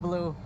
Blue.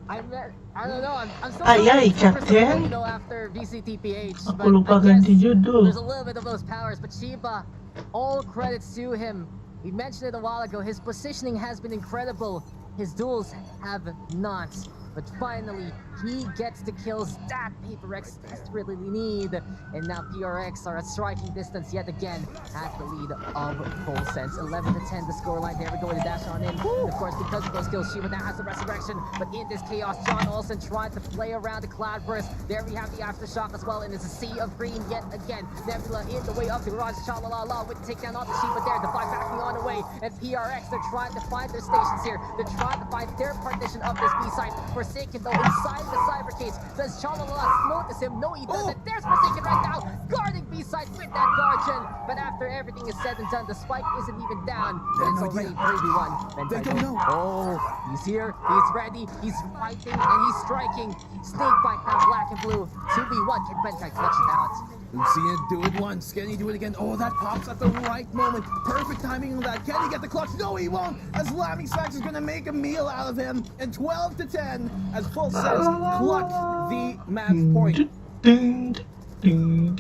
I don't know. I'm still Ay, Captain. Captain. After VCTPH, Ako lupa ganti judul. there's a little bit of those powers, but Shiba, all credits to him. We mentioned it a while ago. His positioning has been incredible. His duels have not. But finally, he gets the kills that Paper Rex desperately need. And now PRX are at striking distance yet again at the lead of Full Sense. 11 to 10 the scoreline. There we go with the dash on in. And of course, because of those kills, Shiva now has the resurrection. But in this chaos, John Olsen trying to play around the Cloudburst. There we have the Aftershock as well. And it's a sea of green yet again. Nebula in the way up the garage. Cha-la-la-la with the takedown on the Shiva there. Divide backing on the way. And PRX, they're trying to find their stations here. They're trying to find their partition of this B-side. Forsaken though inside the cyber case. Does Cha-la-la notice him? No, he doesn't. There's Forsaken right now, guarding B-side with that guardian. But after everything is said and done, the spike isn't even down. And it's already 3v1. They don't know. Oh, he's here, he's ready, he's fighting, and he's striking. Snake bite now, black and blue. 2v1, can Benkai clutch it out? We've seen it do it once. Can he do it again? Oh, that pops at the right moment. Perfect timing on that. Can he get the clutch? No, he won't. As Lammy Sacks is going to make a meal out of him. And 12 to 10 as Full Sense clutch the match point. Ding, ding.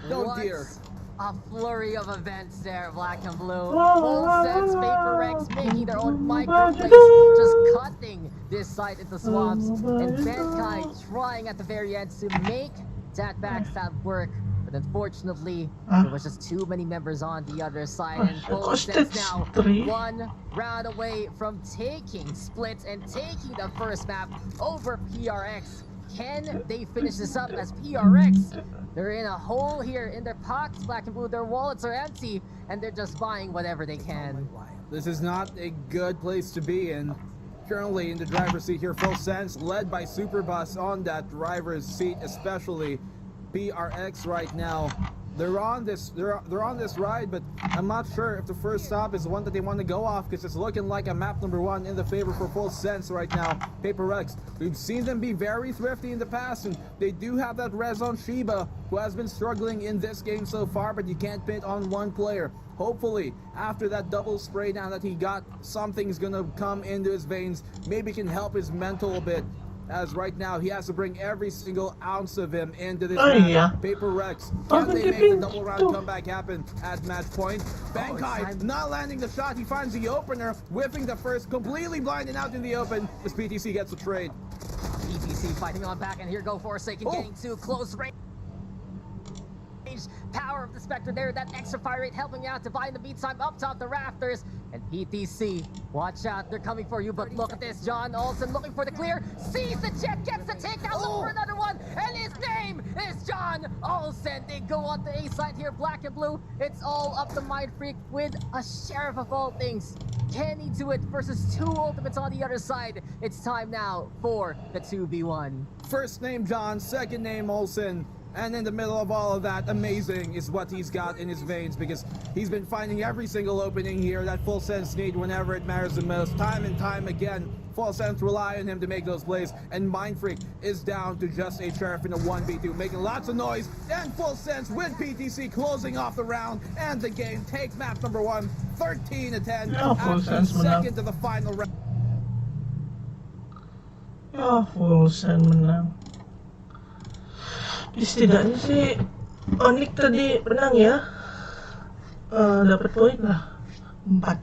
Oh dear. A flurry of events there, black and blue. Full Sense, Paper Rex making their own microplays, just cutting this side into swamps. And Benkai trying at the very end to make that backstab work. But unfortunately, there was just too many members on the other side. And Full Sense now one round away from taking Split and taking the first map over PRX. Can they finish this up as PRX? They're in a hole here in their pockets, black and blue. Their wallets are empty, and they're just buying whatever they can. This is not a good place to be in. Currently in the driver's seat here, Full Sense, led by Superbus on that driver's seat, especially PRX right now. They're on this ride, but I'm not sure if the first stop is the one that they want to go off, because it's looking like a map number 1 in the favor for Full Sense right now. Paper Rex, we've seen them be very thrifty in the past, and they do have that res on Shiba, who has been struggling in this game so far, but you can't pin on one player. Hopefully, after that double spray down that he got, something's gonna come into his veins. Maybe can help his mental a bit. As right now, he has to bring every single ounce of him into this match. Paper Rex, can they make the double round comeback happen at match point? Benkai not landing the shot. He finds the opener, whiffing the first, completely blind and out in the open. This PTC gets the trade. PTC fighting on back, and here go Forsaken getting too close range. Power of the Spectre there, that extra fire rate helping out, dividing the beat time up top the rafters. And PTC, watch out, they're coming for you, but look at this, John Olsen looking for the clear, sees the jet, gets the takedown, looking for another one, and his name is John Olsen. They go on the A side here, black and blue. It's all up to Mind Freak with a sheriff of all things. Can he do it versus 2 ultimates on the other side? It's time now for the 2v1. First name John, second name Olsen. And in the middle of all of that, amazing is what he's got in his veins, because he's been finding every single opening here that Full Sense need whenever it matters the most. Time and time again, Full Sense rely on him to make those plays, and Mind Freak is down to just a sheriff in a 1v2, making lots of noise, and Full Sense with PTC closing off the round and the game. Take map number 1, 13 to 10, after second to the final round. Full Sense menang. Setidaknya sih Onik tadi menang ya, dapat poin lah 4.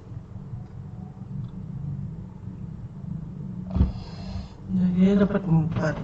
Jadi dia dapat 4.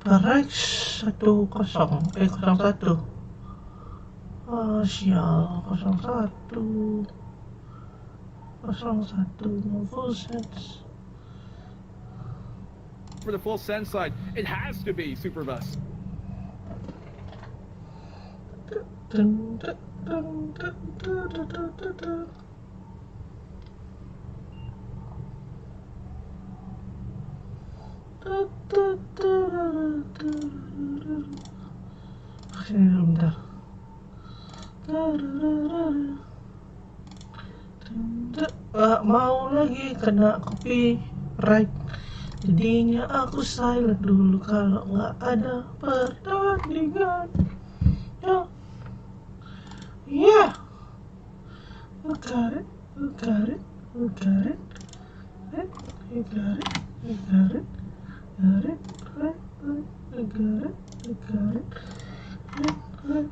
Rex 1-0, 0-1. Sial, 0-1. 0-1, Full Sense. For the Full Sense side, it has to be Superbus. Dun, dun, dun, dun, dun, dun, dun, dun, dun. Sini dulu bentar. Mau lagi kena copyright. Jadinya aku silent dulu kalau nggak ada pertandingan. Ya, yeah. You got it, you got it, you got it, you got it, you got it, got it, right, you got it, you got it, right,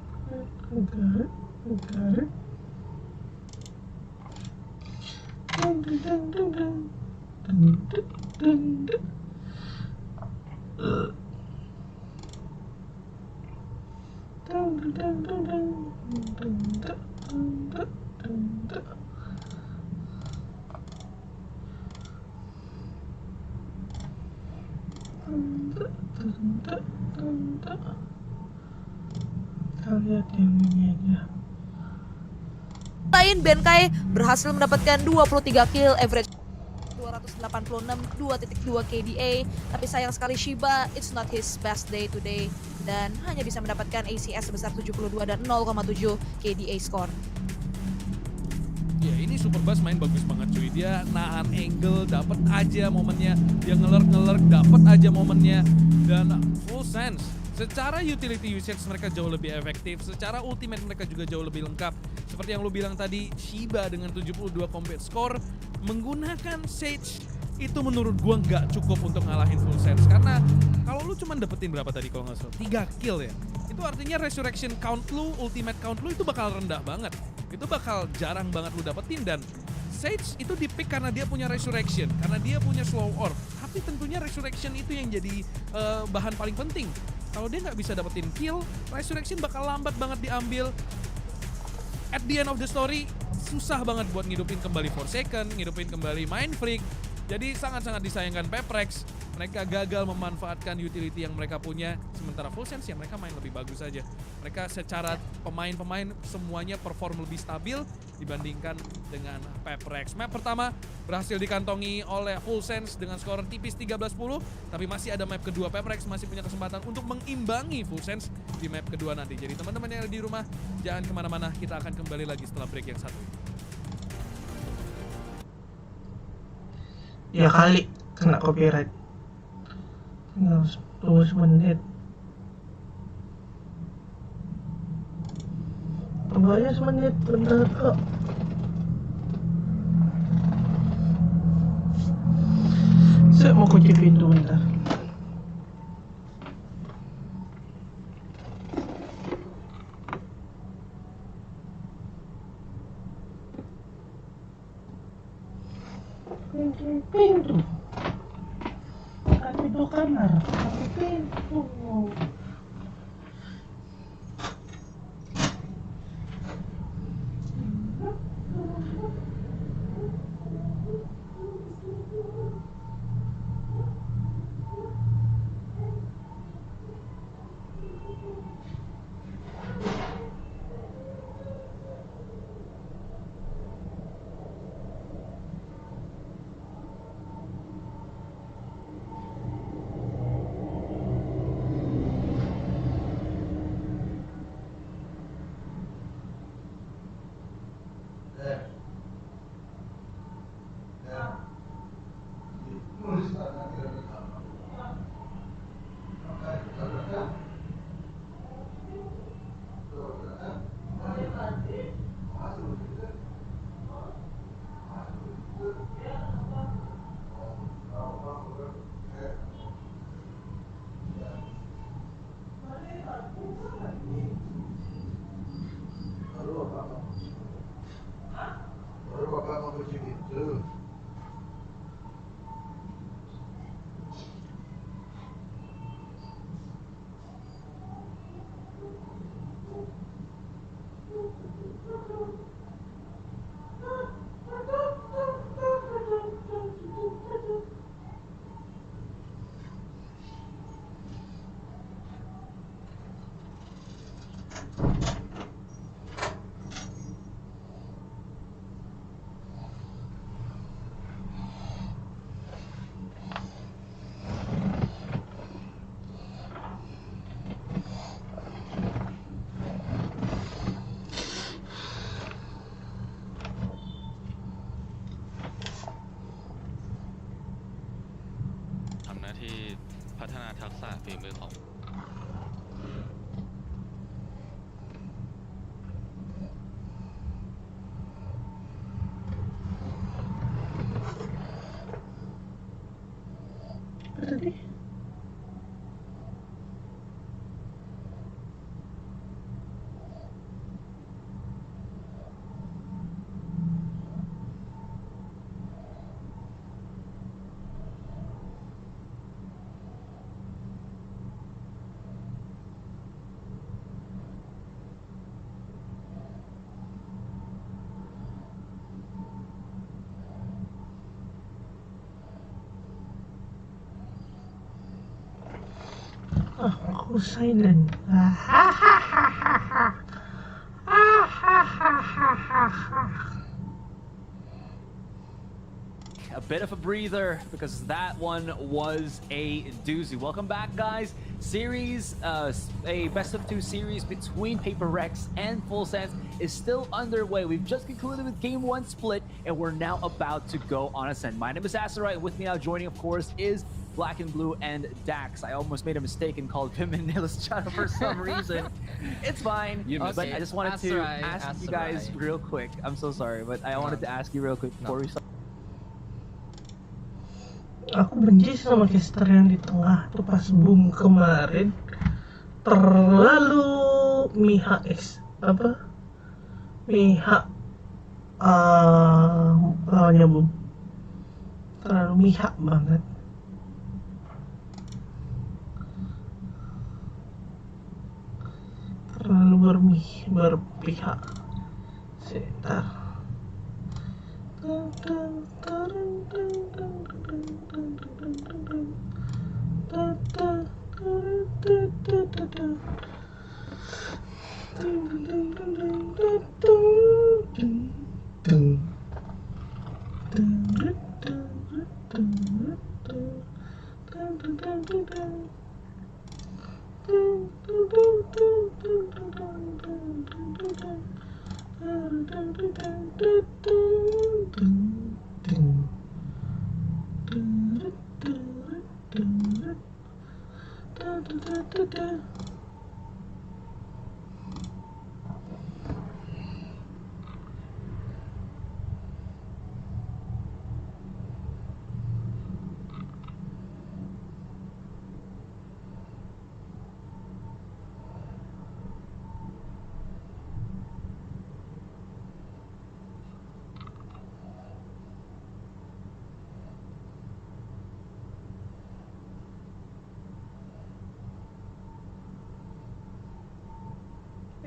you got it, you got it. Ding ding ding ding ding. Ding ding ding ding. Ding ding ding ding ding. Ding ding ding ding ding. Kita lihat yang ini aja. Lain Benkai berhasil mendapatkan 23 kill, average 286, 2.2 KDA. Tapi sayang sekali Shiba, it's not his best day today dan hanya bisa mendapatkan ACS sebesar 72 dan 0,7 KDA score. Ya ini Superbass main bagus banget cuy, dia nahan angle, dapat aja momennya, dia ngelerk dapat aja momennya, dan full sense. Secara utility usage mereka jauh lebih efektif, secara ultimate mereka juga jauh lebih lengkap. Seperti yang lu bilang tadi, Shiba dengan 72 combat score menggunakan Sage itu menurut gua nggak cukup untuk ngalahin full sense. Karena kalau lu cuma dapetin berapa tadi kalau nggak salah, 3 kill ya. Itu artinya resurrection count lu, ultimate count lu itu bakal rendah banget. Itu bakal jarang banget lu dapetin, dan Sage itu di pick karena dia punya resurrection, karena dia punya slow orb. Tapi tentunya resurrection itu yang jadi bahan paling penting. Kalau dia nggak bisa dapetin kill, resurrection bakal lambat banget diambil. At the end of the story, susah banget buat ngidupin kembali Forsaken, ngidupin kembali Mind Freak. Jadi sangat-sangat disayangkan Peprex. Mereka gagal memanfaatkan utility yang mereka punya. Sementara Full Sense ya mereka main lebih bagus saja. Mereka secara pemain-pemain semuanya perform lebih stabil dibandingkan dengan Peprex. Map pertama berhasil dikantongi oleh Full Sense dengan skor tipis 13-10. Tapi masih ada map kedua, Peprex masih punya kesempatan untuk mengimbangi Full Sense di map kedua nanti. Jadi teman-teman yang ada di rumah jangan kemana-mana, kita akan kembali lagi setelah break yang satu ini. Ya kali kena copyright. Tinggal tunggu semenit. Tunggu aja semenit, bentar kok. Saya mau kunci pintu bentar. Pintu. Tapi do kamar, tapi pintu. ฒนาทักษะฝีมือของ Tadi aku silent. A bit of a breather because that one was a doozy. Welcome back, guys. Series, a best of 2 series between Paper Rex and Full Sense is still underway. We've just concluded with Game 1 split, and we're now about to go on ascent. My name is Asteroid. With me now joining, of course, is Black and Blue and Dax. I almost made a mistake and called him and Channel for some reason. It's fine, but I just wanted to ask you guys real quick. I'm so sorry, but I wanted to ask you real quick before we start. Aku benci sama caster yang di tengah tuh pas boom kemarin, terlalu mihak mihak lawannya boom, terlalu mihak banget. Terlalu berpihak. Sebentar.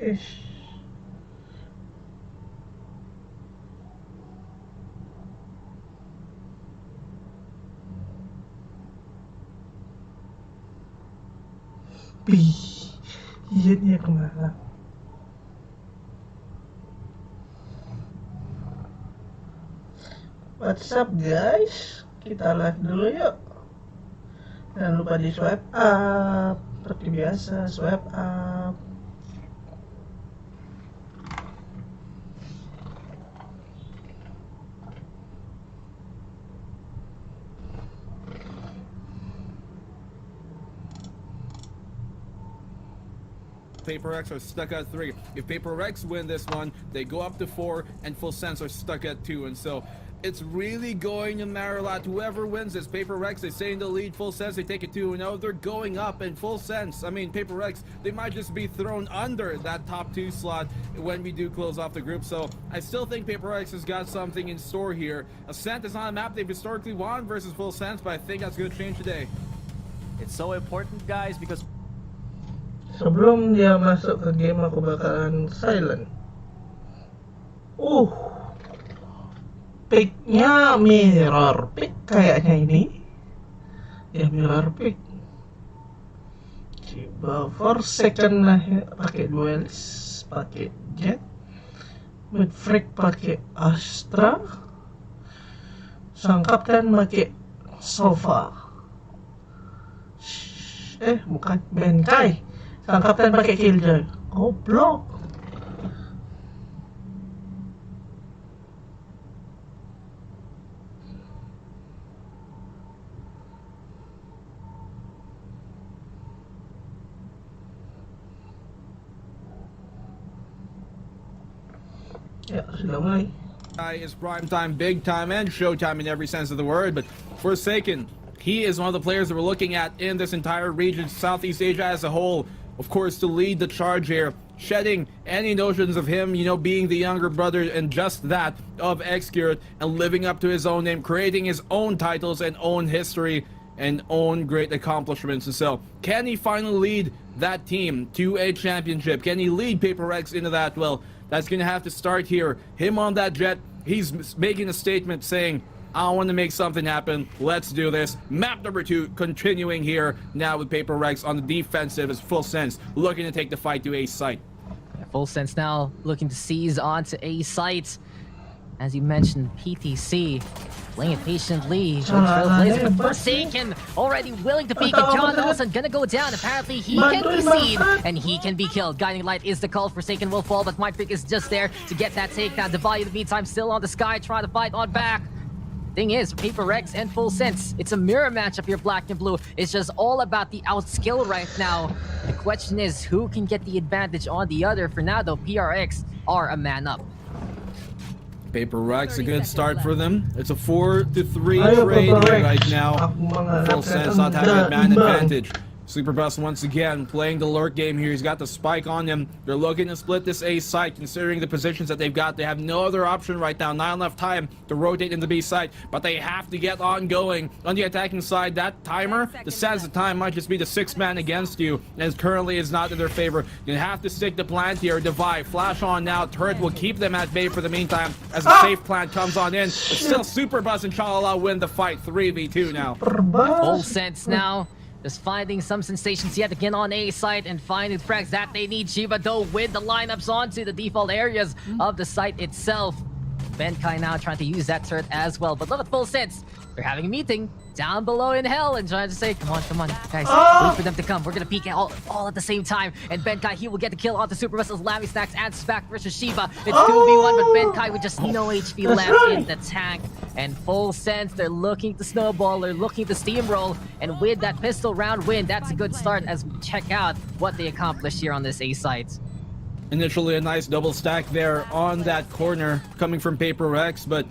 Ish. Iya dia kemana? What's up guys? Kita live dulu yuk. Jangan lupa di swipe up. Seperti biasa, swipe up. Paper Rex are stuck at 3. If Paper Rex win this one, they go up to 4, and Full Sense are stuck at 2. And so it's really going to matter a lot. Whoever wins this, Paper Rex, they stay in the lead. Full Sense, they take it 2-0. They're going up, and Full Sense, I mean, Paper Rex, they might just be thrown under that top 2 slot when we do close off the group. So I still think Paper Rex has got something in store here. Ascent is not a map they've historically won versus Full Sense, but I think that's going to change today. It's so important, guys, because Sebelum dia masuk ke game aku bakalan silent. Picknya mirror pick kayaknya ini. Ya mirror pick. Coba for second lah ya, pakai duelist, pakai jet. Mid freak pakai Astra. Sang kapten pakai sofa. Bukan Benkai. Sang kapten pakai killjoy. Goblok. Ya, sudah mulai. Is prime time, big time, and showtime in every sense of the word. But Forsaken, he is one of the players that we're looking at in this entire region, Southeast Asia as a whole. Of course, to lead the charge here, shedding any notions of him, you know, being the younger brother and just that of Xcure, and living up to his own name, creating his own titles and own history and own great accomplishments. And so, can he finally lead that team to a championship? Can he lead Paper Rex into that? Well, that's going to have to start here. Him on that jet, he's making a statement saying, I want to make something happen. Let's do this. Map number 2 continuing here now with Paper Rex on the defensive as Full Sense looking to take the fight to A site. Full Sense now looking to seize onto A site. As you mentioned, PTC playing it patiently. Trailblazer, but Forsaken already willing to peek at John Olsen. Gonna go down. Apparently he can proceed and he can be killed. Guiding Light is the call. Forsaken will fall, but Mindfreak is just there to get that takedown. Divide in the meantime still on the sky, trying to fight on back. Thing is, Paper Rex and Full Sense, it's a mirror matchup here, black and blue. It's just all about the outskill right now. The question is, who can get the advantage on the other? For now, though, PRX are a man up. Paper Rex, a good start for them. It's a 4-3 trade right now. Full Sense not having a man advantage. Superbus once again playing the lurk game here. He's got the spike on him. They're looking to split this A site considering the positions that they've got. They have no other option right now. Not enough time to rotate in the B site, but they have to get on going. On the attacking side, that timer, the sands of time might just be the 6-man against you, and currently is not in their favor. You have to stick to plant here. Divide, flash on now. Turret will keep them at bay for the meantime as the safe plant comes on in. But still Superbus and Chalala win the fight 3v2 now. Full Sense now. Just finding some sensations yet again on A site and finding frags that they need. Shiva though with the lineups onto the default areas of the site itself. Benkai now trying to use that turret as well. But look at Full Sense. They're having a meeting down below in hell and trying to say, come on, guys, wait for them to come. We're gonna peek all at the same time. And Benkai, he will get the kill onto Super Vessels, Lammy Snacks, and Spac versus Shiva. It's 2v1, but Benkai with just no HP left in the tank. And Full Sense, they're looking to snowball, they're looking to steamroll. And with that pistol round win, that's a good start as we check out what they accomplished here on this A site. Initially a nice double stack there on that corner coming from Paper Rex, but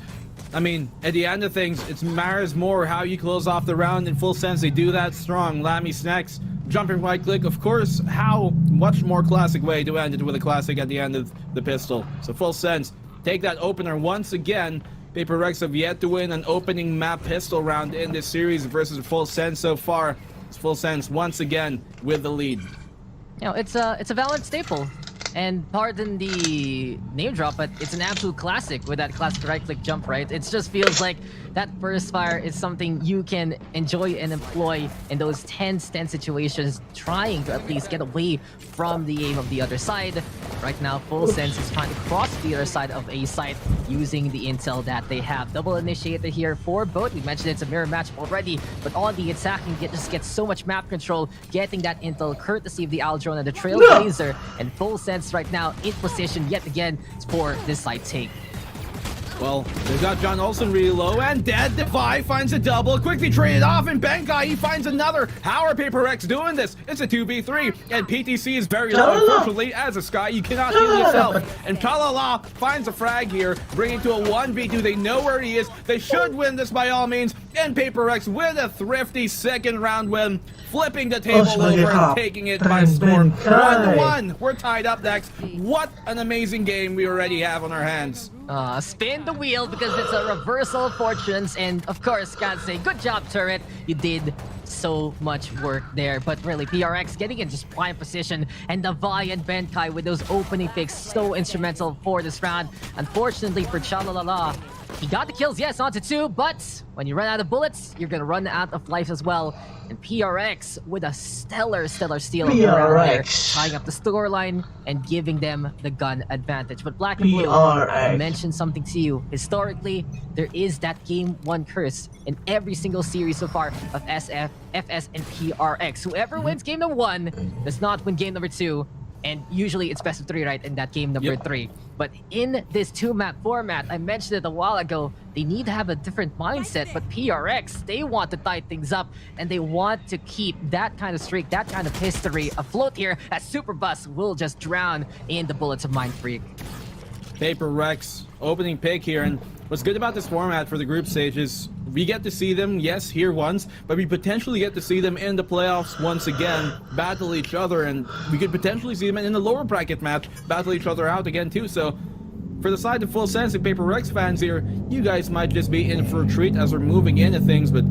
I mean, at the end of things, it matters more how you close off the round. In Full Sense, they do that strong. Lammy Snacks, jumping right click. Of course, how much more classic way to end it with a classic at the end of the pistol. So Full Sense, take that opener once again. Paper Rex have yet to win an opening map pistol round in this series versus Full Sense so far. It's Full Sense once again with the lead. You know, it's a Valorant staple. And pardon the name drop, but it's an absolute classic with that classic right-click jump, right? It just feels like that burst fire is something you can enjoy and employ in those tense situations, trying to at least get away from the aim of the other side. Right now, Full Sense is trying to cross the other side of A site using the intel that they have. Double initiator here for both. We mentioned it's a mirror match already, but on the attacking, just gets so much map control, getting that intel courtesy of the Owl Drone and the Trailblazer, and Full Sense right now in position yet again for this side take. Well, they've got John Olsen really low and dead. Defy finds a double, quickly traded off, and Benkai, he finds another. How are Paper Rex doing this? It's a 2v3, and PTC is very low. Unfortunately, as a Sky, you cannot heal yourself. And Chalala finds a frag here, bringing to a 1v2. They know where he is. They should win this by all means. And Paper Rex with a thrifty second round win, flipping the table over and taking it by storm. 1-1. We're tied up next. What an amazing game we already have on our hands. Spin the wheel because it's a reversal of fortunes, and of course, gotta say, good job, Turret. You did so much work there, but really, PRX getting in just prime position, and Davai and Benkai with those opening picks so instrumental for this round. Unfortunately for Chalalala, he got the kills, yes, onto 2, but when you run out of bullets, you're gonna run out of life as well. And PRX with a stellar steal around there, tying up the scoreline and giving them the gun advantage. But Black and Blue, I mentioned something to you. Historically, there is that game 1 curse in every single series so far of SF, FS, and PRX. Whoever wins game number 1 does not win game number 2. And usually it's best of 3, right? In that game number 3. But in this 2-map format, I mentioned it a while ago, they need to have a different mindset. But PRX, they want to tie things up, and they want to keep that kind of streak, that kind of history afloat here, as Superbus will just drown in the bullets of Mindfreak. Paper Rex opening pick here, and what's good about this format for the group stage is we get to see them, yes, here once, but we potentially get to see them in the playoffs once again, battle each other, and we could potentially see them in the lower bracket match, battle each other out again too. So for the side of Full Sense and Paper Rex fans here, you guys might just be in for a treat as we're moving into things, but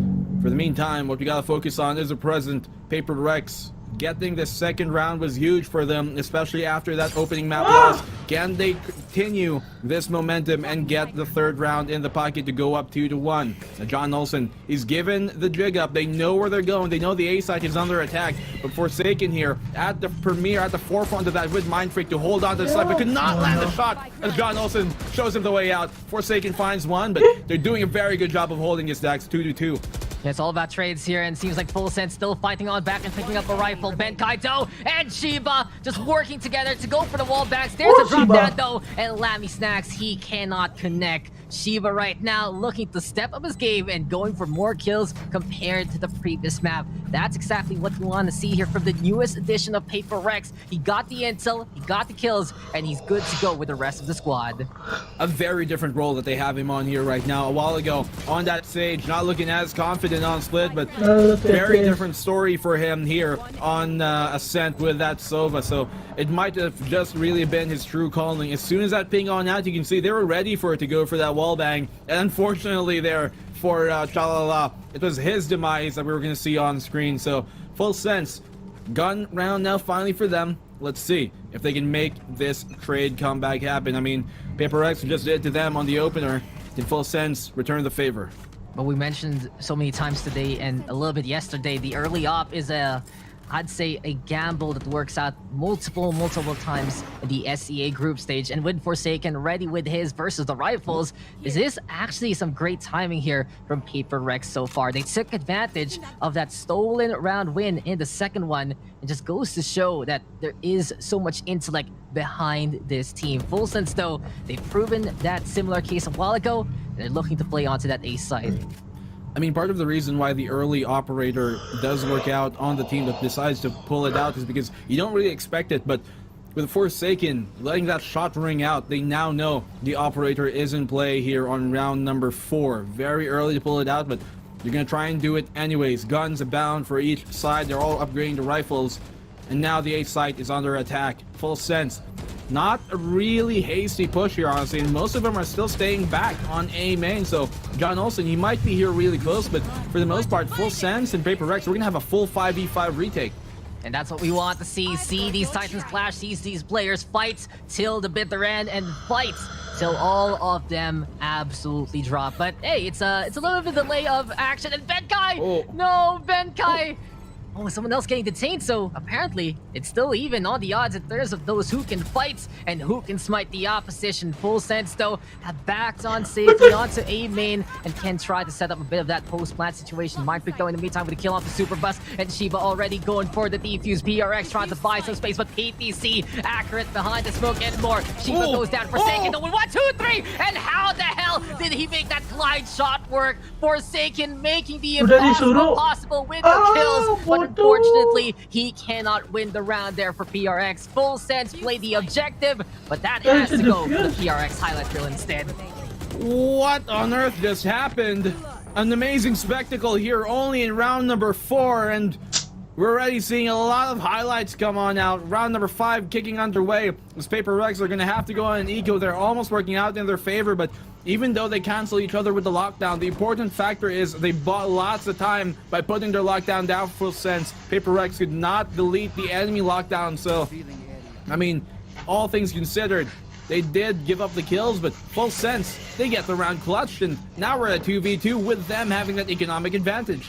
for the meantime, what we gotta focus on is the present. Paper Rex getting the second round was huge for them, especially after that opening map loss. Can they continue this momentum and get the third round in the pocket to go up 2-1? John Olsen is given the jig up. They know where they're going. They know the A site is under attack. But Forsaken here at the premiere, at the forefront of that with Mind Freak to hold on to the side, but could not land the shot as John Olsen shows him the way out. Forsaken finds one, but they're doing a very good job of holding his stacks 2-2. Yeah, it's all about trades here, and seems like Full Sense still fighting on back and picking up a rifle. Ben Kaito and Shiba just working together to go for the wall backs. There's a drop down though, and Lammy Snacks, he cannot connect. Shiba right now looking to step up his game and going for more kills compared to the previous map. That's exactly what we want to see here from the newest edition of Paper Rex. He got the intel, he got the kills, and he's good to go with the rest of the squad. A very different role that they have him on here right now. A while ago, on that stage, not looking as confident on Split, but very different story for him here on Ascent with that Sova. So it might have just really been his true calling. As soon as that ping on out, you can see they were ready for it to go for that wall bang. And unfortunately there for Chalala, it was his demise that we were going to see on screen. So Full Sense, gun round now finally for them. Let's see if they can make this trade comeback happen. I mean, Paper Rex just did to them on the opener. Can Full Sense return the favor? But we mentioned so many times today and a little bit yesterday, the early op is I'd say a gamble that works out multiple times in the SEA group stage. And with Forsaken ready with his versus the rifles, is this actually some great timing here from Paper Rex so far? They took advantage of that stolen round win in the second one. It just goes to show that there is so much intellect behind this team. Full Sense though, they've proven that similar case a while ago. They're looking to play onto that ace side. I mean, part of the reason why the early operator does work out on the team that decides to pull it out is because you don't really expect it, but with Forsaken letting that shot ring out, they now know the operator is in play here on round number 4. Very early to pull it out, but you're gonna try and do it anyways. Guns abound for each side. They're all upgrading the rifles, and now the A site is under attack. Full Sense, not a really hasty push here, honestly, and most of them are still staying back on A main. So John Olsen, he might be here really close, but for the most part, Full Sense and Paper Rex, we're gonna have a full 5v5 retake. And that's what we want to see. See these Titans clash, see these players fight till the bitter end, and fight till all of them absolutely drop. But hey, it's a little bit of delay of action, and Benkai! No, Benkai! Oh, someone else getting detained, so apparently it's still even on the odds in terms of those who can fight and who can smite the opposition. Full Sense, though, have backed on safely onto A main and can try to set up a bit of that post-plant situation. Mind Freak, though, in the meantime with a kill off the Super Bus, and Shiba already going for the defuse. PRX trying to buy some space, but PPC accurate behind the smoke and more. Shiba goes down, Forsaken, though, with 1, 2, 3, and how the hell did he make that glide shot work? Forsaken making the impossible possible with the kills, but unfortunately, he cannot win the round there for PRX. Full Sense played the objective, but that has to go for the PRX highlight reel instead. What on earth just happened? An amazing spectacle here only in round number 4, and we're already seeing a lot of highlights come on out. Round number 5 kicking underway. These Paper Rex are going to have to go on an eco. They're almost working out in their favor, but even though they cancel each other with the lockdown, the important factor is they bought lots of time by putting their lockdown down. Full Sense, Paper Rex could not delete the enemy lockdown, so I mean, all things considered, they did give up the kills, but Full Sense, they get the round clutched, and now we're at 2v2 with them having that economic advantage.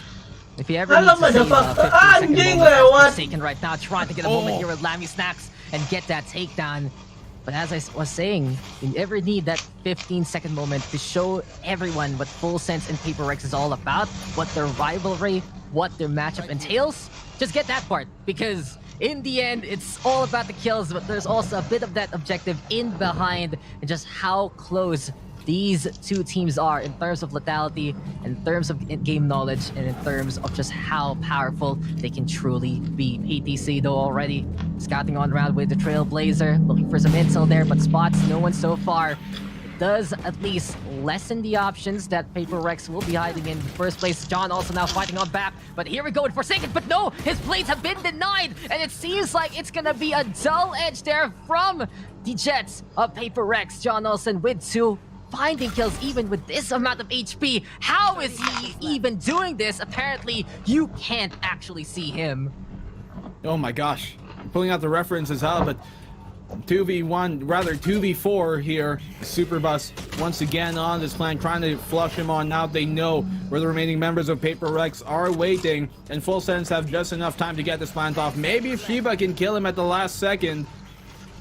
If you ever need to see a 15-second moment, Forsaken right now trying to get a moment here with Lammy Snacks and get that takedown. But as I was saying, you ever need that 15-second moment to show everyone what Full Sense and Paper Rex is all about, what their rivalry, what their matchup entails, just get that part, because in the end, it's all about the kills, but there's also a bit of that objective in behind and just how close these two teams are in terms of lethality, in terms of game knowledge, and in terms of just how powerful they can truly be. PTC though already scouting on around with the Trailblazer, looking for some intel there, but spots no one so far. Does at least lessen the options that Paper Rex will be hiding in the first place. John also now fighting on back, but here we go with Forsaken, but no, his blades have been denied, and it seems like it's gonna be a dull edge there from the Jets of Paper Rex. John Olsen with 2 finding kills even with this amount of HP. How is he even doing this? Apparently, you can't actually see him. Oh my gosh. Pulling out the reference as well, but 2v1, rather 2v4 here. Superbus once again on this plan, trying to flush him on. Now they know where the remaining members of Paper Rex are waiting, and Full Sense have just enough time to get this plant off. Maybe if Shiba can kill him at the last second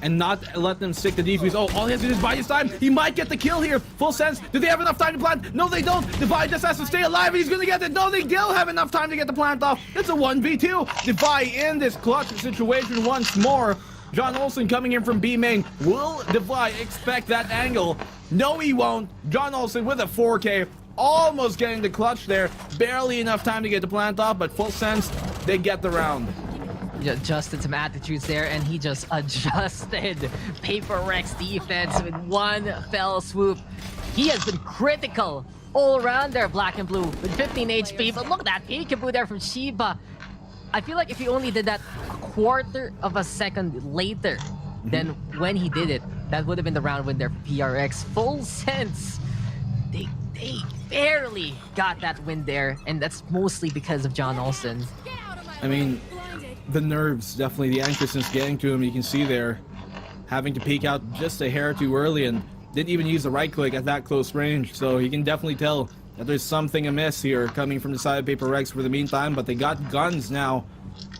and not let them stick the defuse. Oh, all he has to do is buy his time. He might get the kill here. Full Sense, do they have enough time to plant? No, they don't. Defy just has to stay alive, and he's gonna get it. No, they still have enough time to get the plant off. It's a 1v2. Defy in this clutch situation once more. John Olsen coming in from B main. Will Defy expect that angle? No, he won't. John Olsen with a 4K, almost getting the clutch there. Barely enough time to get the plant off, but Full Sense, they get the round. Adjusted some attitudes there, and he just adjusted Paper Rex defense with one fell swoop. He has been critical all around there, Black and Blue, with 15 HP, but look at that peekaboo there from Shiba. I feel like if he only did that a quarter of a second later than when he did it, that would have been the round win there for PRX. Full Sense, they barely got that win there, and that's mostly because of John Olsen. I mean, the nerves, definitely the anxiousness getting to him. You can see there, having to peek out just a hair too early, and didn't even use the right click at that close range. So you can definitely tell that there's something amiss here coming from the side of Paper Rex for the meantime, but they got guns now,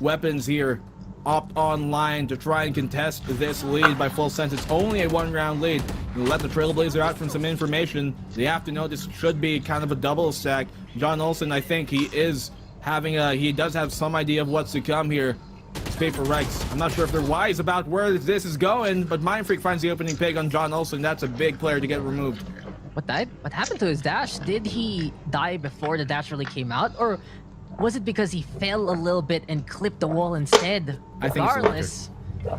weapons here, opt online to try and contest this lead by Full Sense. It's only a 1-round lead. You let the Trailblazer out from some information. They have to know this should be kind of a double stack. John Olsen, I think he is having he does have some idea of what's to come here. It's Paper Rex. I'm not sure if they're wise about where this is going, but Mind Freak finds the opening pig on John Olsen. That's a big player to get removed. What died? What happened to his dash? Did he die before the dash really came out, or was it because he fell a little bit and clipped the wall instead? I think Regardless,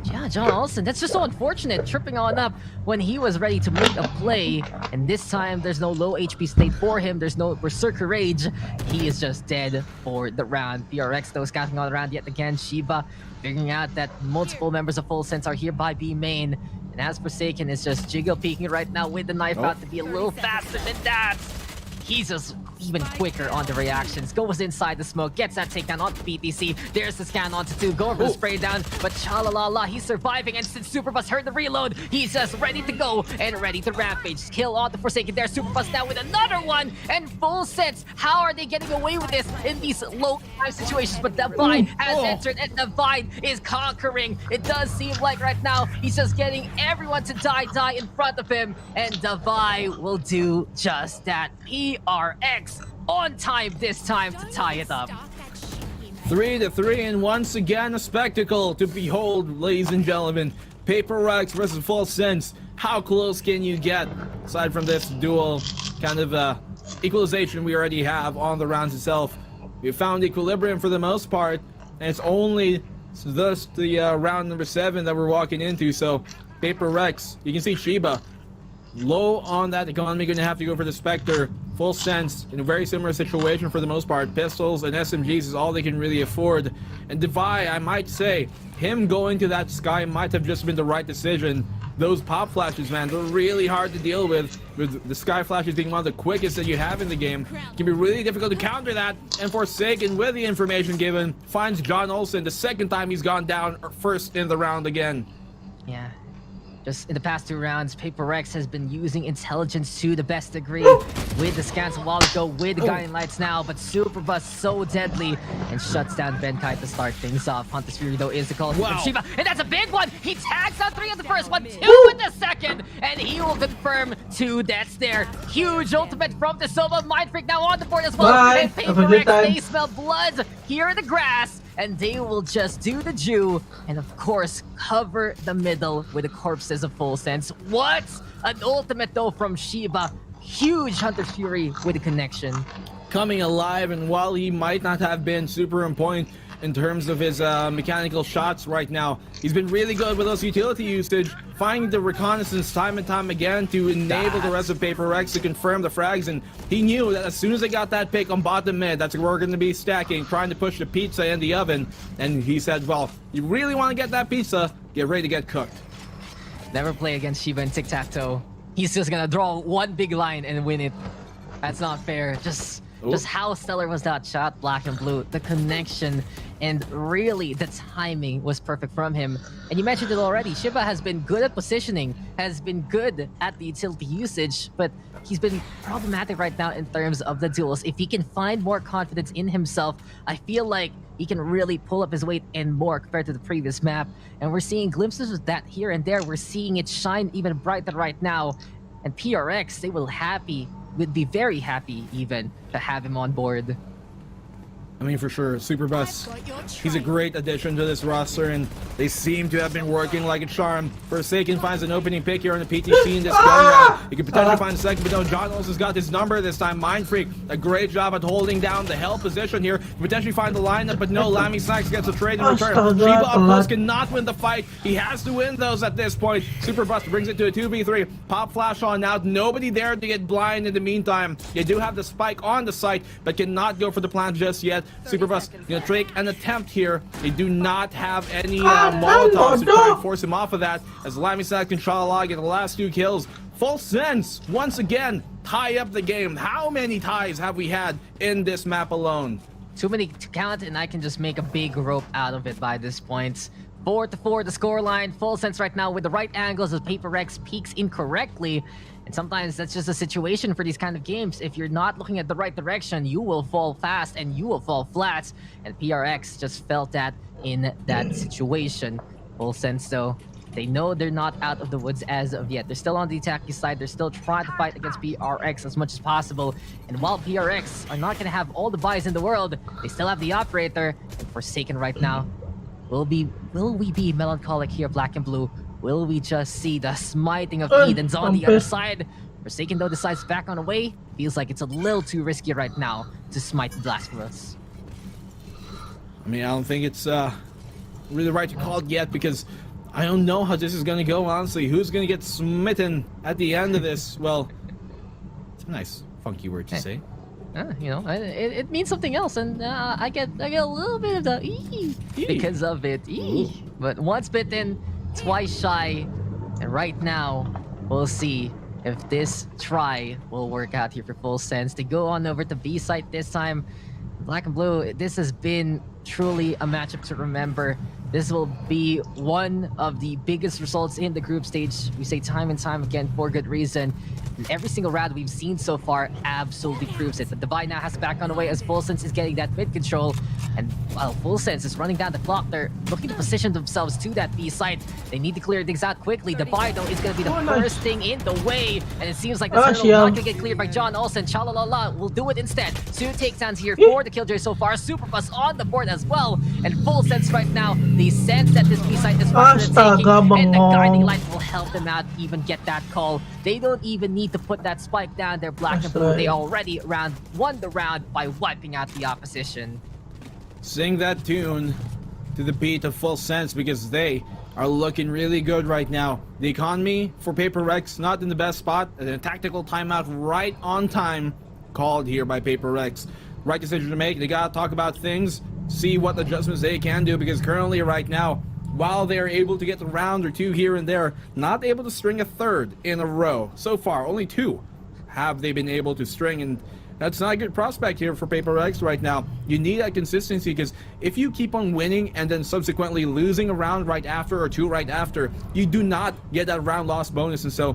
yeah, John Olsen, that's just so unfortunate, tripping on up when he was ready to make a play, and this time there's no low HP state for him, there's no Berserker Rage, he is just dead for the round. PRX though scouting on the round yet again. Shiba figuring out that multiple members of Full Sense are here by B main, and as Forsaken is just jiggle peeking right now with the knife out to be a little faster than that. He's just even quicker on the reactions. Goes inside the smoke, gets that takedown onto PTC. There's the scan onto 2, going for the spray down, but chalalala, he's surviving, and since Superbus heard the reload, he's just ready to go and ready to rampage. Kill on the Forsaken there. Superbus now with another one, and Full Sense. How are they getting away with this in these low time situations? But Divide has entered, and Divide is conquering. It does seem like right now he's just getting everyone to die in front of him, and Divide will do just that. PRX on time this time to tie it up. 3-3, and once again a spectacle to behold, ladies and gentlemen. Paper Rex versus Full Sense. How close can you get? Aside from this dual kind of equalization we already have on the rounds itself, we found equilibrium for the most part, and it's only thus the round number 7 that we're walking into. So Paper Rex, you can see Shiba low on that economy, gonna have to go for the Spectre. Full Sense in a very similar situation for the most part. Pistols and SMGs is all they can really afford. And Defy, I might say, him going to that Sky might have just been the right decision. Those pop flashes, man, they're really hard to deal with the Sky flashes being one of the quickest that you have in the game. It can be really difficult to counter that. And Forsaken, with the information given, finds John Olsen the second time he's gone down first in the round again. Yeah. Just in the past 2 rounds, Paper Rex has been using intelligence to the best degree with the scans a while ago, with the guiding lights now, but Superbus so deadly and shuts down Benkai to start things off. Hunter's Fury though is the call from Shiba, and that's a big one! He tags out 3 on the first one, 2 in the second, and he will confirm 2 deaths there. Huge ultimate from the Sova. Mind Freak now on the board as well, and Paper Rex, they smell blood here in the grass. and they will just do the Jew and of course cover the middle with the corpses of Full Sense. What? An ultimate though from Shiba. Huge Hunter Fury with the connection. Coming alive, and while he might not have been super on point in terms of his mechanical shots right now, he's been really good with those utility usage, finding the reconnaissance time and time again to enable the rest of Paper Rex to confirm the frags, and he knew that as soon as they got that pick on bottom mid, that's where we're going to be stacking, trying to push the pizza in the oven, and he said, well, you really want to get that pizza, get ready to get cooked. Never play against Shiba in tic-tac-toe. He's just gonna draw one big line and win it. That's not fair. Just how stellar was that shot, black and blue? The connection and really the timing was perfect from him. And you mentioned it already, Shiba has been good at positioning, has been good at the utility usage, but he's been problematic right now in terms of the duels. If he can find more confidence in himself, I feel like he can really pull up his weight and more compared to the previous map. And we're seeing glimpses of that here and there. We're seeing it shine even brighter right now. And PRX, they would be very happy even to have him on board. I mean, for sure, Superbus, he's a great addition to this roster, and they seem to have been working like a charm. Forsaken finds an opening pick here on the PTC in this gun round. He could potentially find a second, but no, John also has got his number this time. Mind Freak, a great job at holding down the hell position here. Potentially find the lineup, but no, Lammy Snacks gets a trade in return. Shiba up close cannot win the fight. He has to win those at this point. Superbus brings it to a 2v3. Pop flash on out. Nobody there to get blind in the meantime. You do have the spike on the site, but cannot go for the plant just yet. Superbus gonna take an attempt here. They do not have any Molotovs to try and force him off of that, as Lammy Snacks and Shala get the last 2 kills. Full Sense, once again, tie up the game. How many ties have we had in this map alone? Too many to count, and I can just make a big rope out of it by this point. 4-4 the scoreline. Full Sense right now with the right angles as Paper Rex peaks incorrectly. And sometimes that's just a situation for these kind of games. If you're not looking at the right direction, you will fall fast and you will fall flat. And PRX just felt that in that situation. Full Sense though, they know they're not out of the woods as of yet. They're still on the attacking side. They're still trying to fight against PRX as much as possible. And while PRX are not going to have all the buys in the world, they still have the operator. And Forsaken right now, will we be melancholic here, black and blue? Will we just see the smiting of Edens on the other side? Forsaken though decides back on the way. Feels like it's a little too risky right now to smite the Blasphemous. I mean, I don't think it's really right to call it yet, because I don't know how this is going to go, honestly. Who's going to get smitten at the end of this? Well, it's a nice, funky word to say. You know, it means something else, and I get a little bit of the ee because of it. But once bitten, twice shy, and right now we'll see if this try will work out here for Full Sense. They go on over to B site this time. Black and blue, this has been truly a matchup to remember. This will be one of the biggest results in the group stage. We say time and time again for good reason. And every single round we've seen so far absolutely proves it. The Divide now has back on the way as Full Sense is getting that mid control. And while Full Sense is running down the clock, they're looking to position themselves to that B site. They need to clear things out quickly. Divide though is going to be the first thing in the way. And it seems like the tunnel not going to get cleared by John Olsen. Chalalala will do it instead. 2 takedowns here for the Killjoy so far. Superbus on the board as well. And Full Sense right now, they sense that this B site is for the taking, and the guiding light will help them out even get that call. They don't even need to put that spike down. They're black and blue. They already won the round by wiping out the opposition. Sing that tune to the beat of Full Sense, because they are looking really good right now. The economy for Paper Rex not in the best spot, and a tactical timeout right on time called here by Paper Rex. Right decision to make. They gotta talk about things, see what adjustments they can do, because currently right now, while they're able to get a round or 2 here and there, not able to string a third in a row. So far, only 2 have they been able to string, and that's not a good prospect here for Paper Rex right now. You need that consistency, because if you keep on winning and then subsequently losing a round right after or 2 right after, you do not get that round loss bonus, and so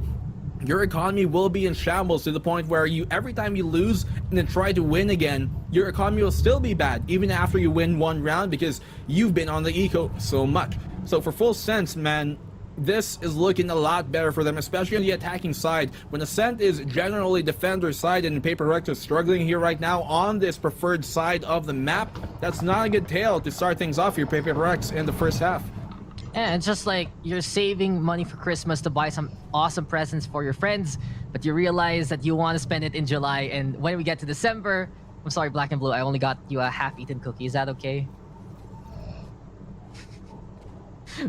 your economy will be in shambles to the point where every time you lose and then try to win again, your economy will still be bad even after you win 1 round, because you've been on the eco so much. So for Full Sense, man, this is looking a lot better for them, especially on the attacking side. When Ascent is generally defender side and Paper Rex is struggling here right now on this preferred side of the map, that's not a good tale to start things off here, Paper Rex, in the first half. And just like you're saving money for Christmas to buy some awesome presents for your friends, but you realize that you want to spend it in July, and when we get to December, I'm sorry, Black and Blue, I only got you a half-eaten cookie. Is that okay?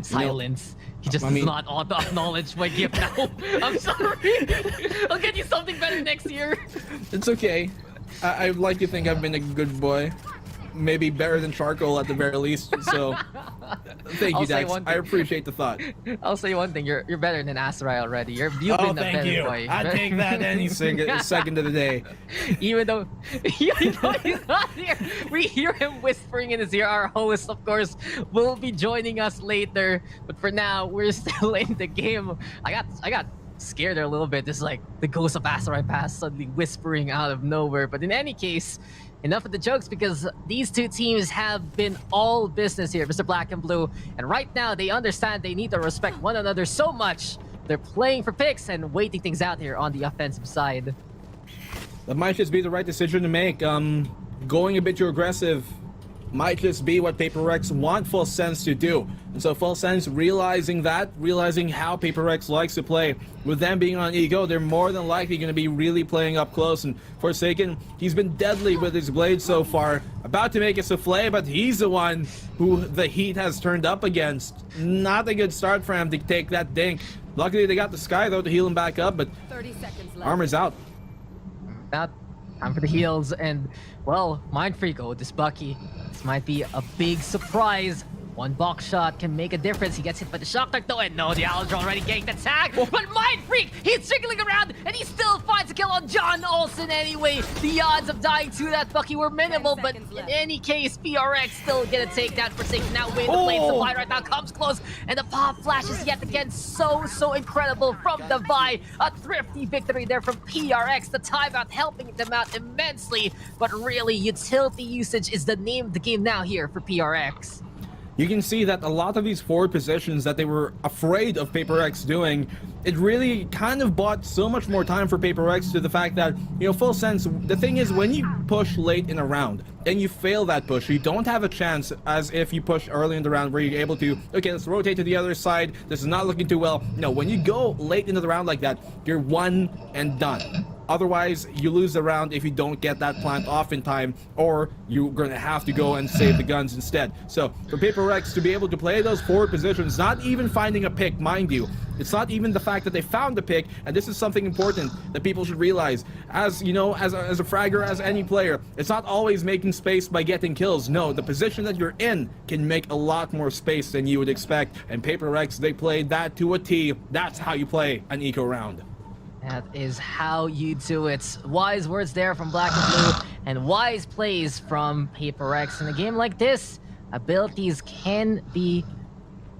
Silence. He just does not acknowledge my gift now. I'm sorry. I'll get you something better next year. It's okay. I'd like to think I've been a good boy. Maybe better than Charcoal at the very least. So, thank you, Dax. I appreciate the thought. I'll say one thing. You're better than Asarai already. You've been a better boy. I take that any second of the day. Even though he's not here, we hear him whispering in his ear. Our host, of course, will be joining us later. But for now, we're still in the game. I got scared there a little bit. Just like the ghost of Asarai Pass suddenly whispering out of nowhere. But in any case, enough of the jokes, because these two teams have been all business here, Mr. Black and Blue. And right now, they understand they need to respect one another so much. They're playing for picks and waiting things out here on the offensive side. That might just be the right decision to make. Going a bit too aggressive might just be what Paper Rex want Full Sense to do. And so Full Sense realizing how Paper Rex likes to play, with them being on Ego, they're more than likely going to be really playing up close. And Forsaken, he's been deadly with his blade so far, about to make a souffle, but he's the one who the heat has turned up against. Not a good start for him to take that dink. Luckily they got the Sky though to heal him back up, but 30 seconds left. Armor's out. Time for the heals, and well, Mind Freak, this Bucky. This might be a big surprise. One box shot can make a difference. He gets hit by the shock dart though, and no, the Owls are already getting the tag. But Mind Freak, he's jiggling around, and he still finds a kill on John Olsen anyway. The odds of dying to that Bucky were minimal, but in any case, PRX still gonna take that Forsaken. Now win the blade supply right now comes close, and the pop flashes yet again so incredible from the Vi. A thrifty victory there from PRX. The timeout helping them out immensely, but really utility usage is the name of the game now here for PRX. You can see that a lot of these forward positions that they were afraid of Paper Rex doing, it really kind of bought so much more time for Paper Rex, to the fact that, Full Sense, the thing is, when you push late in a round and you fail that push, you don't have a chance as if you push early in the round where you're able to, okay, let's rotate to the other side, this is not looking too well. No, when you go late into the round like that, you're one and done. Otherwise, you lose the round if you don't get that plant off in time, or you're going to have to go and save the guns instead. So, for Paper Rex to be able to play those forward positions, not even finding a pick, mind you, it's not even the fact that they found the pick, and this is something important that people should realize. As, as a fragger, as any player, it's not always making space by getting kills. No, the position that you're in can make a lot more space than you would expect, and Paper Rex, they played that to a T. That's how you play an eco round. That is how you do it. Wise words there from Black and Blue, and wise plays from Paper Rex. In a game like this, abilities can be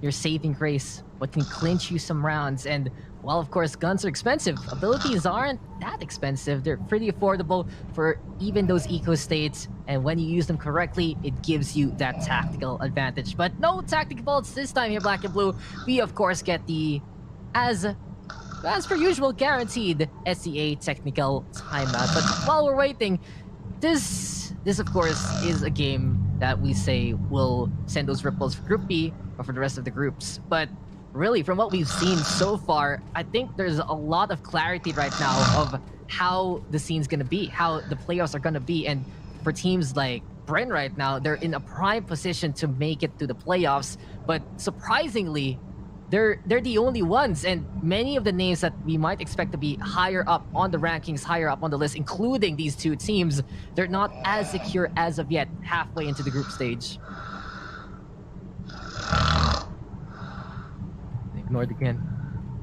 your saving grace, what can clinch you some rounds. And while of course guns are expensive, abilities aren't that expensive. They're pretty affordable for even those eco states, and when you use them correctly, it gives you that tactical advantage. But no tactical bullets this time here, Black and Blue. We of course get the, as per usual, guaranteed SCA technical timeout. But while we're waiting, this of course is a game that we say will send those ripples for Group B or for the rest of the groups. But really, from what we've seen so far, I think there's a lot of clarity right now of how the scene's gonna be, how the playoffs are gonna be. And for teams like Bren right now, they're in a prime position to make it to the playoffs. But surprisingly, they're the only ones, and many of the names that we might expect to be higher up on the rankings, higher up on the list, including these two teams, they're not as secure as of yet, halfway into the group stage. Ignored again.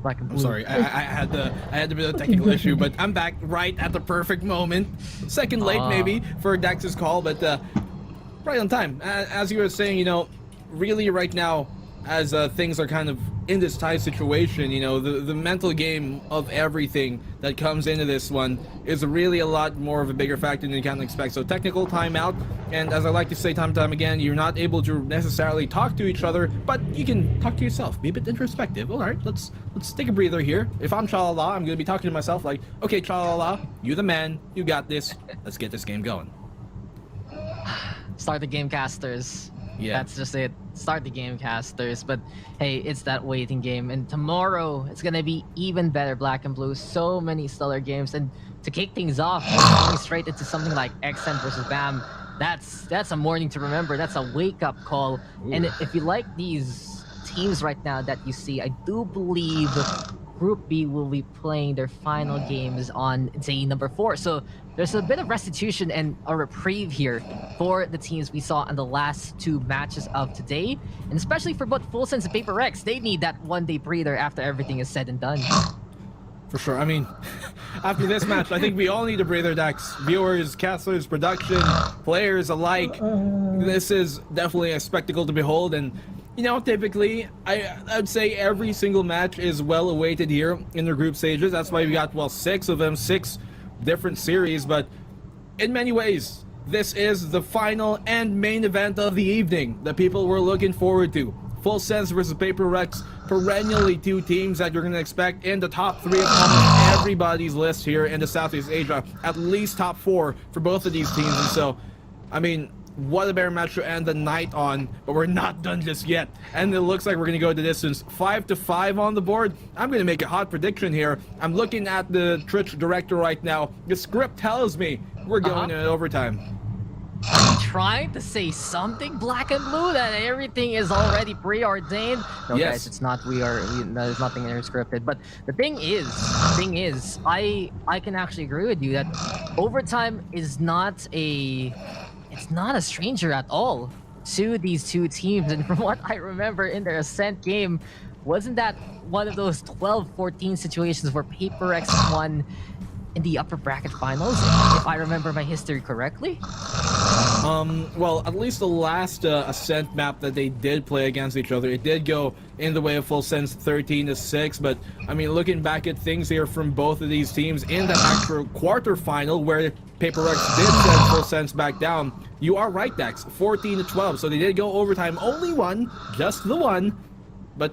Black and Blue. I'm sorry, I had a bit of a technical issue, but I'm back right at the perfect moment. Second late maybe for Dax's call, but right on time. As you were saying, really right now, as things are kind of in this tie situation, the mental game of everything that comes into this one is really a lot more of a bigger factor than you can expect. So technical timeout, and as I like to say time and time again, you're not able to necessarily talk to each other, but you can talk to yourself, be a bit introspective. All right, let's take a breather here. If I'm Chalala, I'm gonna be talking to myself like, okay, Chalala, you're the man, you got this. Let's get this game going. Start the game, casters. Yeah. That's just it. Start the game, casters. But hey, it's that waiting game, and tomorrow it's gonna be even better. Black and Blue, so many stellar games, and to kick things off, going straight into something like XN versus BAM. That's a morning to remember. That's a wake-up call. Ooh. And if you like these teams right now that you see, I do believe Group B will be playing their final games on day number 4. So there's a bit of restitution and a reprieve here for the teams we saw in the last 2 matches of today. And especially for both Full Sense and Paper Rex, they need that one-day breather after everything is said and done. For sure. I mean, after this match, I think we all need a breather, Dex. Viewers, casters, production, players alike. This is definitely a spectacle to behold, and you know, typically, I'd say every single match is well awaited here in the group stages. That's why we got, well, 6 of them, 6 different series. But in many ways, this is the final and main event of the evening that people were looking forward to. Full Sense versus Paper Rex, perennially 2 teams that you're going to expect in the top 3 of almost everybody's list here in the Southeast Asia. At least top 4 for both of these teams. And so, I mean, what a better match to end the night on, but we're not done just yet. And it looks like we're going to go the distance. 5-5 on the board. I'm going to make a hot prediction here. I'm looking at the Twitch director right now. The script tells me we're going in overtime. I'm trying to say something, Black and Blue, that everything is already preordained. No, yes. Guys, it's not. There's nothing scripted. But the thing is, I can actually agree with you that overtime is not a stranger at all to these 2 teams. And from what I remember in their Ascent game, wasn't that one of those 12-14 situations where Paper X won in the upper bracket finals, if I remember my history correctly? Well, at least the last Ascent map that they did play against each other, it did go in the way of Full Sense 13-6, but I mean, looking back at things here from both of these teams in that actual quarterfinal where Paper X did send Full Sense back down, you are right, Dex, 14-12, so they did go overtime, only one, just the one, but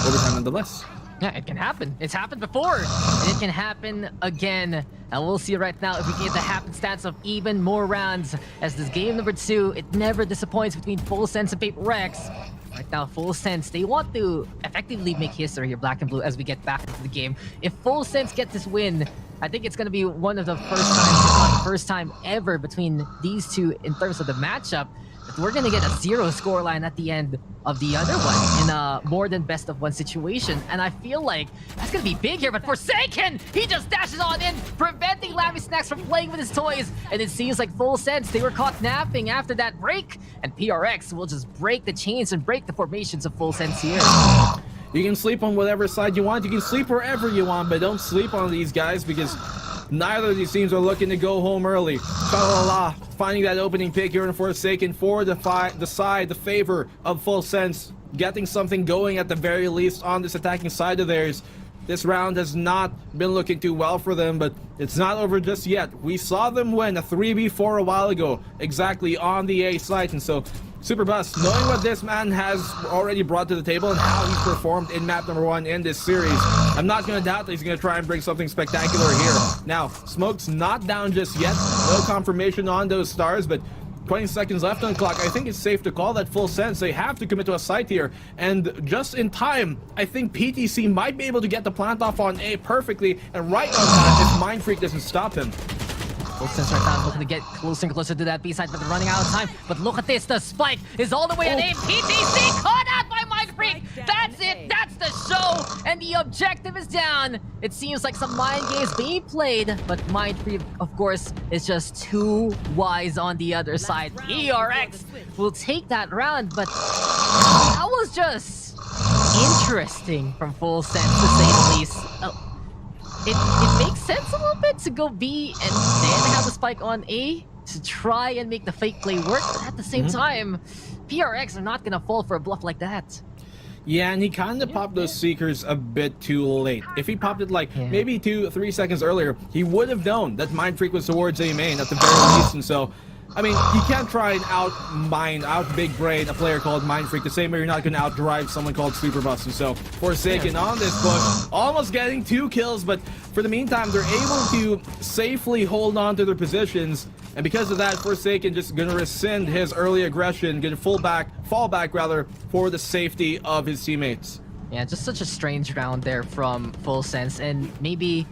overtime nonetheless. Yeah, it can happen. It's happened before, and it can happen again. And we'll see right now if we can get the happenstance of even more rounds, as this game number 2, it never disappoints between Full Sense and Paper Rex. Right now, Full Sense, they want to effectively make history here, Black and Blue, as we get back into the game. If Full Sense gets this win, I think it's going to be one of the first times, if not the first time ever, between these 2 in terms of the matchup. We're gonna get a 0 scoreline at the end of the other one in a more than best of 1 situation, and I feel like that's gonna be big here. But Forsaken, he just dashes on in, preventing Lammy Snacks from playing with his toys, and it seems like Full Sense, they were caught napping after that break, and PRX will just break the chains and break the formations of Full Sense here. You can sleep on whatever side you want, you can sleep wherever you want, but don't sleep on these guys because neither of these teams are looking to go home early. Shalala finding that opening pick here in Forsaken for the favor of Full Sense, getting something going at the very least on this attacking side of theirs. This round has not been looking too well for them, but it's not over just yet. We saw them win a 3v4 a while ago, exactly on the A site, and so Superbus, knowing what this man has already brought to the table and how he's performed in map number 1 in this series, I'm not going to doubt that he's going to try and bring something spectacular here. Now, Smoke's not down just yet. No confirmation on those stars, but 20 seconds left on the clock. I think it's safe to call that Full Sense. They have to commit to a site here. And just in time, I think PTC might be able to get the plant off on A perfectly and right on time if Mind Freak doesn't stop him. Full Sense right now looking to get closer and closer to that B side, but they're running out of time. But look at this, the spike is all the way at A. PTC caught out by Mind Freak. That's it, that's the show, and the objective is down. It seems like some mind games being played, but Mind Freak, of course, is just too wise on the other side. ERX will take that round, but that was just interesting from Full Sense, to say the least. It makes sense a little bit to go B and then have the spike on A to try and make the fake play work, but at the same time, PRX are not gonna fall for a bluff like that. Yeah, and he kind of popped those Seekers a bit too late. If he popped it like maybe 2-3 seconds earlier, he would have known that Mind Freak was towards A main at the very least, and so I mean, you can't try and out big brain a player called Mind Freak the same way you're not going to outdrive someone called Superbus. And so, Forsaken on this push, almost getting 2 kills, but for the meantime, they're able to safely hold on to their positions. And because of that, Forsaken just going to rescind his early aggression, going to fall back for the safety of his teammates. Yeah, just such a strange round there from Full Sense, and maybe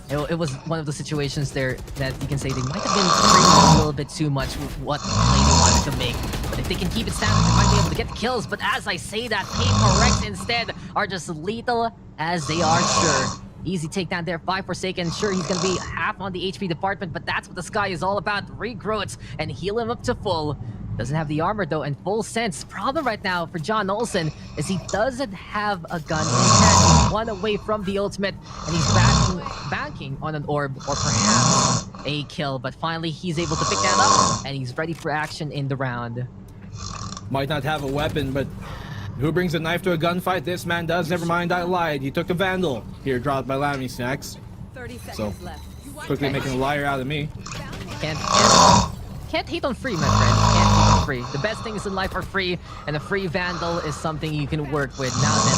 it was one of the situations there that you can say they might have been training a little bit too much with what play they wanted to make. But if they can keep it standing, they might be able to get the kills. But as I say that, Paper Rex instead are just lethal as they are, sure. Easy takedown there by Forsaken. Sure, he's going to be half on the HP department, but that's what the Sky is all about. Regrow it and heal him up to full. Doesn't have the armor though, and Full Sense. Problem right now for John Olsen is he doesn't have a gun in his hand. He's 1 away from the ultimate, and he's banking on an orb or perhaps a kill. But finally, he's able to pick that up, and he's ready for action in the round. Might not have a weapon, but who brings a knife to a gunfight? This man does. Never mind, I lied. He took a Vandal. Here, dropped by Lammy Snacks. 30 seconds So, left. quickly making a liar out of me. Can't hate on free, my friend. Can't hate on free. The best things in life are free, and a free Vandal is something you can work with. Now then,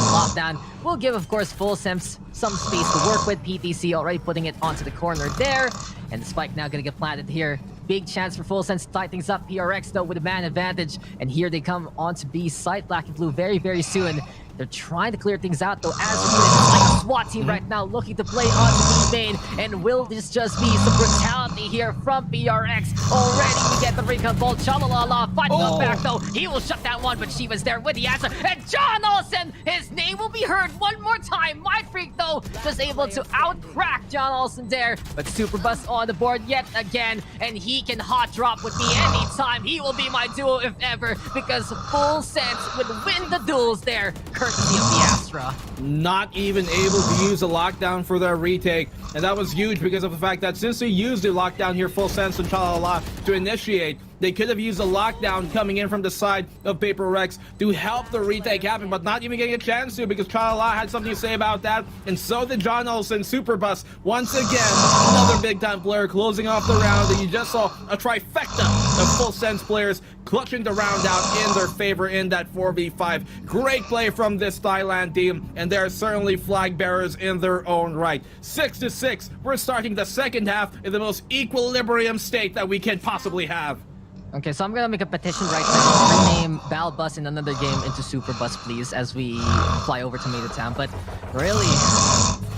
Lockdown will give, of course, Full Sense some space to work with. PTC already putting it onto the corner there, and the spike now gonna get planted here. Big chance for Full Sense to tie things up. PRX, though, with a man advantage, and here they come onto B site. Black and Blue very, very soon. They're trying to clear things out, though, as we it's like a SWAT team right now looking to play on the B main. And will this just be some brutality here from PRX? Already we get the recon bolt. Chalalala fighting up back, though. He will shut that one, but she was there with the answer. And John Olsen, his name will be heard one more time. Mind Freak, though, just able to out-crack John Olsen there. But Superbus on the board yet again, and he can hot drop with me anytime. He will be my duo if ever, because Full Sense would win the duels there. Courtesy of the Astra. Not even able to use a lockdown for their retake, and that was huge because of the fact that since they used the lockdown here, Full Sense and Chalala to initiate, they could have used a lockdown coming in from the side of Paper Rex to help the retake happen, but not even getting a chance to because Chalala had something to say about that, and so did John Olsen. Superbus, once again, another big-time player closing off the round, and you just saw a trifecta of Full Sense players clutching the round out in their favor in that 4v5. Great play from this Thailand team, and they're certainly flag bearers in their own right. 6-6, we're starting the second half in the most equilibrium state that we can possibly have. Okay, so I'm gonna make a petition right now. Rename Balbus in another game into Superbus, please, as we fly over Tomato Town. But really,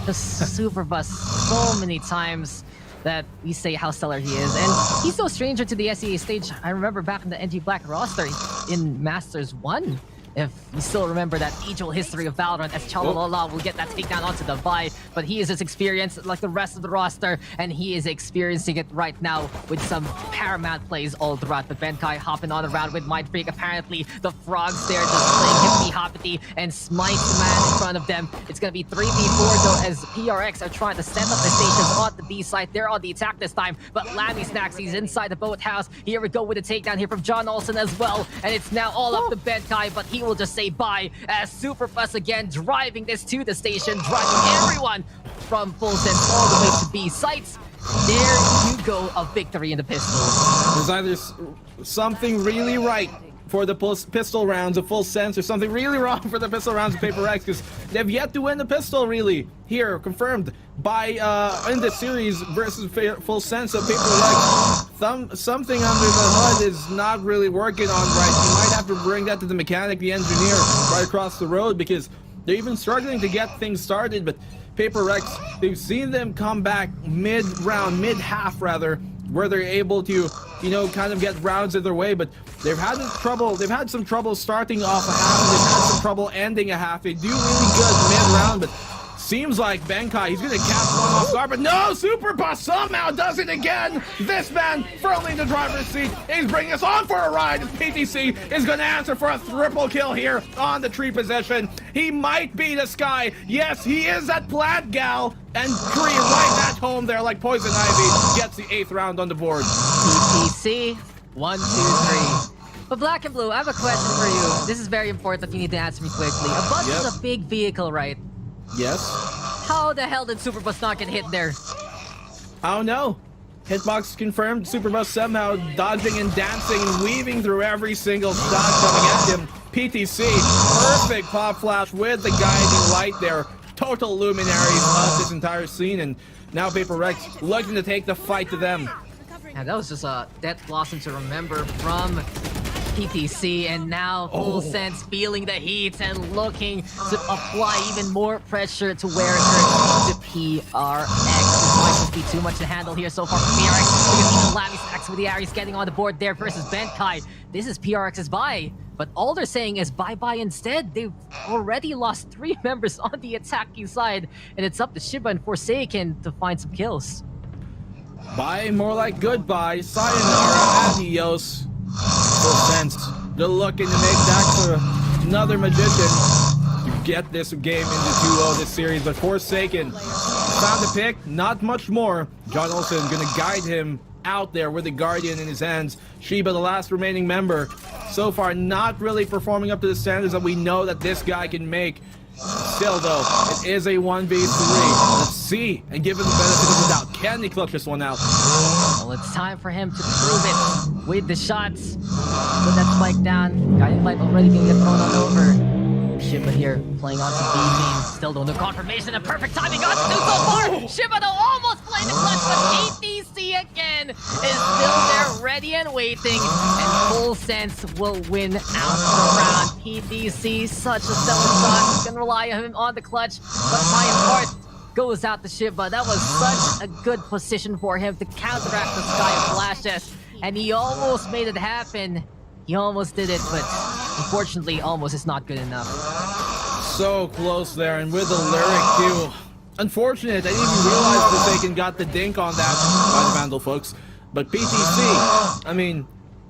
just Superbus so many times that we say how stellar he is. And he's no stranger to the SEA stage. I remember back in the NG Black roster in Masters 1. If you still remember that age-old history of Valorant, as Chalala will get that takedown onto the Vi, but he is as experienced like the rest of the roster, and he is experiencing it right now with some paramount plays all throughout. But Benkai hopping on around with Mind Freak. Apparently, the Frogs there just playing hippity-hoppity and smite the man in front of them. It's gonna be 3v4 though, as PRX are trying to set up the stations on the B side. They're on the attack this time, but Lammy Snacks, he's inside the boathouse. Here we go with a takedown here from John Olsen as well, and it's now all up to Benkai, but he will just say bye as Superbus again driving this to the station, driving everyone from Full Sense all the way to B sites. There you go, a victory in the pistol. There's either something really right for the pistol rounds of Full Sense or something really wrong for the pistol rounds of Paper X, because they've yet to win the pistol really. Here, confirmed by in the series versus Full Sense of Paper X. Something under the hood is not really working on right. You might have to bring that to the mechanic, the engineer, right across the road, because they're even struggling to get things started. But Paper X, they've seen them come back mid-round, mid-half rather, where they're able to, you know, kind of get rounds in their way, but they've had some trouble starting off a half, and they've had some trouble ending a half. They do really good mid-round, but seems like Benkai, he's gonna catch one off guard, but no, Superbus somehow does it again. This man firmly in the driver's seat. He's bringing us on for a ride. PTC is gonna answer for a triple kill here on the tree position. He might be the Sky. Yes, he is that plant gal. And Tree right at home there like Poison Ivy gets the 8th round on the board. PTC, 1, 2, 3. But Black and Blue, I have a question for you. This is very important. You need to answer me quickly. A bus is a big vehicle, right? Yes. How the hell did Superbus not get hit there? I don't know. Hitbox confirmed. Superbus somehow dodging and dancing and weaving through every single shot coming at him. PTC, perfect pop flash with the guiding light there. Total luminaries of this entire scene, and now Paper Rex looking to take the fight to them. And that was just a Death Blossom to remember from PTC, and now Full Sense feeling the heat and looking to apply even more pressure to where it hurts to PRX. This might just be too much to handle here so far for PRX, because even Lammy stacks with the Aries getting on the board there versus Benkai. This is PRX's bye, but all they're saying is bye-bye instead. They've already lost 3 members on the attacking side, and it's up to Shiba and Forsaken to find some kills. Bye, more like goodbye. Sayonara, adios. Full Sense, they're looking to make that for another Magician to get this game into 2-0 this series, but Forsaken found a pick, not much more. John Olsen gonna guide him out there with the Guardian in his hands. Shiba, the last remaining member, so far not really performing up to the standards that we know that this guy can make. Still though, it is a 1v3. Let's see, and give him the benefit of the doubt. Can he clutch this one out? Well, it's time for him to prove it with the shots. Put that spike down. Guiding light already gonna get thrown on over. Shiba here playing on some B-beam. Still don't know confirmation and perfect timing on to do so far. Shiba though almost playing the clutch, but ATC again is still there ready and waiting. And Full Sense will win out the round. PTC, such a stellar shot. He's gonna rely on him on the clutch, but my heart goes out to Shiba. That was such a good position for him to counteract the Sky of Flashes, and he almost made it happen. He almost did it, but unfortunately, almost is not good enough. So close there, and with the lyric too. Unfortunate, I didn't even realize Forsaken got the dink on that by the Vandal folks. But PTC, I mean,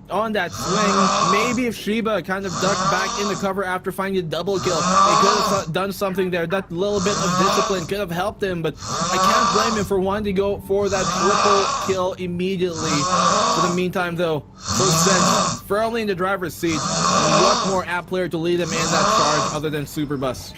on that swing, maybe if Shiba kind of ducked back in the cover after finding a double kill, he could have done something there. That little bit of discipline could have helped him, but I can't blame him for wanting to go for that triple kill immediately. For the meantime though, Full Sense firmly in the driver's seat. What more apt player to lead him in that charge other than Superbus?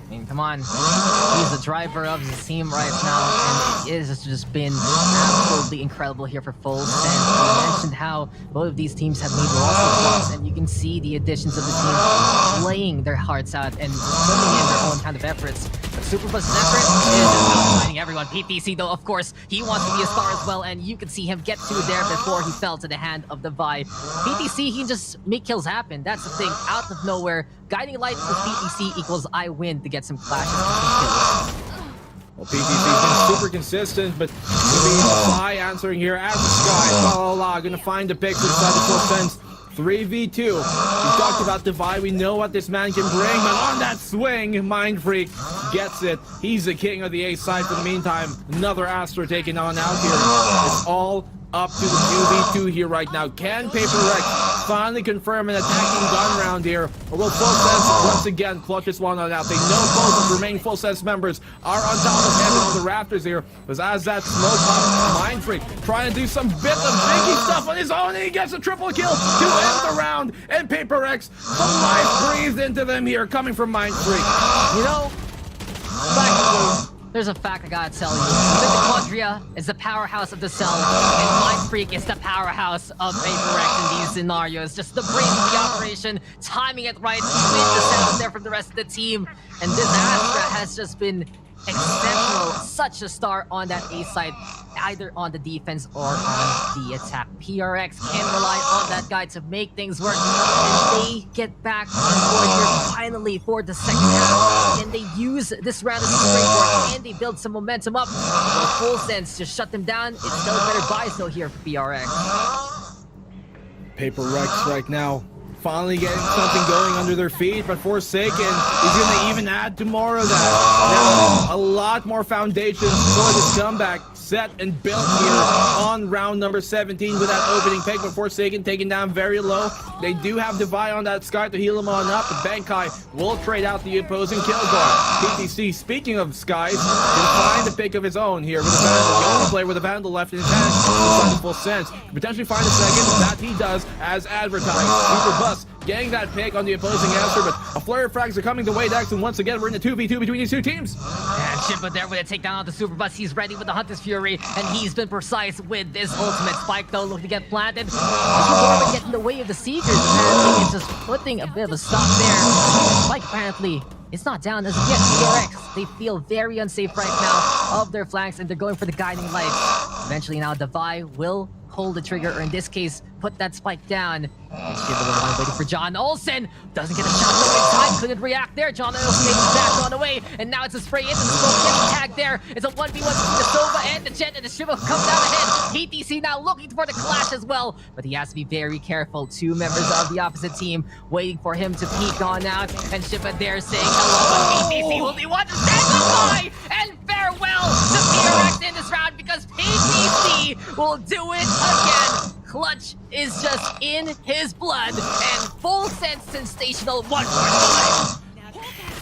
I mean, come on. He's the driver of the team right now, and it has just been absolutely incredible here for Full Sense. We mentioned how both of these teams have made lots of blocks, and you can see the additions of the team playing their hearts out and putting in their own kind of efforts. But Superbus' effort is outlining everyone. PTC, though, of course, he wants to be a star as well, and you can see him get to there before he fell to the hand of the Vi. PTC, he can just make kills happen. That's the thing. Out of nowhere, guiding light with PTC equals I win to get some clashes and some kills. Well, PTC's been super consistent, but the Vi answering here as the Sky. La la la, gonna find the picks inside the Full Sense. 3v2. We talked about the Vi. We know what this man can bring, but on that swing, Mind Freak gets it. He's the king of the A side for the meantime. Another Astra taken on out here. It's all up to the 2v2 here right now. Can Paper Rex finally confirm an attacking gun round here? Or will Full Sense once again clutch this one on out? They know both of the remaining Full Sense members are on top of him on the rafters here. Because as that smoke pops, Mind Freak trying to do some bit of biggie stuff on his own, and he gets a triple kill to end the round. And Paper Rex, the life breathed into them here, coming from Mind Freak. You know, there's a fact I gotta tell you. Quadria is the powerhouse of the cell, and Mind Freak is the powerhouse of Paper Rex in these scenarios. Just the brains of the operation, timing it right, with the setup there from the rest of the team. And this Astra has just been exceptional. Such a star on that A side, either on the defense or on the attack. PRX can rely on that guy to make things work, and they get back on board here finally for the second half, and they use this round as a springboard, and they build some momentum up. Full Sense to shut them down. It's still a better buy still here for PRX. Paper Rex right now finally getting something going under their feet, but Forsaken is going to even add to more of that. Now, a lot more foundations for this comeback set and built here on round number 17 with that opening pick, but Forsaken taken down very low. They do have Devi on that Sky to heal him on up, but Benkai will trade out the opposing kill guard. PTC, speaking of Skies, can find a pick of his own here with the Vandal. The only player with a Vandal left in his hand. Full Sense. Potentially find a second, that he does as advertised. Superbus getting that pick on the opposing answer, but a flurry of frags are coming the way next, and once again, we're in a 2v2 between these two teams. And Shiba there with a takedown on the Super Bus. He's ready with the Hunter's Fury, and he's been precise with this ultimate spike, though, looking to get planted. Before we get in the way of the Siegers, apparently, it's just putting a bit of a stop there. Spike, apparently, it's not down as yet. TRX, they feel very unsafe right now of their flanks, and they're going for the guiding light. Eventually now, Devi will pull the trigger, or in this case, put that spike down. And Shiba the one waiting for John Olsen. Doesn't get a shot in time, couldn't react there. John Olsen makes his back on the way, and now it's a spray into the smoke, gets tagged there. It's a 1v1 between the Sova and the Jet, and the Shiba comes out ahead. PTC now looking for the clash as well, but he has to be very careful. Two members of the opposite team waiting for him to peek on out, and Shiba there saying hello, but PTC will be one to say goodbye and farewell to PRX in this round, because PTC will do it again. Clutch is just in his blood, and full sense sensational one more time.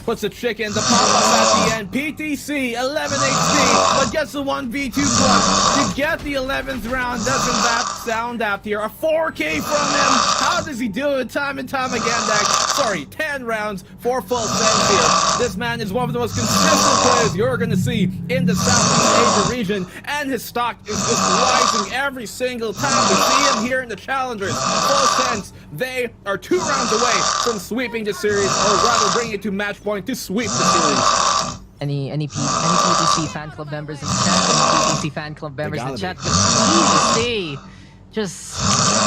Puts the chicken, the pop-up at the end. PTC, 11 HP, but gets the 1v2 clutch to get the 11th round. Doesn't that sound apt here? A 4K from him. How does he do it time and time again, Dax? Sorry, 10 rounds for full sense here. This man is one of the most consistent players you're going to see in the Southeast Asia region, and his stock is just rising every single time we see him here in the Challengers. Full sense, they are 2 rounds away from sweeping the series, or rather bringing it to match point to sweep the series. Any PTC fan club members in the chat, any PTC fan club members in the chat, PTC just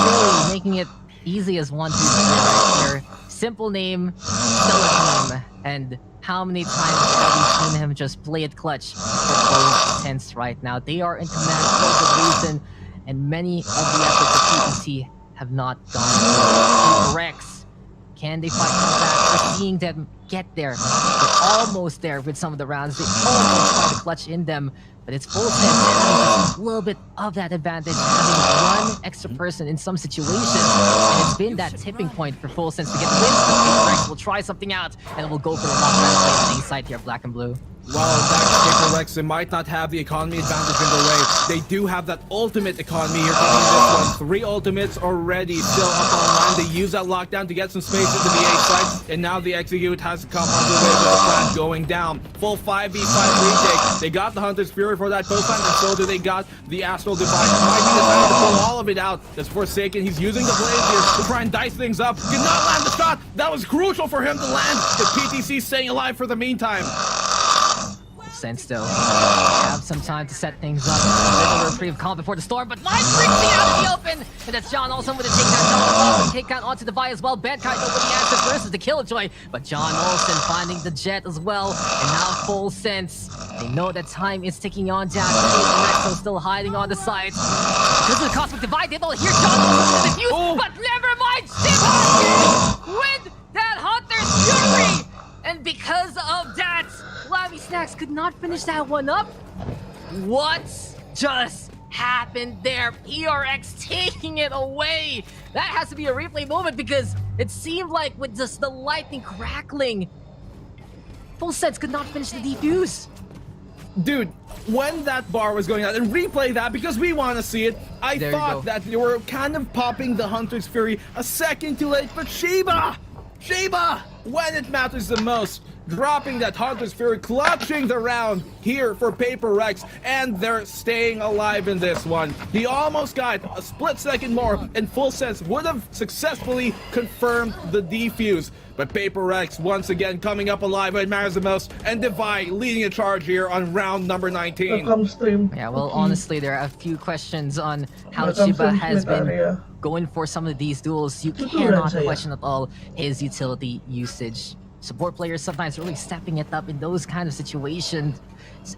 really making it easy as 1, 2, 3 right here. Simple name, stellar team, and how many times have we seen him just play it clutch for both tents right now? They are in command for good reason, and many of the efforts of PTC have not gone to Rex. Can they fight back? We're seeing them get there. They're almost there with some of the rounds. They almost find the clutch in them, but it's full sense having a little bit of that advantage, having one extra person in some situations, and it's been that tipping point for full sense to get the win. Rex will try something out, and we'll go for the lockdown play inside here, black and blue. Well, Paper Rex, they might not have the economy advantage in their way. They do have that ultimate economy here taking this one. 3 ultimates already still up online. They use that lockdown to get some space into the A side, and now the execute has to come on the way with the plan going down. Full 5v5 retake. They got the Hunter's Fury for that post-plan, and so do they got the Astral Device. Might be the time to pull all of it out. That's Forsaken. He's using the blade here to try and dice things up. Did not land the shot. That was crucial for him to land. The PTC staying alive for the meantime. Sense still. Have some time to set things up. Little reprieve calm before the storm, but Mind brings me out in the open! And that's John Olsen with a takedown onto the Vi as well. Bankai nobody answers versus the Killjoy, but John Olsen finding the Jet as well, and now full sense. They know that time is ticking on down. Rexo still hiding on the sides. Because of the Cosmic Divide, they don't hear John Olsen defuse, but never mind! Shiba with that Hunter's Fury! And because of that, Flavby Snacks could not finish that one up. What just happened there? PRX taking it away. That has to be a replay moment, because it seemed like with just the lightning crackling, Full Sense could not finish the defuse. Dude, when that bar was going out, and replay that because we want to see it, I thought that they were kind of popping the Hunter's Fury a second too late, but Shiba, when it matters the most, dropping that Hunter's Fury, clutching the round here for Paper Rex, and they're staying alive in this one. He almost got a split second more, and Full Sense would have successfully confirmed the defuse. But Paper Rex once again coming up alive when it matters the most, and Devi leading a charge here on round number 19. Yeah, well, honestly, there are a few questions on how Shiba has been going for some of these duels. You cannot question at all his utility usage. Support players sometimes really stepping it up in those kind of situations.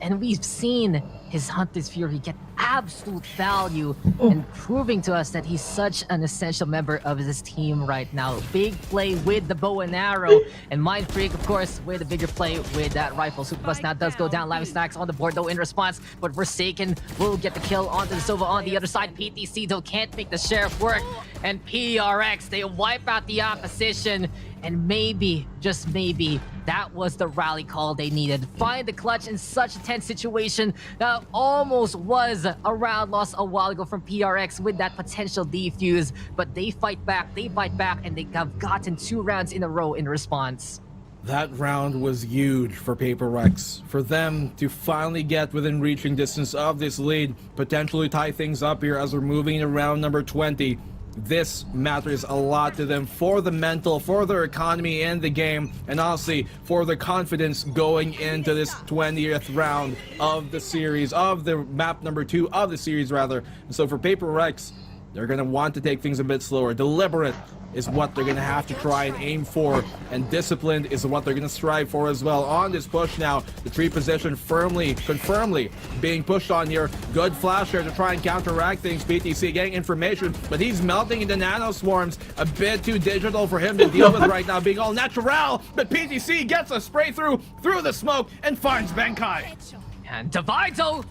And we've seen his Hunter's Fury get absolute value and proving to us that he's such an essential member of this team right now. Big play with the bow and arrow, and Mind Freak, of course, with a bigger play with that rifle. Superbus now does go down. Live Snacks on the board, though, in response, but Forsaken will get the kill onto the Sova on the other side. PTC, though, can't make the sheriff work, and PRX, they wipe out the opposition, And maybe, just maybe, that was the rally call they needed. Find the clutch in such a tense situation that almost was a round loss a while ago from PRX with that potential defuse. But they fight back, and they have gotten 2 rounds in a row in response. That round was huge for Paper Rex. For them to finally get within reaching distance of this lead, potentially tie things up here as we're moving into round number 20. This matters a lot to them for the mental, for their economy in the game, and honestly, for their confidence going into this 20th round of the series, of the map number 2 of the series rather. And so for Paper Rex, they're going to want to take things a bit slower. Deliberate is what they're going to have to try and aim for, and disciplined is what they're going to strive for as well. On this push now, the tree position confirmedly being pushed on here. Good flash here to try and counteract things. PTC getting information, but he's melting into nano swarms. A bit too digital for him to deal with right now, being all natural, but PTC gets a spray through the smoke and finds Benkai. And Divido,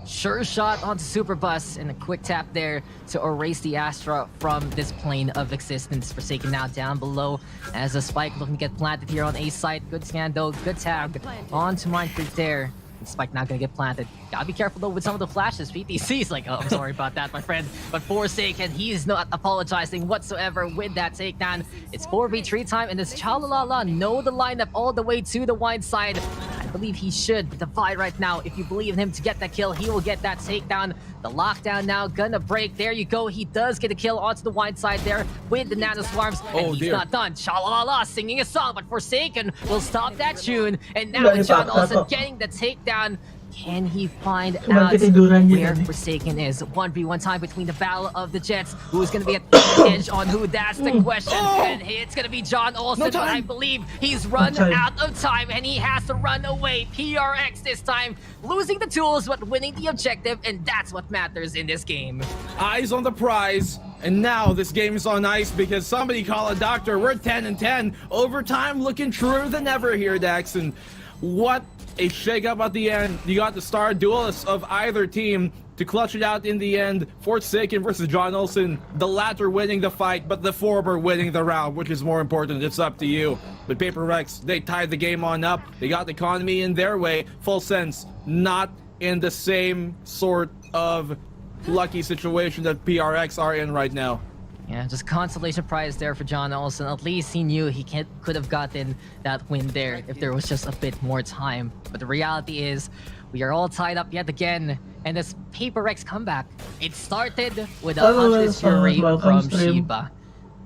sure shot onto Superbus, and a quick tap there to erase the Astra from this plane of existence. Forsaken now down below as a spike looking to get planted here on A site. Good scan though, good tag onto Mine Creek there. And Spike not gonna get planted. Gotta be careful though with some of the flashes. PTC's like, oh, I'm sorry about that, my friend. But Forsaken, he's not apologizing whatsoever with that takedown. It's 4v3 time, and this Chalalala know the lineup all the way to the wide side. I believe he should divide right now. If you believe in him to get that kill, he will get that takedown. The lockdown now gonna break. There you go. He does get a kill onto the wide side there with the nano swarms. And he's not done. Chalalala singing a song, but Forsaken will stop that tune. And now with John Olsen getting the takedown. Can he find out where Forsaken is? 1v1 time between the battle of the Jets. Who's going to be at the edge on who? That's the question. And it's going to be John Olsen, but I believe he's run out of time and he has to run away. PRX this time, losing the tools but winning the objective, and that's what matters in this game. Eyes on the prize. And now this game is on ice because somebody call a doctor. We're 10-10. Overtime looking truer than ever here, Dax. And what a shake-up at the end. You got the star duelists of either team to clutch it out in the end. Forsaken versus John Olsen. The latter winning the fight, but the former winning the round, which is more important. It's up to you. But Paper Rex, they tied the game on up. They got the economy in their way. Full sense, not in the same sort of lucky situation that PRX are in right now. Yeah, just consolation prize there for John Olsen. At least he knew he could have gotten that win there if there was just a bit more time. But the reality is, we are all tied up yet again. And this Paper Rex comeback, it started with a 100 fury from Shiba.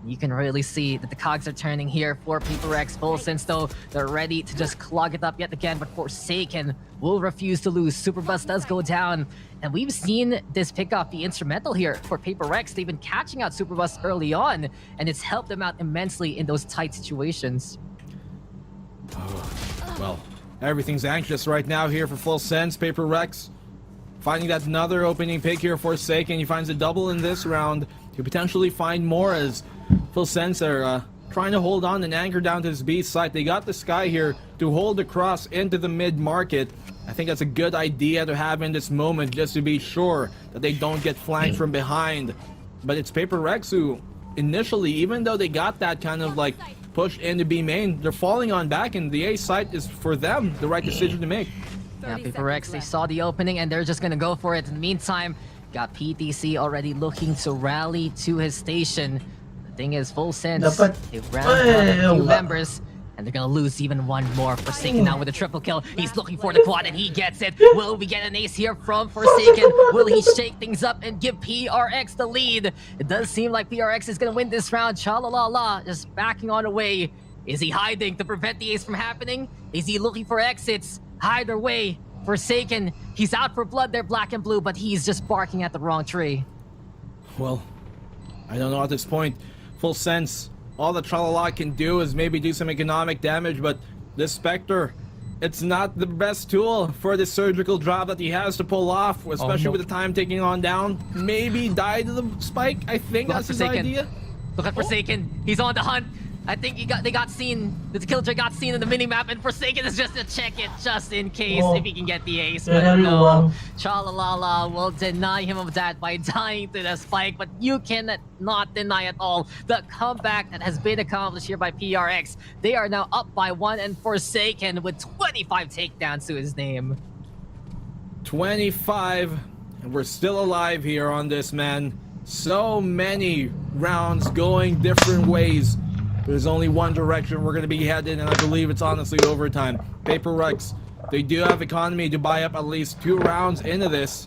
You can really see that the cogs are turning here for Paper Rex. Full sense though, they're ready to just clog it up yet again, but Forsaken will refuse to lose. Superbus does go down, and we've seen this pickoff be instrumental here for Paper Rex. They've been catching out Superbus early on, and it's helped them out immensely in those tight situations. Well, everything's anxious right now here for Full Sense. Paper Rex finding that another opening pick here for Forsaken. He finds a double in this round to potentially find more as Full Sense are trying to hold on and anchor down to this B site. They got the Sky here to hold across into the mid-market. I think that's a good idea to have in this moment just to be sure that they don't get flanked from behind. But it's Paper Rex who initially, even though they got that kind of like push into B main, they're falling on back, and the A site is for them the right decision to make. Yeah, Paper Rex, they saw the opening and they're just gonna go for it. In the meantime, got PTC already looking to rally to his station. The thing is, Full Sense, they ran out of 2 members, and they're gonna lose even one more. Forsaken now with a triple kill. He's looking for the quad and he gets it. Will we get an ace here from Forsaken? Will he shake things up and give PRX the lead? It does seem like PRX is gonna win this round. Cha-la-la-la, just backing on away. Is he hiding to prevent the ace from happening? Is he looking for exits? Either way, Forsaken, he's out for blood there, black and blue, but he's just barking at the wrong tree. Well, I don't know at this point. Full Sense, all that Tralala can do is maybe do some economic damage, but this Spectre, it's not the best tool for the surgical job that he has to pull off, especially with the time taking on down. Maybe die to the spike, I think that's his idea. Look at Forsaken, he's on the hunt. I think they got seen. The killjoy got seen in the minimap, and Forsaken is just to check it just in case if he can get the ace. But no, Chalalala will deny him of that by dying to the spike. But you cannot not deny at all the comeback that has been accomplished here by PRX. They are now up by 1, and Forsaken with 25 takedowns to his name. 25, and we're still alive here on this, man. So many rounds going different ways. There's only one direction we're going to be headed, and I believe it's honestly overtime. Paper Rex, they do have economy to buy up at least 2 rounds into this.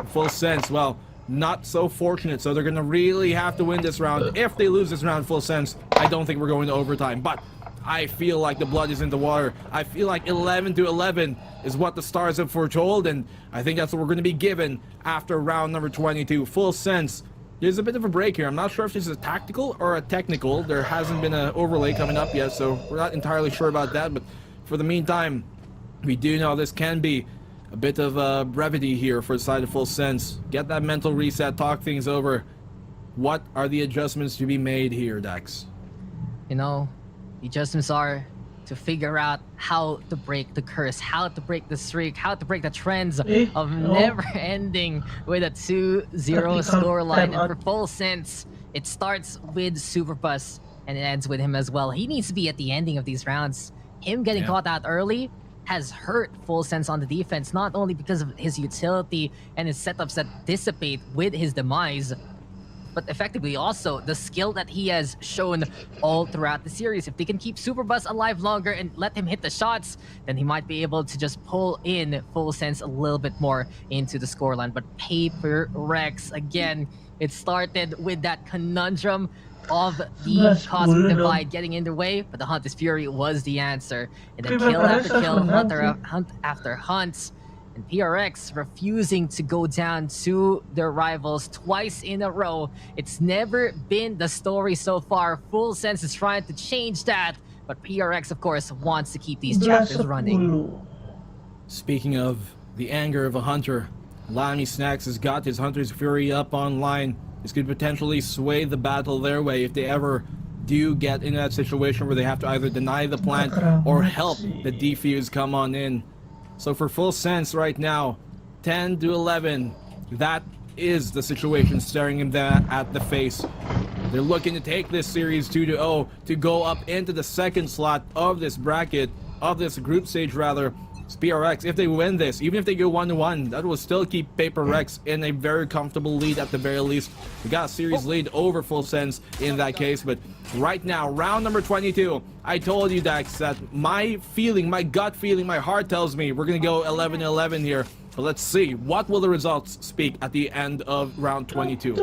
Full sense, well, not so fortunate, so they're going to really have to win this round. If they lose this round, full sense, I don't think we're going to overtime, but I feel like the blood is in the water. I feel like 11-11 is what the stars have foretold, and I think that's what we're going to be given after round number 22. Full sense. There's a bit of a break here. I'm not sure if this is a tactical or a technical. There hasn't been an overlay coming up yet, so we're not entirely sure about that. But for the meantime, we do know this can be a bit of brevity here for the side of Full Sense. Get that mental reset, talk things over. What are the adjustments to be made here, Dax? You know, the adjustments are to figure out how to break the curse, how to break the streak, how to break the trends of never ending with a 2-0 scoreline. And for Full Sense, it starts with Superbus and it ends with him as well. He needs to be at the ending of these rounds. Him getting caught out early has hurt Full Sense on the defense, not only because of his utility and his setups that dissipate with his demise, but effectively also the skill that he has shown all throughout the series. If they can keep Superbus alive longer and let him hit the shots, then he might be able to just pull in Full Sense a little bit more into the scoreline. But Paper Rex, again, it started with that conundrum of the cosmic divide getting in their way, but the Hunt is Fury was the answer. And then kill after kill, hunt after hunt. And PRX refusing to go down to their rivals twice in a row. It's never been the story so far. Full Sense is trying to change that, but PRX, of course, wants to keep these chapters running. Speaking of the anger of a hunter, Lamy Snacks has got his Hunter's Fury up online. This could potentially sway the battle their way if they ever do get in that situation where they have to either deny the plant or help the defuse come on in. So for Full Sense right now, 10-11, that is the situation staring him at the face. They're looking to take this series 2-0 to go up into the second slot of this bracket, of this group stage rather. It's PRX, if they win this, even if they go 1-1, that will still keep Paper Rex in a very comfortable lead at the very least. We got a series lead over Full Sense in that case, but right now, round number 22, I told you, Dax, that my feeling, my gut feeling, my heart tells me we're going to go 11-11 here. So let's see, what will the results speak at the end of round 22?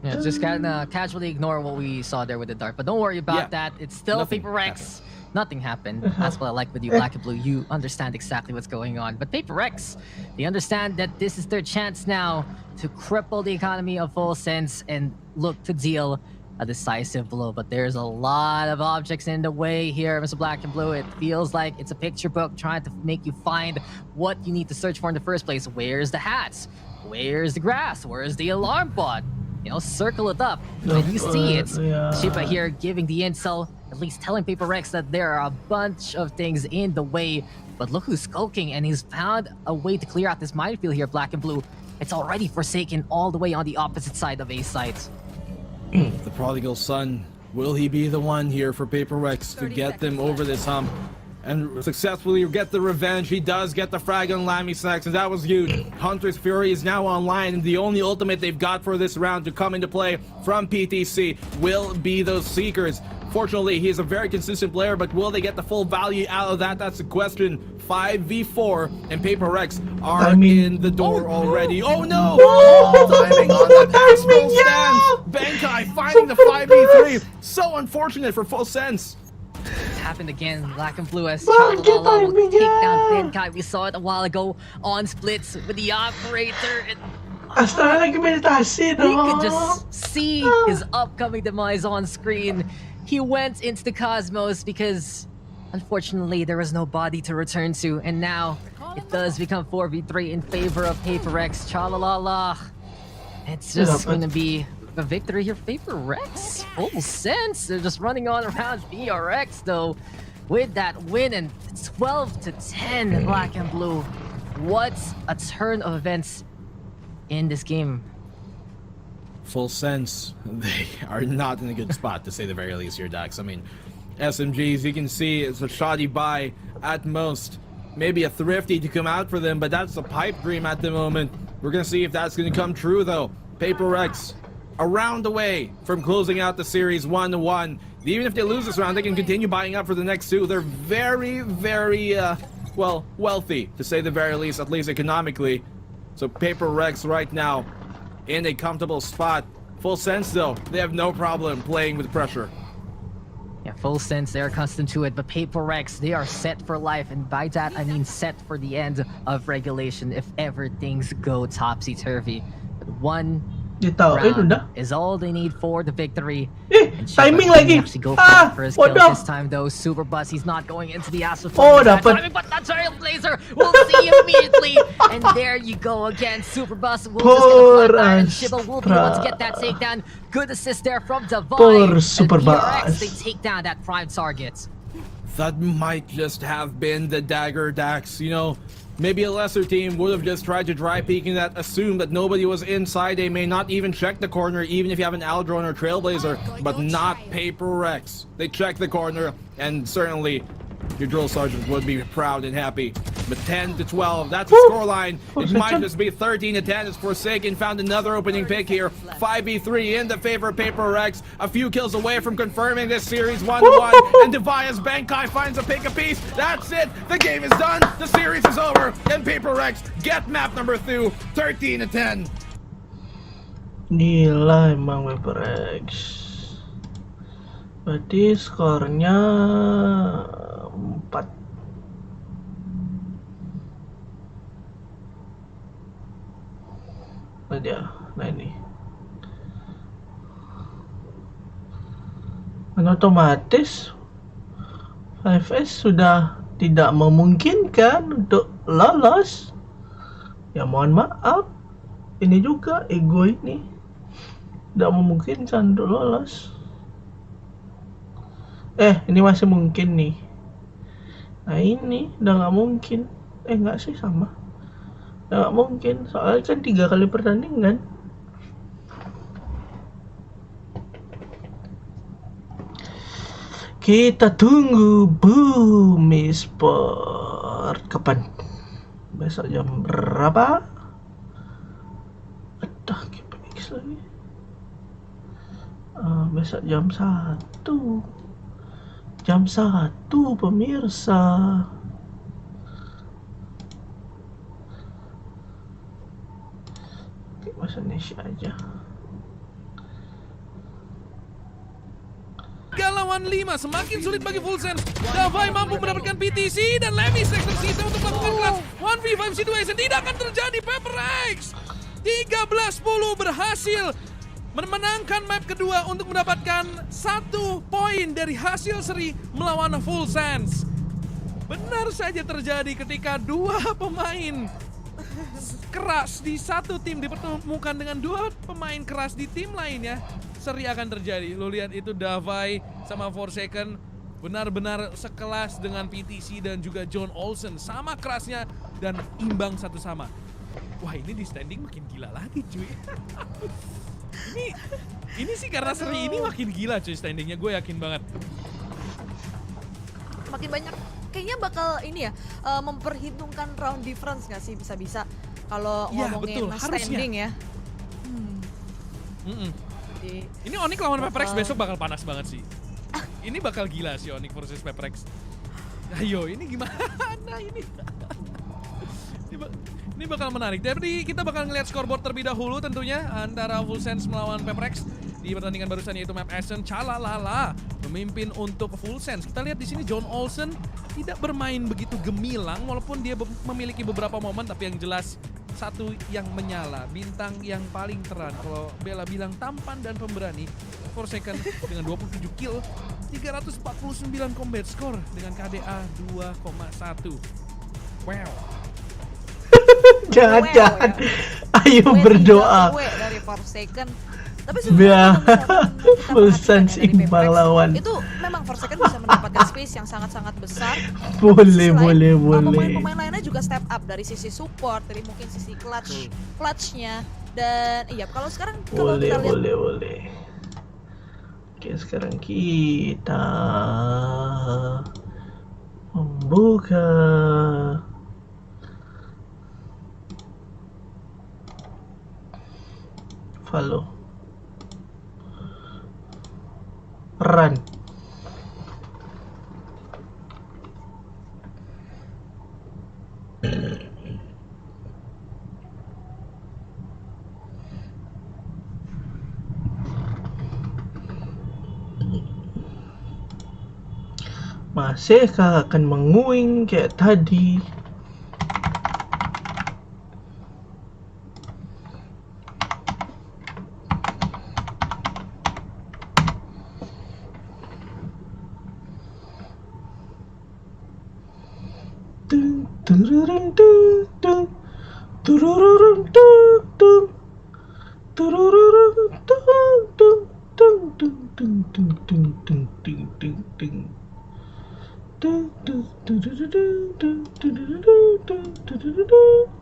Yeah, just kind of casually ignore what we saw there with the dart, but don't worry about that. It's still Paper Rex. Nothing happened. That's what I like with you, Black and Blue. You understand exactly what's going on. But Paper Rex, they understand that this is their chance now to cripple the economy of Full Sense and look to deal a decisive blow. But there's a lot of objects in the way here, Mr. Black and Blue. It feels like it's a picture book trying to make you find what you need to search for in the first place. Where's the hats? Where's the grass? Where's the alarm bot? You know, circle it up. When you see it, Shiba here giving the intel, at least telling Paper Rex that there are a bunch of things in the way. But look who's skulking, and he's found a way to clear out this minefield here, Black and Blue. It's already Forsaken all the way on the opposite side of A site. The prodigal son, will he be the one here for Paper Rex to get them over this hump and successfully get the revenge? He does get the frag on Lamy Snacks, and that was huge. Hunter's Fury is now online, and the only ultimate they've got for this round to come into play from PTC will be those Seekers. Fortunately, he is a very consistent player, but will they get the full value out of that? That's the question. 5v4, and Paper Rex are in the door already. Oh no! Timing on the Axel stand! Bankai finding the 5v3. So unfortunate for Full Sense. It's happened again. Black and Blue as Chalalala will take down Bankai. We saw it a while ago on splits with the operator. We could just see his upcoming demise on screen. He went into the cosmos because, unfortunately, there was no body to return to, and now it does become 4v3 in favor of Paper Rex. Chalalala. It's just going to be a victory here. Paper Rex, full sense. They're just running on around BRX though, with that win and 12-10 black and blue. What a turn of events in this game. Full sense, they are not in a good spot to say the very least here, Dax. I mean, SMGs, you can see it's a shoddy buy at most. Maybe a thrifty to come out for them, but that's a pipe dream at the moment. We're gonna see if that's gonna come true though. Paper Rex around the way from closing out the series 1-1. Even if they lose this round, they can continue buying up for the next two. They're very, very, well, wealthy, to say the very least, at least economically. So Paper Rex right now in a comfortable spot. Full sense though, they have no problem playing with pressure. Yeah, full sense, they're accustomed to it, but Paper Rex, they are set for life, and by that I mean set for the end of regulation if ever things go topsy-turvy. But one round is all they need for the victory. Timing lagi. Actually go for his kill this time though. Super Bus, he's not going into the asal. Dapat. But that Trailblazer, we'll see immediately. And there you go again. Super Bus will just get a flat iron. Shiba will be able to get that takedown. Good assist there from Divine. Super Bus. They take down that prime target. That might just have been the dagger, Dax. You know, maybe a lesser team would have just tried to dry peeking that, assume that nobody was inside. They may not even check the corner, even if you have an Aldrone or Trailblazer, but not Paper Rex. They check the corner, and certainly your drill sergeant would be proud and happy. But 10-12, that's a scoreline. It might just be 13-10 as Forsaken found another opening pick here. 5v3 in the favor of Paper Rex. A few kills away from confirming this series 1-1. And Devias Bankai finds a pick apiece. That's it. The game is done. The series is over. And Paper Rex get map number 2, 13-10. Gila emang Paper Rex. Berarti skornya 4. Nah dia, nah ini. Dan otomatis 5S sudah tidak memungkinkan untuk lolos. Ya mohon maaf, ini juga ego ini tidak memungkinkan untuk lolos. Ini masih mungkin nih. Nah ini udah nggak mungkin. Nggak sih, sama. Nggak mungkin, soalnya kan 3 kali pertandingan. Kita tunggu Bumi Sport kapan? Besok jam berapa? Ada GPX lagi. Besok jam 1. Jam 1 pemirsa. Bahasa Indonesia aja. 3 lawan 5 semakin sulit bagi Full Sense. Davai mampu mendapatkan PTC dan Levis tersisa untuk melakukan kelas 1v5 situation. Tidak akan terjadi. Paper Rex 13-10 berhasil memenangkan map kedua untuk mendapatkan 1 poin dari hasil seri melawan Full Sense. Benar saja terjadi ketika 2 pemain keras di satu tim dipertemukan dengan 2 pemain keras di tim lainnya, seri akan terjadi. Lo lihat itu Davai sama Forsaken benar-benar sekelas dengan PTC dan juga John Olsen, sama kerasnya dan imbang satu sama. Wah, ini di standing makin gila lagi cuy. ini sih karena seri ini makin gila cuy standingnya, gue yakin banget. Makin banyak kayaknya bakal ini ya, memperhitungkan round difference nggak sih, bisa-bisa kalau ngomongin standing ya. Ini Onyx lawan Paper Rex besok bakal panas banget sih. Ini bakal gila sih Onyx versus Paper Rex. Ayo, ini gimana ini? Ini bakal menarik. Jadi kita bakal ngeliat scoreboard terlebih dahulu tentunya antara Full Sense melawan Paper Rex di pertandingan barusan, yaitu map Ascent. Calalala memimpin untuk Full Sense. Kita lihat di sini John Olsen tidak bermain begitu gemilang walaupun dia memiliki beberapa momen, tapi yang jelas satu yang menyala, bintang yang paling terang. Kalau Bella bilang tampan dan pemberani, Forsaken dengan 27 kill, 349 combat score dengan KDA 2,1. Wow. Jangan. Ayo berdoa. Dari Forsaken Tapi sebenarnya kalau misalkan kita Full perhatikan sense ya dari imbang Paperex, lawan. itu memang for second bisa mendapatkan space yang sangat-sangat besar. Tapi di Boleh, sisi lain, boleh, boleh. pemain-pemain lainnya juga step up dari sisi support, dari mungkin sisi clutchnya. Dan iya, kalau sekarang kalau Boleh, kita lihat boleh. Oke, sekarang kita membuka follow run. Masihkah akan menguing kayak tadi? Tung, tururung, tung, tung. Tururung, tung, tung. Tururung, tung, tung. Tung, tung, tung, tung, tung, tung, tung, tung, tung. Tung, tung, tururung, tung, tururung, tung, tururung.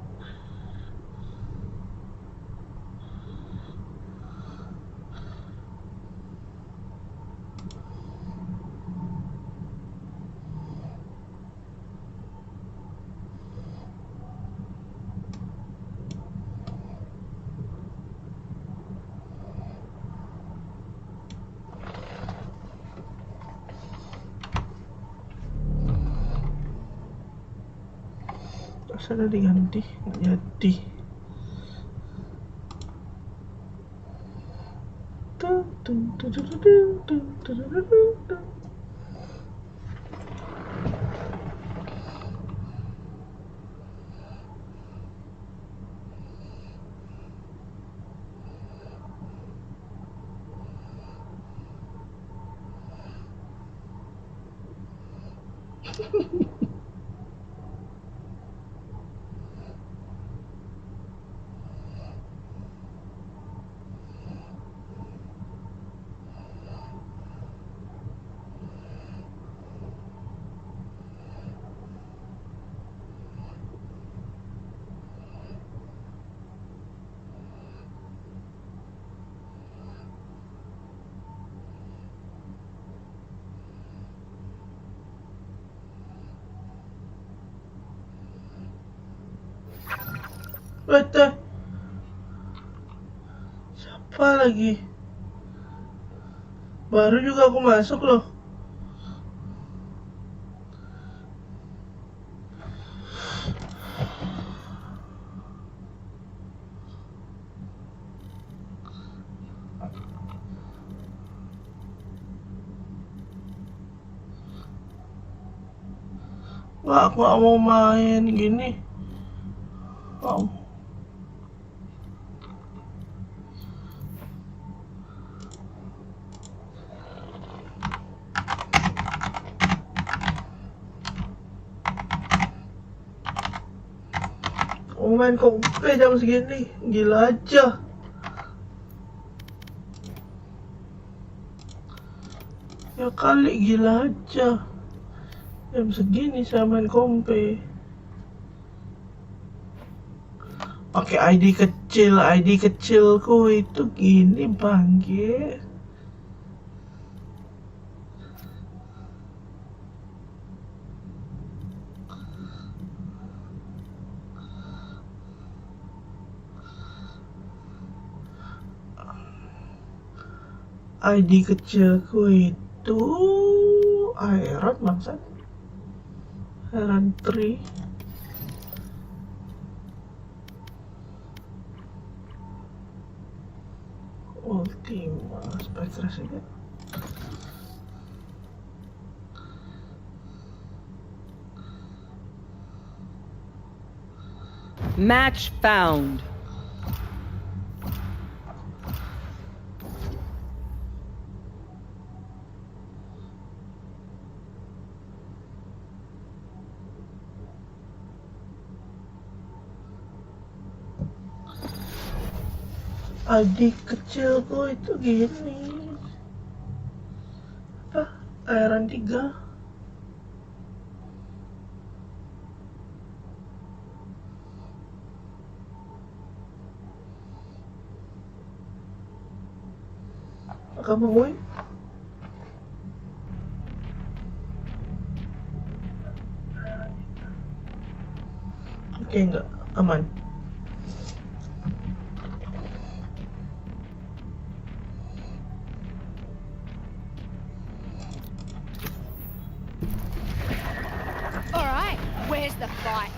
Asal diganti, nggak jadi. Tung, tung, tururung, tung, tururung, tung. What? Siapa lagi? Baru juga aku masuk loh. Aku nggak mau main gini. Oh. Main kompe jam segini, gila aja. Ya kali gila aja. Jam segini saya main kompe. Pakai ID kecilku itu gini bangke. ID kecilku itu Iron bangsat. Iron 3. Ultima spec juga. Match found. Adik kecilku itu gini. Apa? Airan 3. Kamu boy? Oke, enggak aman. Alright, where's the fight?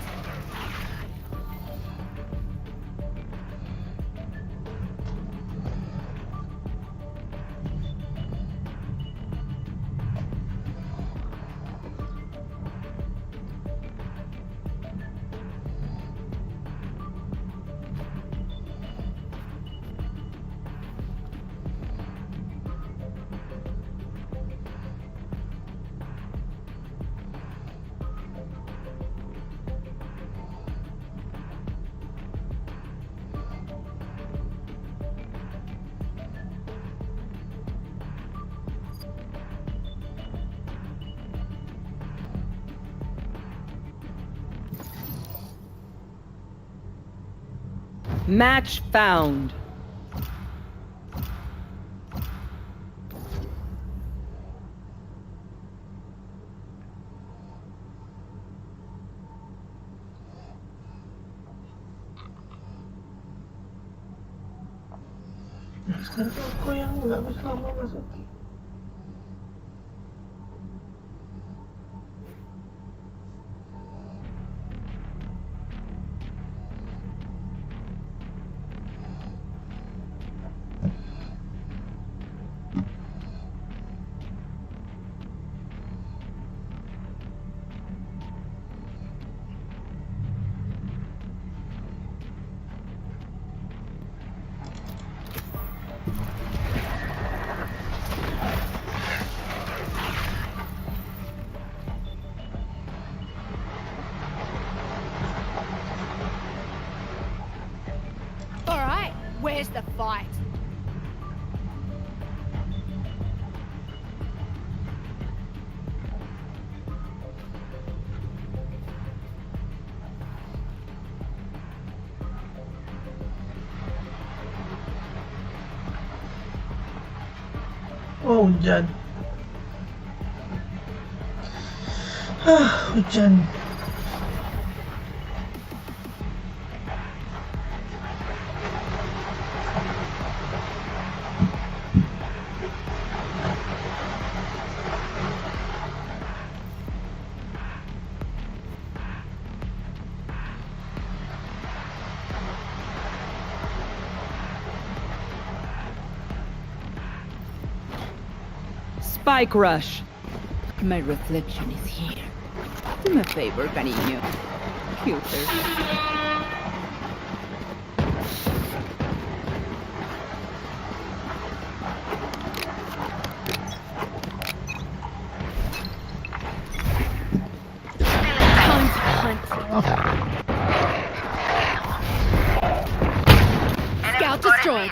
Match found. Sekarang aku yang nggak bisa lama masuk. Alright, where's the fight? Oh, hujan. Hujan. Spike rush. My reflection is here. Do me a favor, cariño. Cuter. Scout destroyed.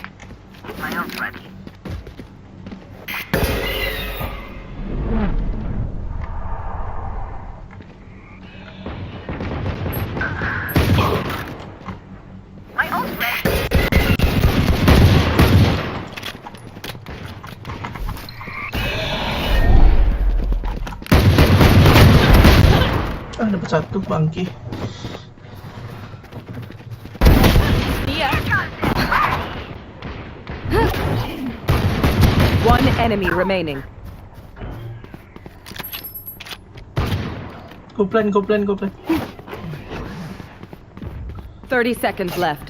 Dapat satu bangki. One enemy remaining. Go plan. 30 seconds left.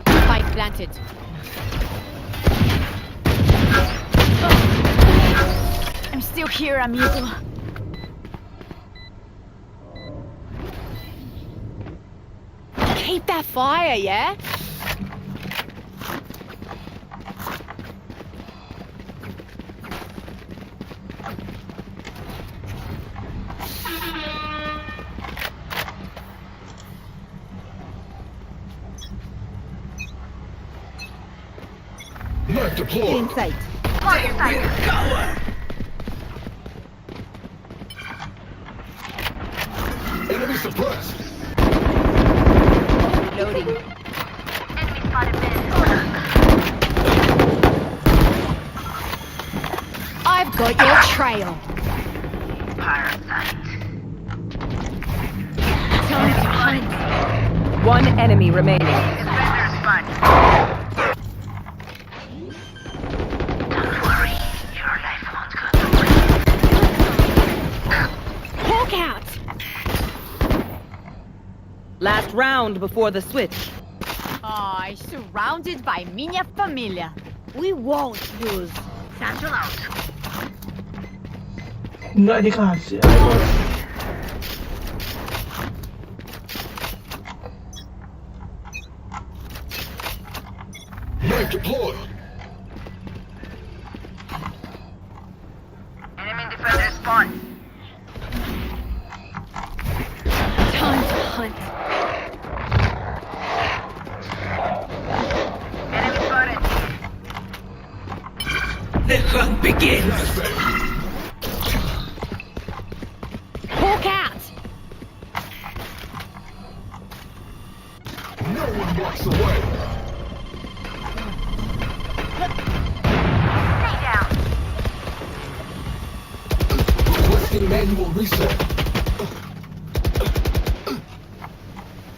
Spike planted. I'm still here, amigo. Keep that fire, yeah? Get in sight. Enemy suppressed. Loading. I've got your trail. Time to hunt. One enemy remaining. Hawk out. Last round before the switch. Oh, surrounded by minha família. We won't lose. Satchel out. Nggak dikasih. Knife deployed. Time to hunt. Hawk out. No one walks away. Requesting manual reset.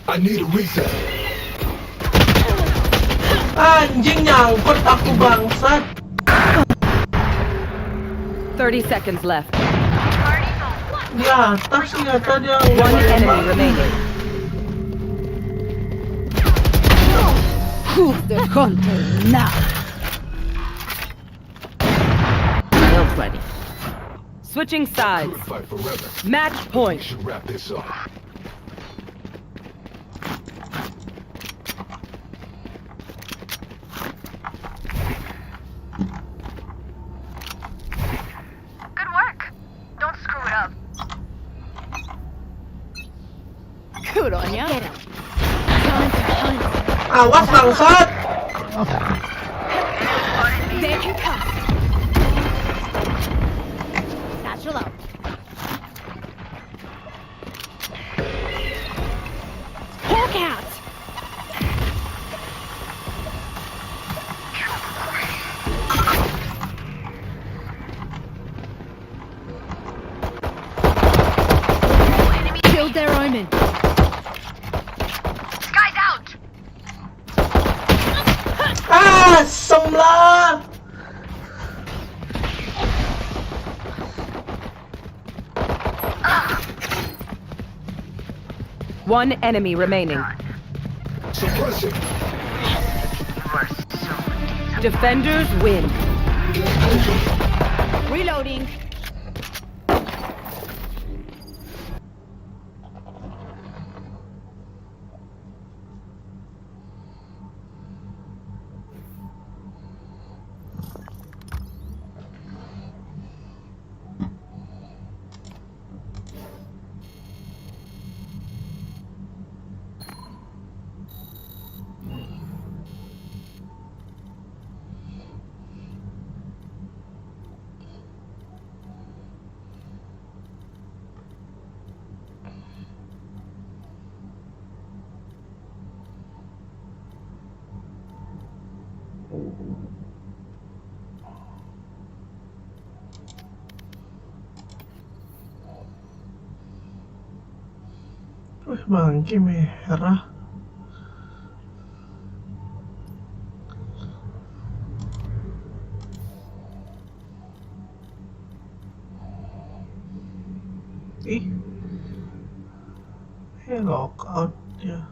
I need a reset. Anjing nyangkut aku bangsat. 30 seconds left. Di atas ternyata dia. One enemy remaining. Who's the hunter now? Nobody. Switching sides. Could fight forever. Match We point. should wrap this up. Good on ya. Get him. Time to hunt. Awas bangsat. There you come. Satchel out. Hawk out. Killed their omen. Asam lah. One enemy remaining. Suppressing. Defenders win. Reloading. Wih, bangki merah. Ih. Lockout ya.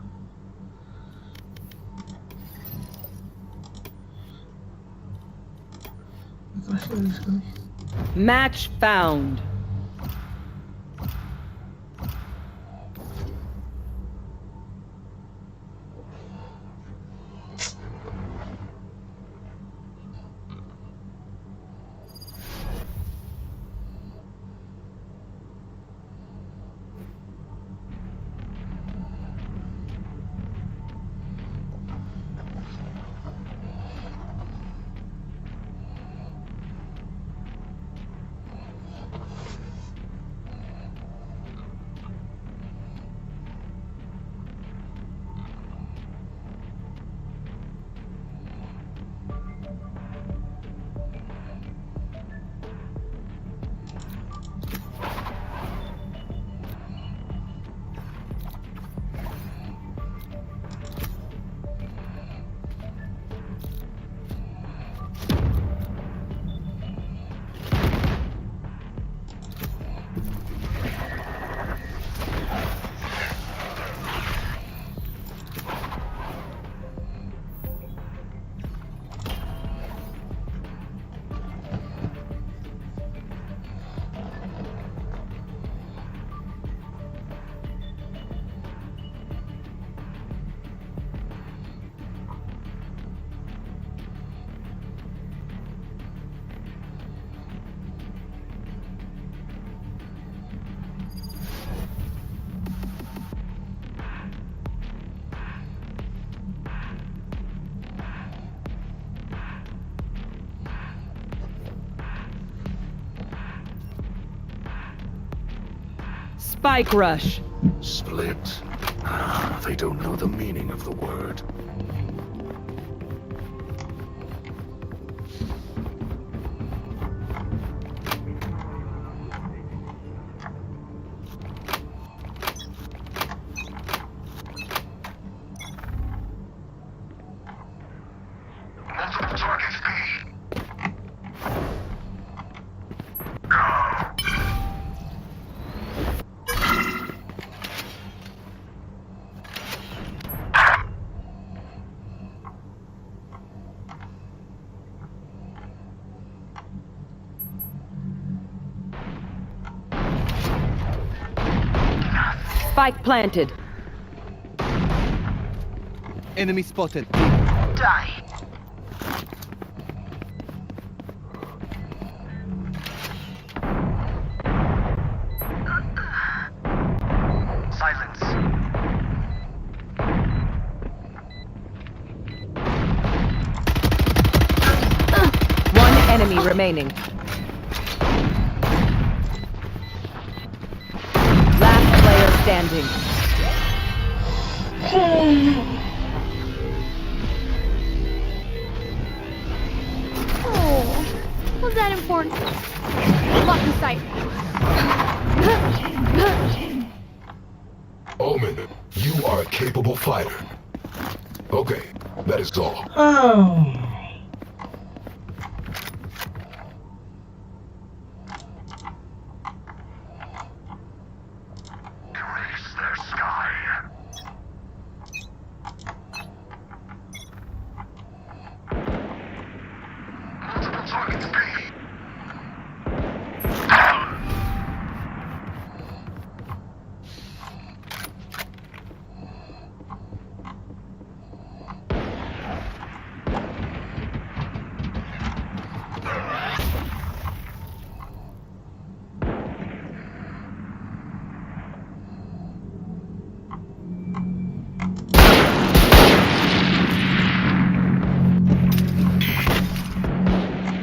Keras sekali. Match found. Spike rush. Split. They don't know the meaning of the word. Multiple targets B. Spike planted. Enemy spotted. Die. Silence. One enemy remaining. Last player standing. Oh, was that important? Lock in sight. Omen, you are a capable fighter. Okay, that is all. Oh. Erase their sky. Multiple targets B.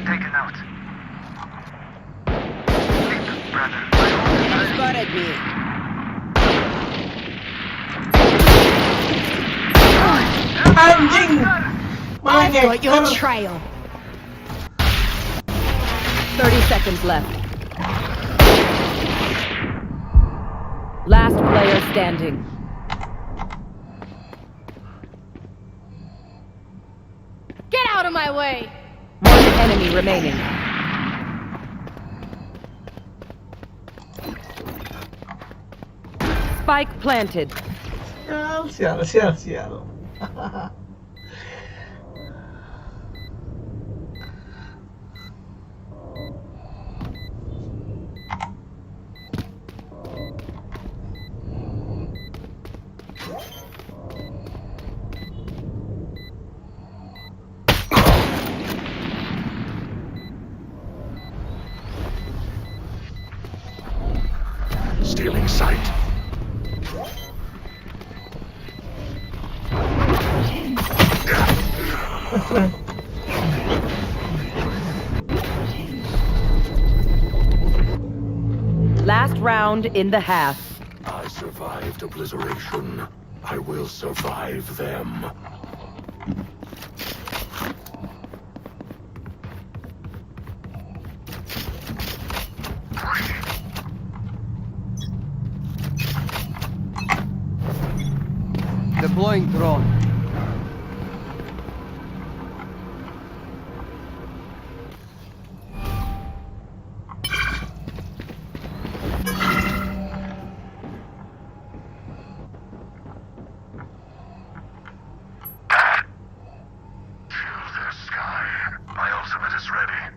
Taken out. Brother, Spotted me. Anjing. Mana Got your hacker? trail. 30 seconds left. Last player standing. Get out of my way. One enemy remaining. Spike planted. Sial. Stealing sight. Last round in the half. I survived obliteration. I will survive them. Deploying drone. Kill their sky. My ultimate is ready.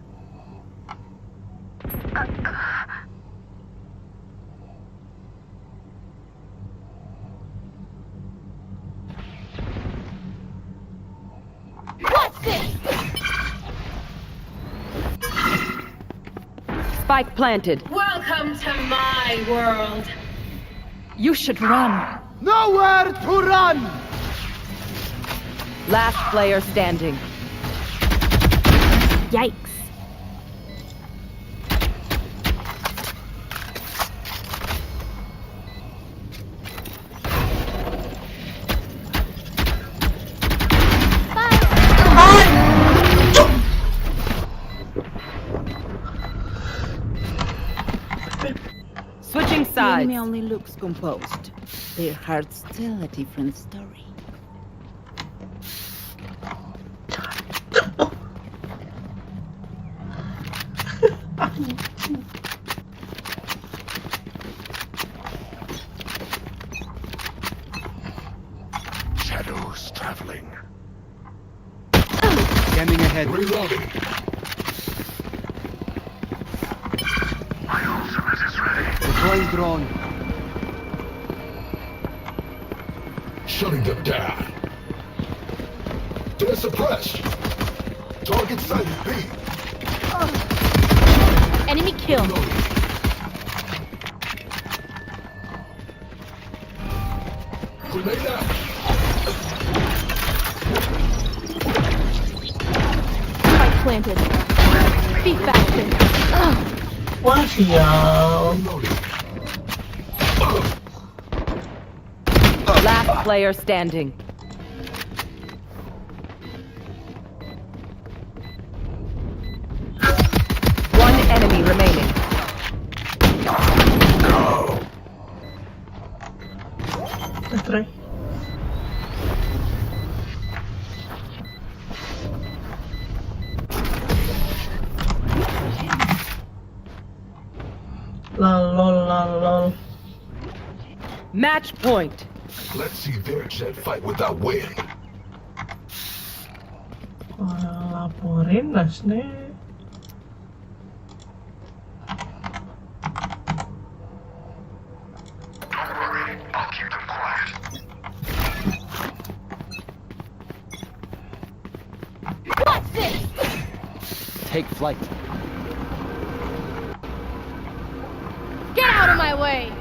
Spike planted. Welcome to my world. You should run. Nowhere to run! Last player standing. Yikes. Switching The sides. enemy only looks composed. Their hearts tell a different story. Shadows traveling. Scanning ahead. Reloading. My ultimate is ready. Deploying drone. Shutting them down. They're suppressed. Target sighted B. Enemy kill. Grenade out. Spike planted. Be faster. Wah, sial. Reloading. Last player standing. One enemy remaining. Let's try. Lol. Match point. Let's see their jet fight without wind. Laporin Nasne. Don't worry, I'll keep them quiet. What's this? Take flight. Get out of my way.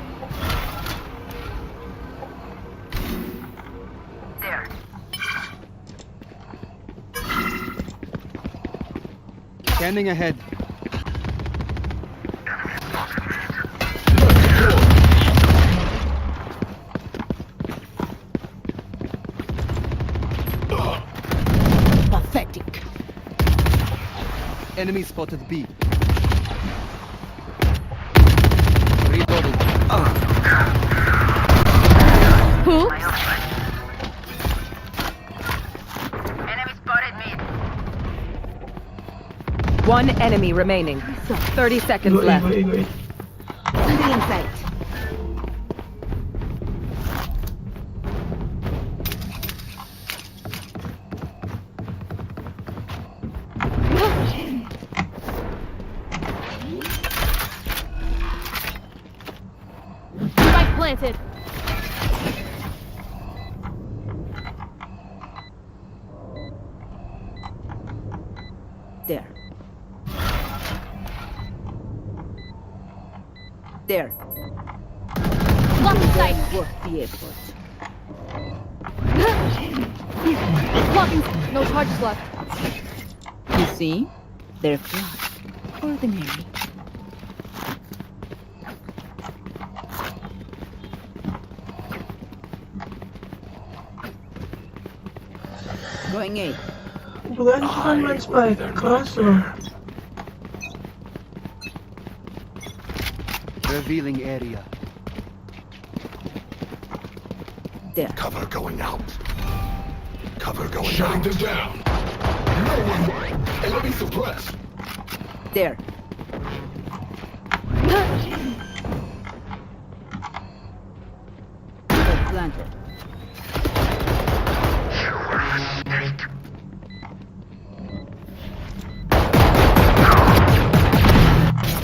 Scanning ahead. Pathetic. Enemy spotted B. Reloading. Who? One enemy remaining. 30 seconds left. Ego. In sight. Spike planted. There. There. Lock in sight. Worth the effort. Blocking. No charges left. You see? They're flawed. Ordinary. Going A. Bukan cuma main spike, keras loh. Revealing area. There. Cover going out. Cover going out. Shutting them down. No one. Enemy suppressed. There. Planted.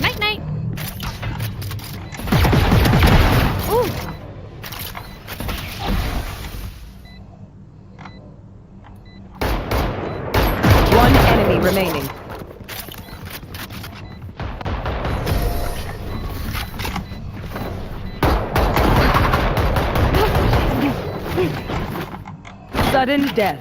Night night. Ooh. One enemy remaining. Sudden death.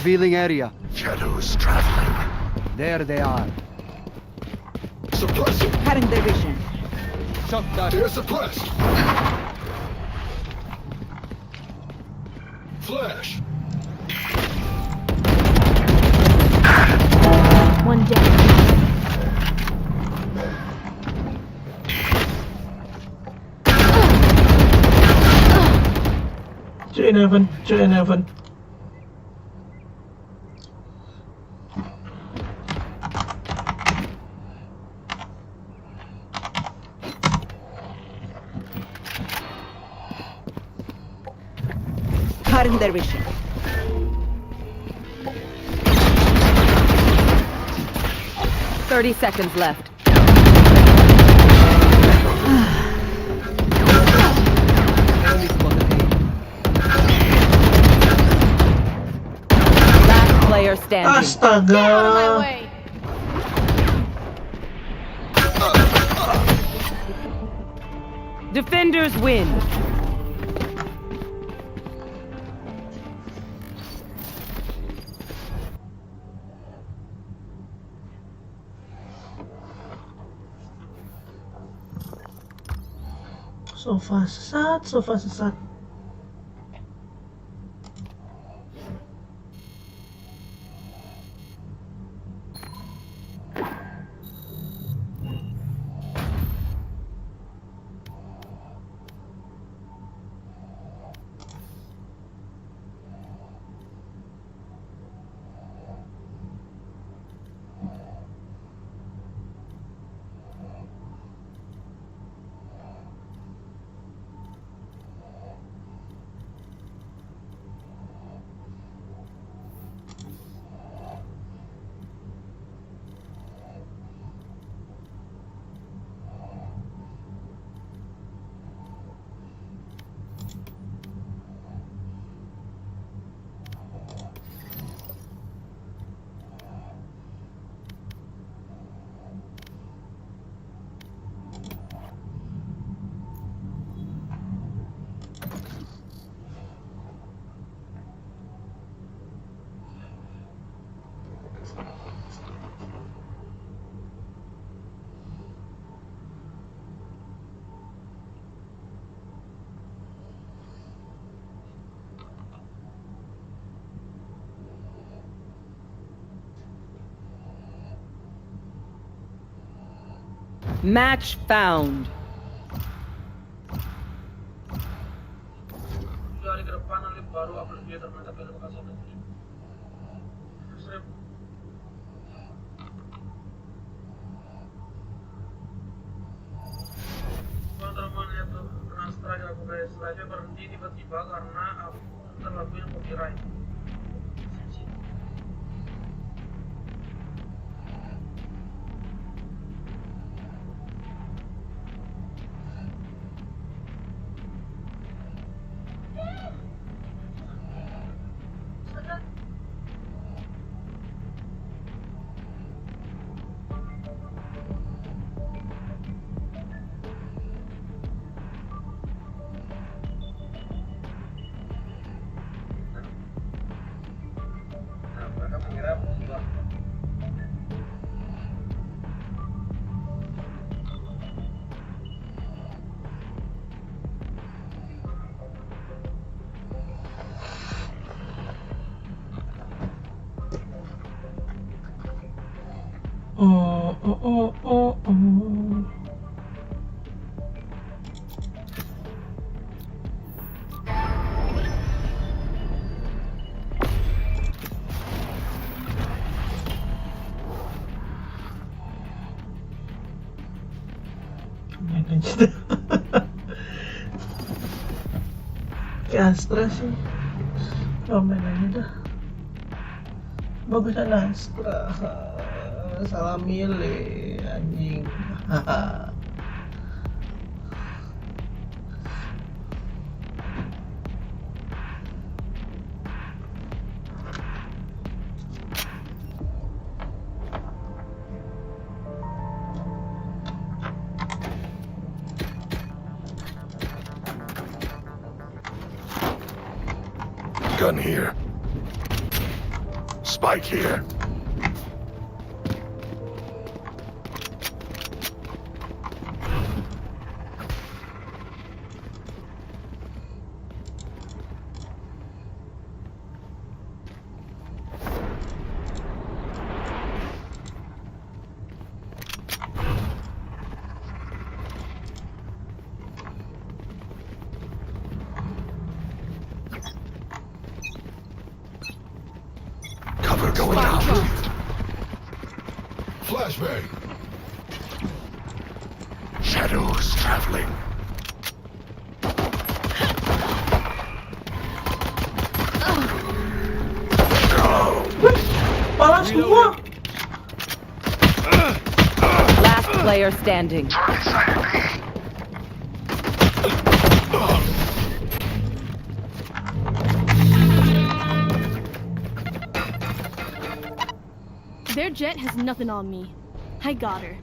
Revealing area. Shadows traveling. There they are. Suppress it. Cutting their vision. Shock dart. They're suppressed. Flash. One down. Join Evan. Join Evan. Cutting their vision. Thirty seconds left. Enemy spotted Last player standing. Astaga. Defenders win. Sofa sesat, sofa sesat. Match found. Dari ke depan nanti baru upload video ternyata film kasih nanti. Teman-teman lihat tuh, kena strike aku guys. Strike berhenti tiba-tiba karena aku terlalu copyright. Kayak Astra sih. Komen aja dah. Bagusan Astra. Salah milih anjing. Gun here. Spike here. Cover going out. Flashbang. Shadows traveling. Parah semua. Last player standing. Their jet has nothing on me. I got her.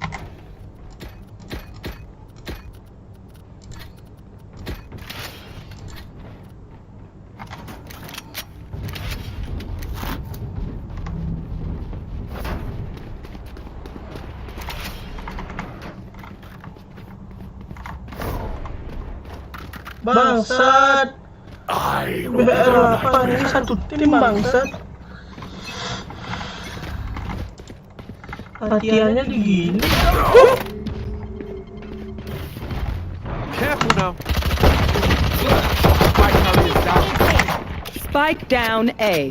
Bangsat. BR8 ini satu tim bangsat. Latihannya digini. Careful now. Spike down A.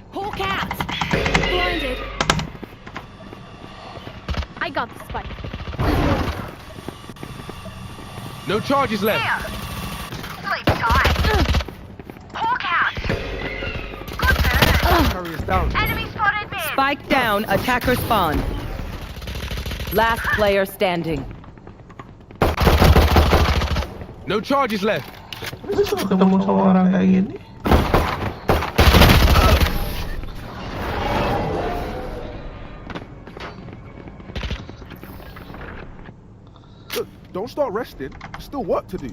Hawk out. Blinded. I got the spike. No charges left. Sleep tight. Hawk out. Good burn. Carrier's down. Enemy spotted mid. Spike down, attacker spawn. Last player standing. No charges left. Bisa ketemu sama orang kayak gini. Look, don't start resting. There's still work to do.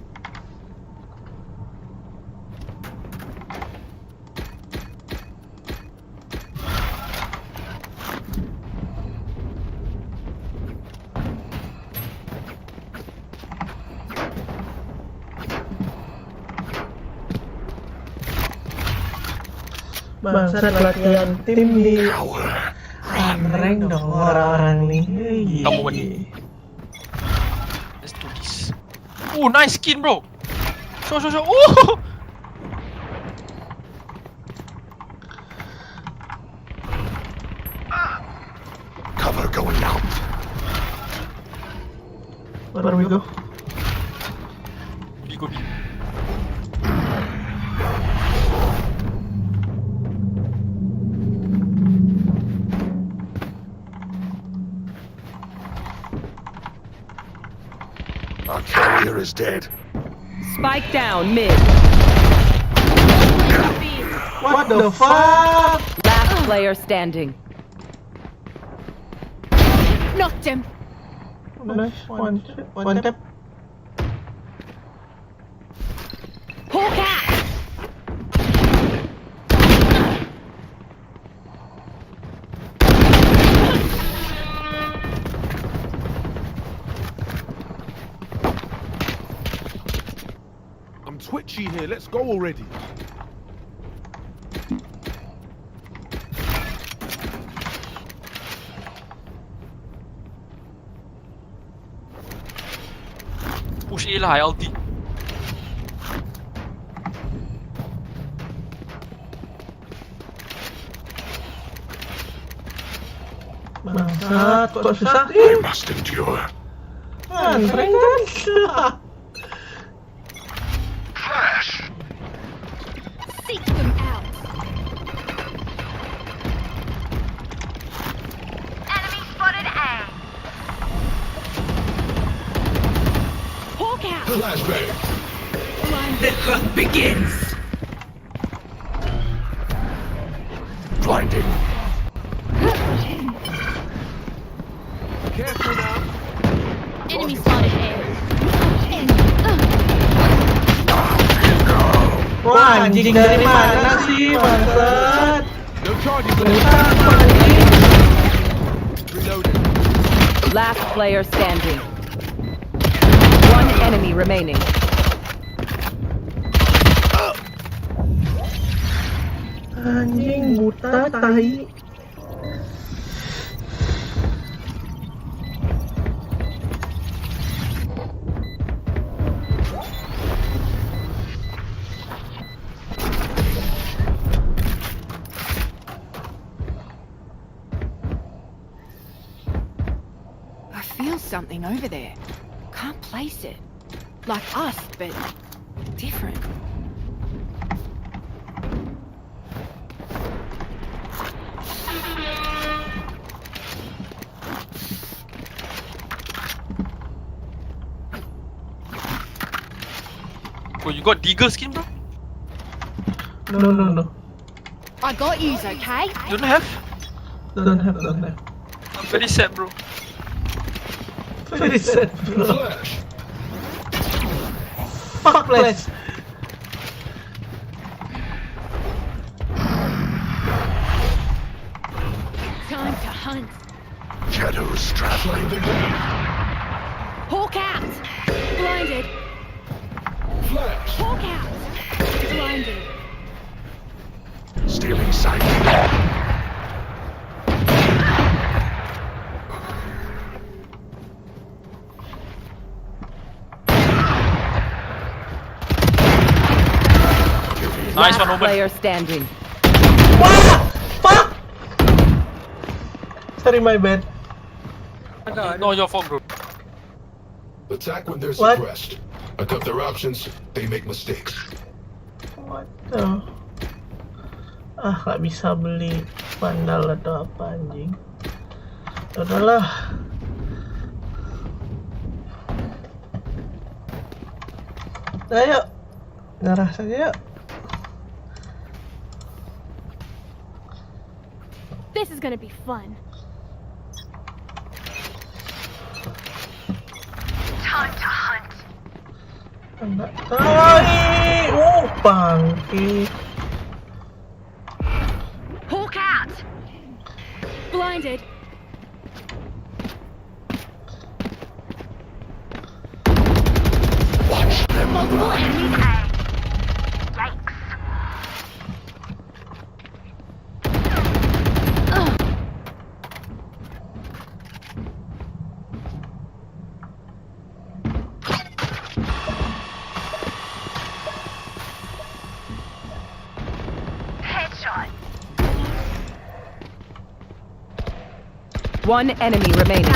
Bangsat latihan tim di rank dong orang-orang nih. Let's do this. Oh, nice skin, bro. Show. Oh! Cover going out. Where we go? Go. Our carrier is dead. Spike down mid. What the fuck? Last player standing. Knocked him. Nice, one tap. Hawk out. I'm twitchy here. Let's go already. Push A lah, high ulti. Bangsat, kok susah? We must endure. Rank kan susah. Flash. Seek them out. Enemy spotted A. Hawk out. Flashbang. Blinded. hunt begins. Blinding. Careful now. Enemy spotted A. Wah, anjing dari mana sih, bangsat? No charges left. Reloading. Last player standing. One enemy remaining. Anjing buta tai. something over there. Can't place it. Like us, but different. Oh, you got Deagle skin, bro? No. I got yous, okay? Don't have? Don't have. I'm very sad, bro. Very sad, bro. Flash. Fuck, Flash. Time to hunt. Shadows traveling the ground. Hawk out! Blinded. Flash. Hawk out! Blinded. Stealing sight. Nice one, Last Omen. player standing. Wah! Fuck! Sorry, my bad. No, your fault, bro. Attack when they're What? suppressed. I cut their options, they make mistakes. What the? Ah, gak bisa beli vandal atau apa anjing. Udahlah. Ayo, nyerah saja yuk. This is gonna be fun. Time to hunt. Enggak. Bangki. Hawk out! Blinded. Watch them Multiple run. enemies A. Yikes. Headshot. One enemy remaining.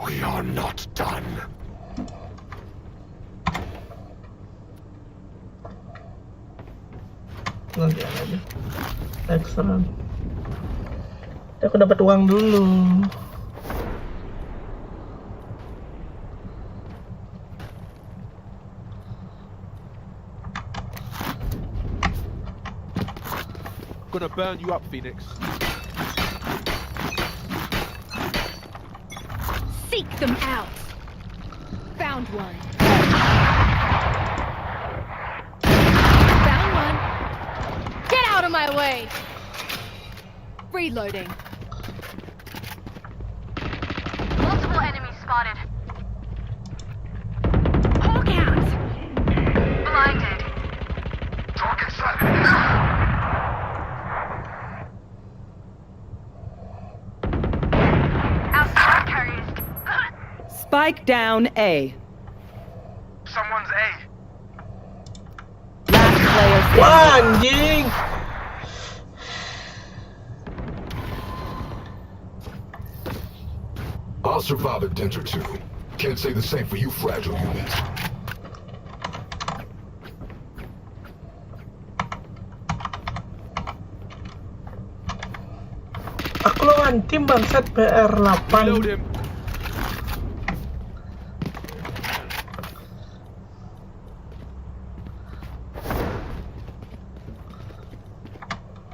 We are not done. Nanti aja. Excellent. Aku dapat uang dulu. Gonna burn you up, Phoenix. Seek them out. Found one. Found one. Get out of my way. Reloading. Multiple enemies spotted. Hawk out. Blinded. Target set. Outside carriers. Spike down A. Someone's A. Last player standing. Wah, anjing. I'll survive a dent or two. Can't say the same for you fragile units. Aku lawan tim bangsat BR8. Reload him.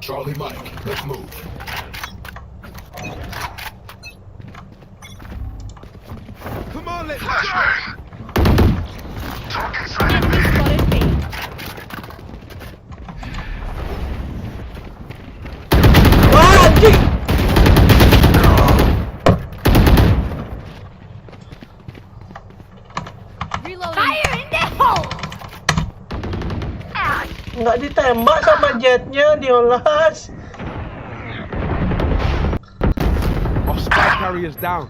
Charlie Mike, let's move. Come on, let's go. Target set. Enemy spotted B. Wah, anjing. Reloading. Fire in the hole. Out. Nggak ditembak sama jetnya, diolas. Our spy carrier's down.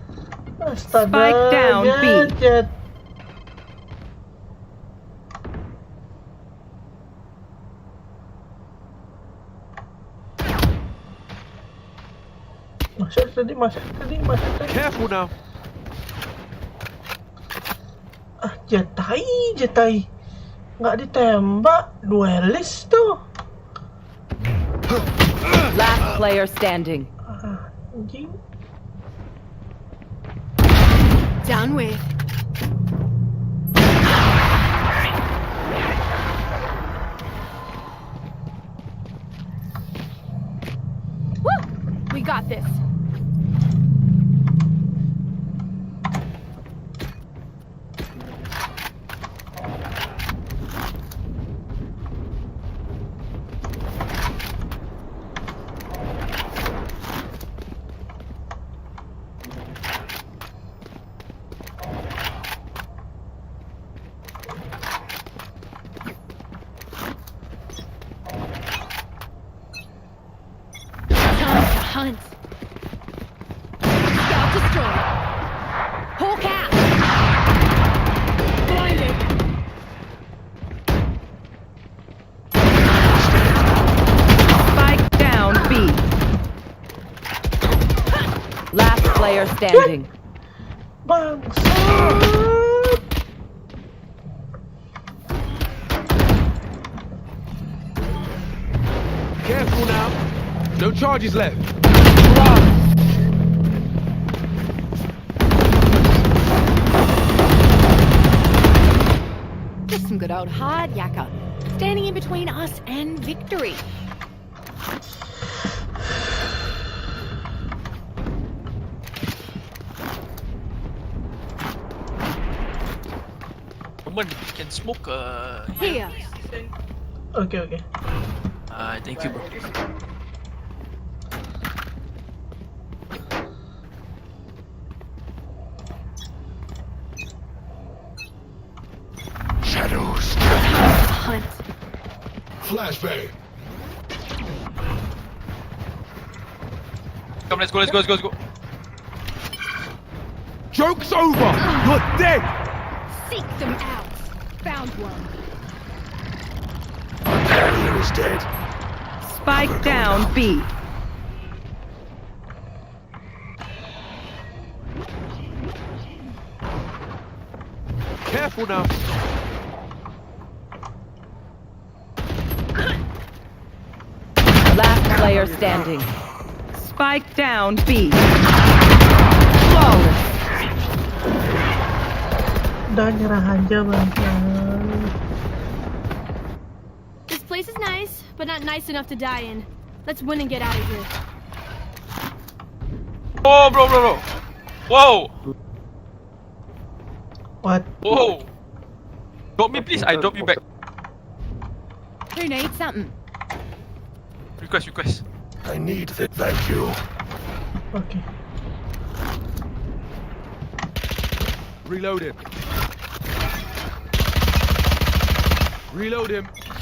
Astaga, Spike down, B. jet. tadi masuk. Careful now. Jetai. Nggak ditembak, duelis tuh. Last player standing. Anjing. Down with. Woo! We got this. Hunt. Scout destroy. Hulk out. Blinded. Spike down B. Last player standing. Careful now. No charges left. Just some good old hard yakka, standing in between us and victory. Woman can smoke. Here. Okay. Thank you, bro. Shadows. Hunt. Flashbang. Come, let's go. Joke's over. You're dead. Seek them out. Found one. Carrier is dead. Spike down B. Careful now. Last player standing. Spike down B. Flawless. Udah nyerah aja bang. This place is nice, but not nice enough to die in. Let's win and get out of here. Oh, bro. Whoa. What? Whoa. Drop me, please. I drop you back. Who needs something? Request. I need that. Thank you. Okay. Reload him.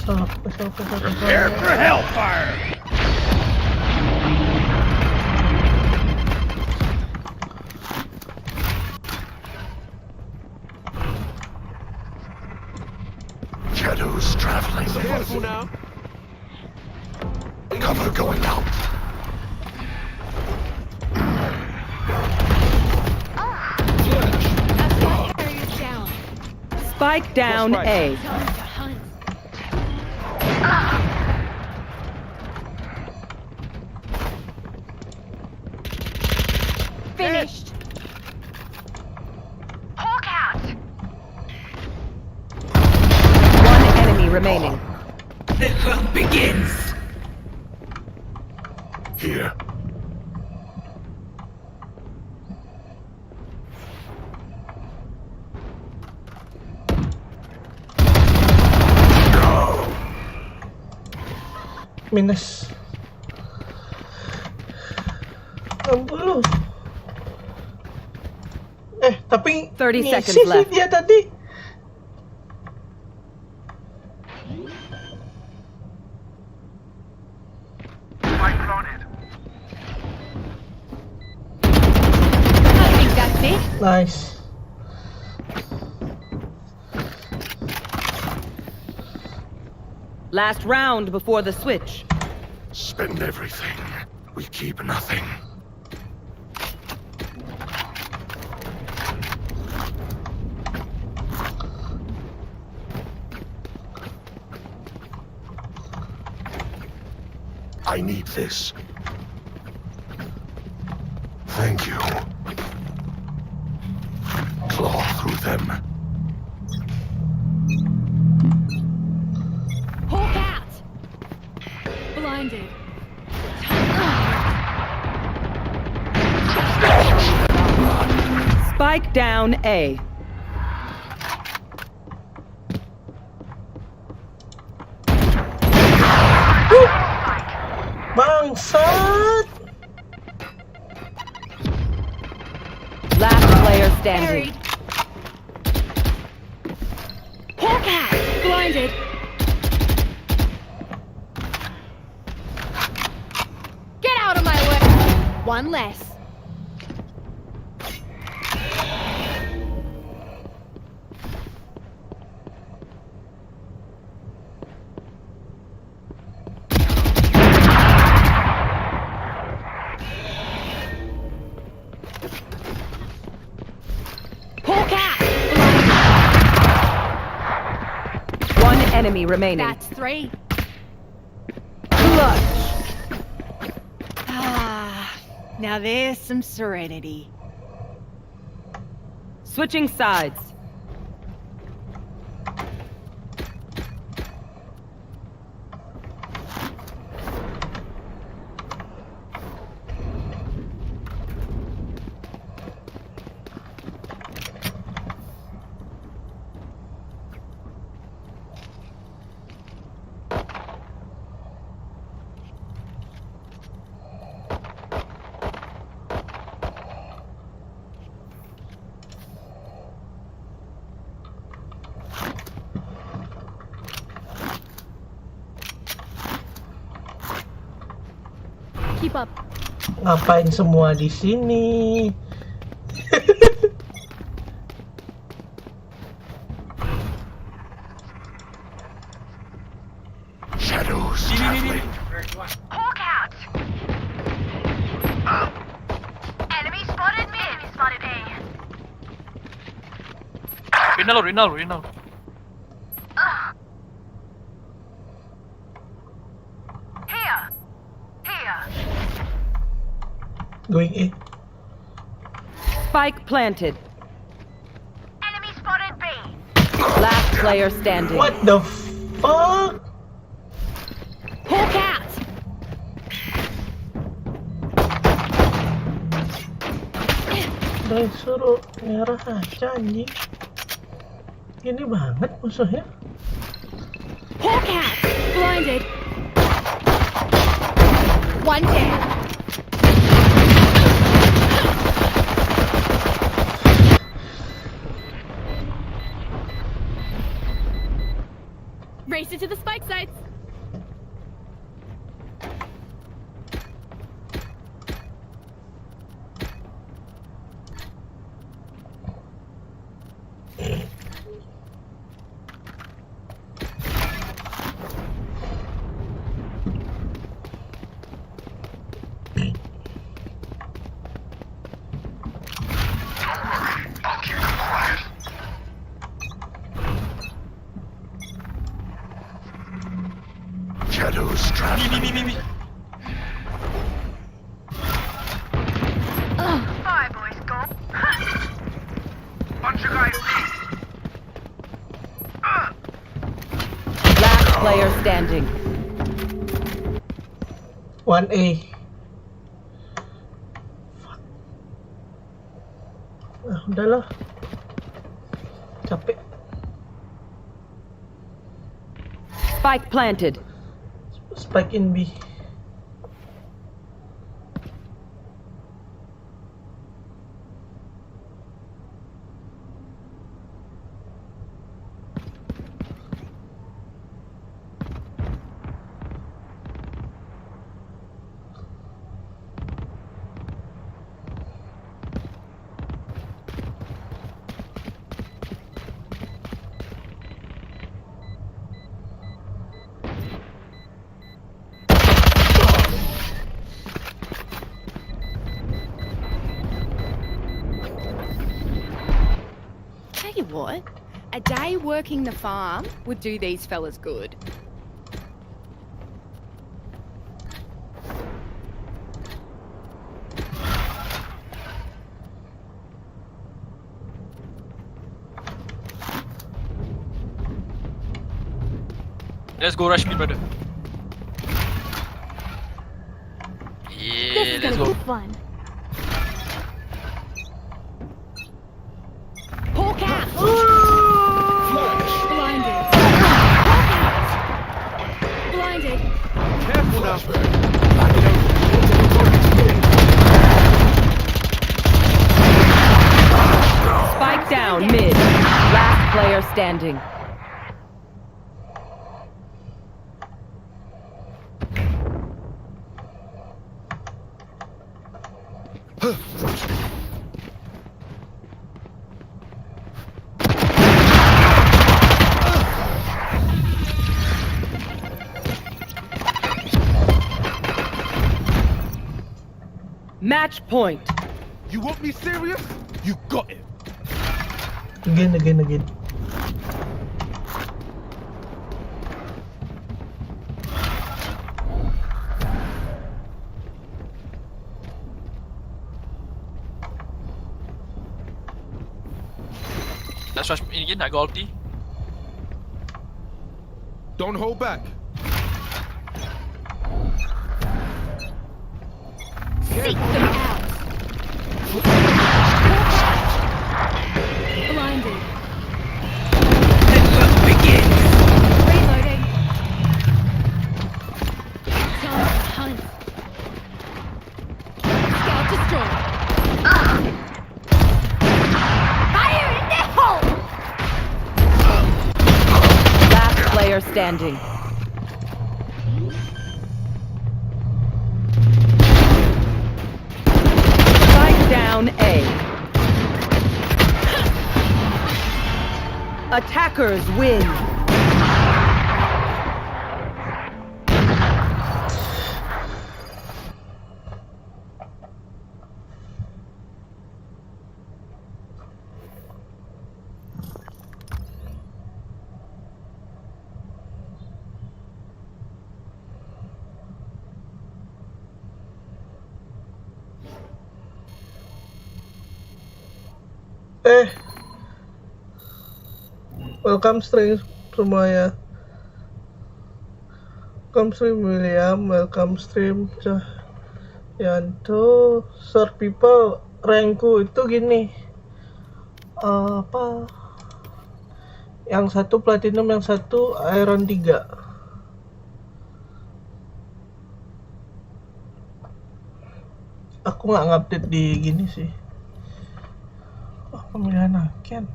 Stop. Prepare for hellfire. Shadows traveling the Careful muzzle. now. Cover going out. Carrier's down. Spike down That's right. A. Time to hunt. Finished. Hulk out. One enemy remaining. The hunt begins. Here. Minus 60. Tapi 30 seconds ngisi sih left. dia tadi. I think that's it. Nice. Last round before the switch. Spend everything. We keep nothing. I need this. Thank you. Claw through them. Hawk out! Blinded. Spike down A. Bangsat! Last player standing. Buried. Hawk out! Blinded. Get out of my way! One less. Enemy remaining. That's 3. Clutch. Ah, now there's some serenity. Switching sides. Keep up. Ngapain semua di sini? Shadows traveling. Hawk out! Enemy spotted me! Enemy spotted A. Renal. Going in. Spike planted. Enemy spotted B. Last player standing. What the fuck? Hawk out! Udah suruh merah aja anjing. Ini banget musuhnya. Hawk out! Blinded. One down. Race it to the spike sites. Shadows traveling. Bye, boys, go. Bunch of guys. Last player standing. 1A. Fuck. Ah, udahlah. Capek. Spike planted. Spike in B. Tell you what, a day working the farm would do these fellas good. Let's go rush me, brother. This Yeah, is let's gonna go. be fun. Hawk out! Blinded. Blinded. Careful now. Spike down mid. Last player standing. Match point. You want me serious? You got it. Again. Let's rush in again. I got ulti. Don't hold back. Seek them out. Blinded. Reloading. Time to hunt. Scout destroyed. Fire in the hole! Last player standing. Spike down A. Attackers win. Welcome stream semuanya. Welcome stream William, welcome stream Cahyanto. Sir people, rankku itu gini. Apa? Yang satu platinum, yang satu iron 3. Aku nggak ngupdate di gini sih. Oh, pemilihan agen.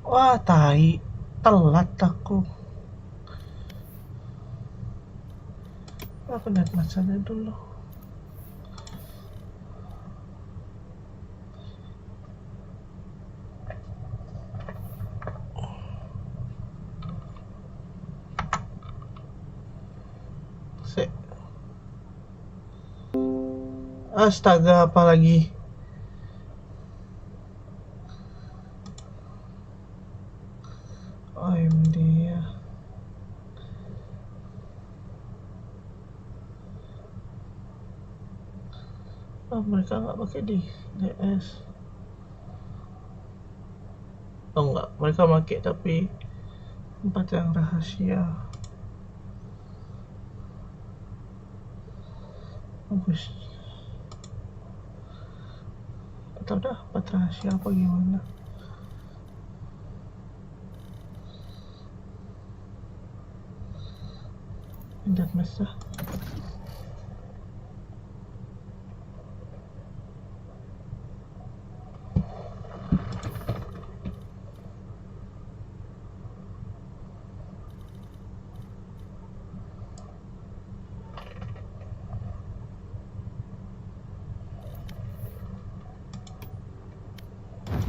Wah, tai. Telat aku. Aku lihat masanya dulu. Astaga, apa lagi? OMD ya. Oh, mereka nggak pakai di DS. Oh enggak, mereka pakai tapi tempat yang rahasia. Bagus. Atau udah tempat rahasia apa gimana? Pindah masa.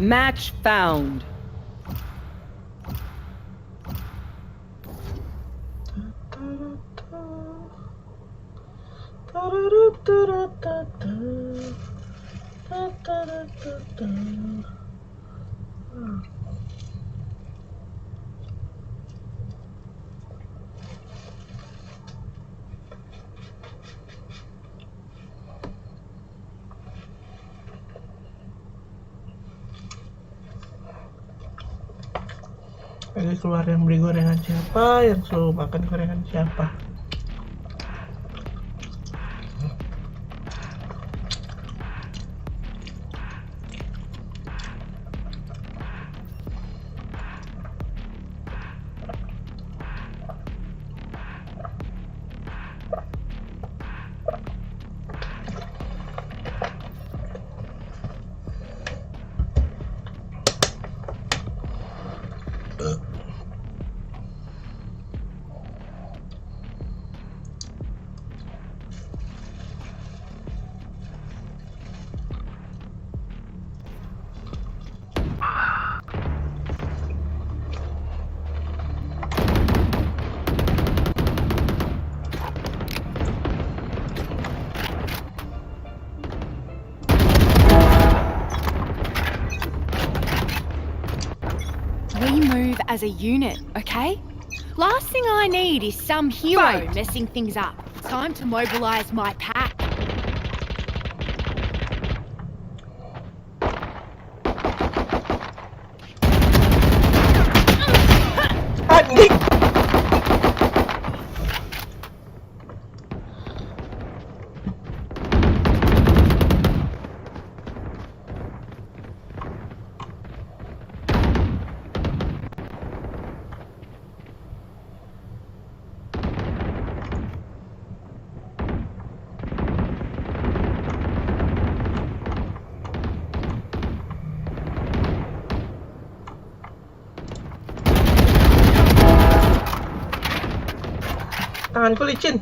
Match found. Lagi keluar yang beli gorengan siapa, yang selalu makan gorengan siapa. We move as a unit, okay? Last thing I need is some hero messing things up. Time to mobilize my pack. Anjing! Tanganku licin.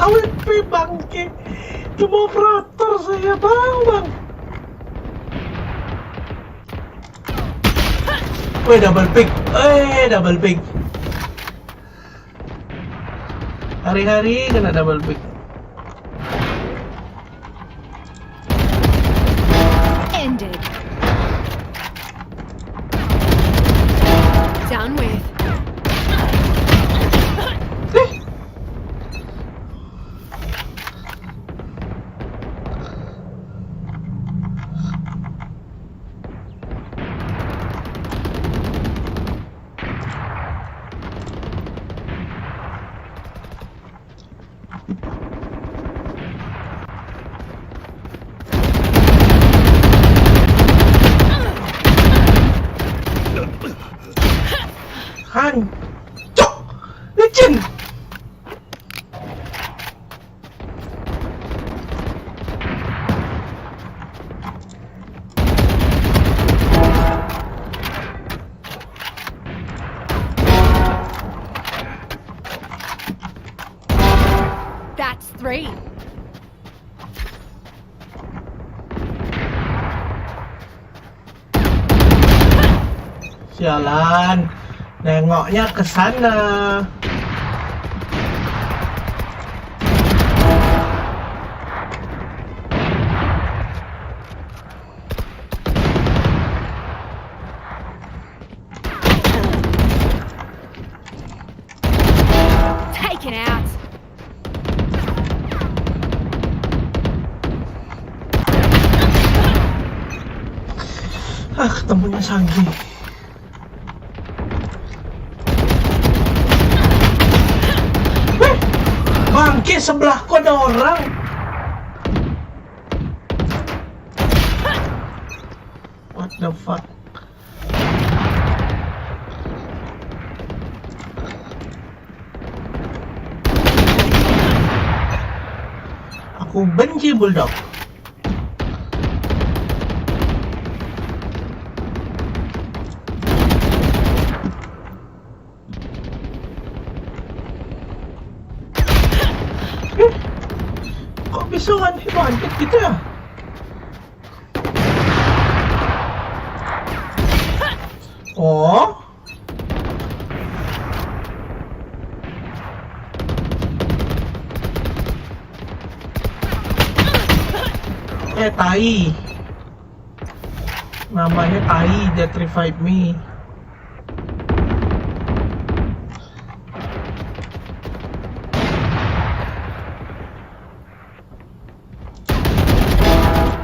AWP bangke, cuma operator saya bang. Weh, double pick. Hari-hari kena double pick. Ended. Done with. Hancur, licin. That's 3. Sialan, nengoknya ke sana. Taken out. Ketemunya Sanggi. Bangke, sebelahku ada orang. What the fuck? Aku benci bulldog. bisa one hit gitu ya? Oh. Tai. Namanya Tai, that revived me.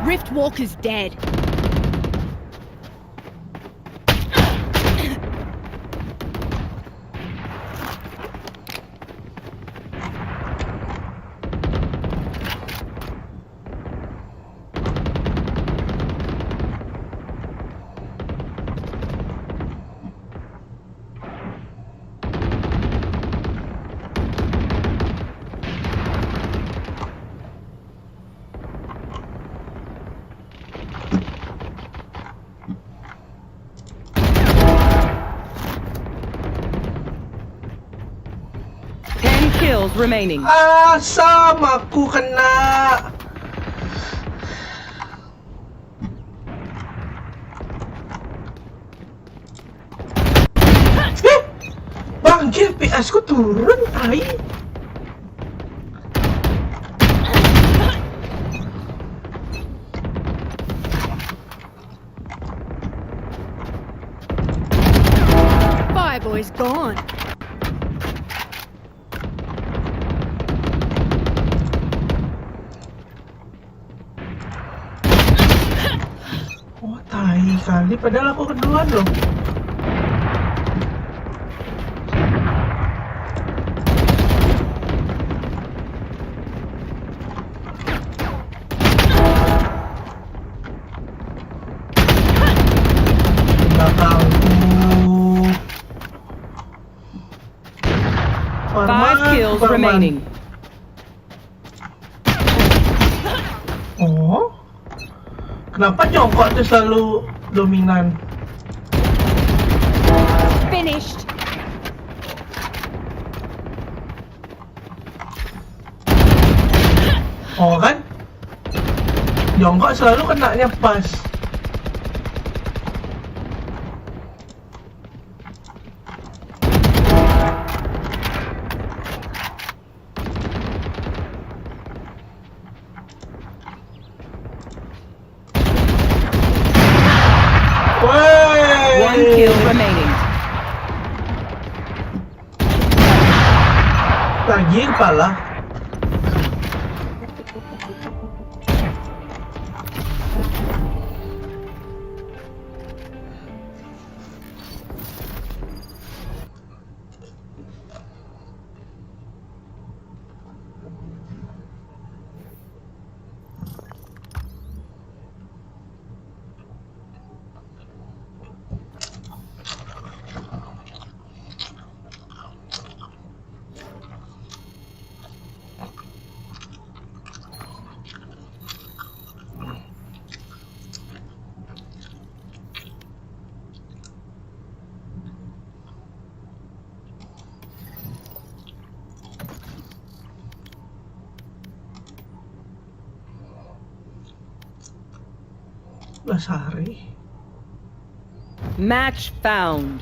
Rift Walker's dead. Kills remaining. Asam, aku kena. Bangkit, PS ku turun, tai. Fireboy's gone. Kali padahal aku keduluan loh. Belakangku. 5 kills remaining. Oh, kenapa jongkok tuh selalu dominan? Finished. Oh kan? Jongkok selalu kenanya pas. One kill remaining. Lagi kepala. Basari. Match found.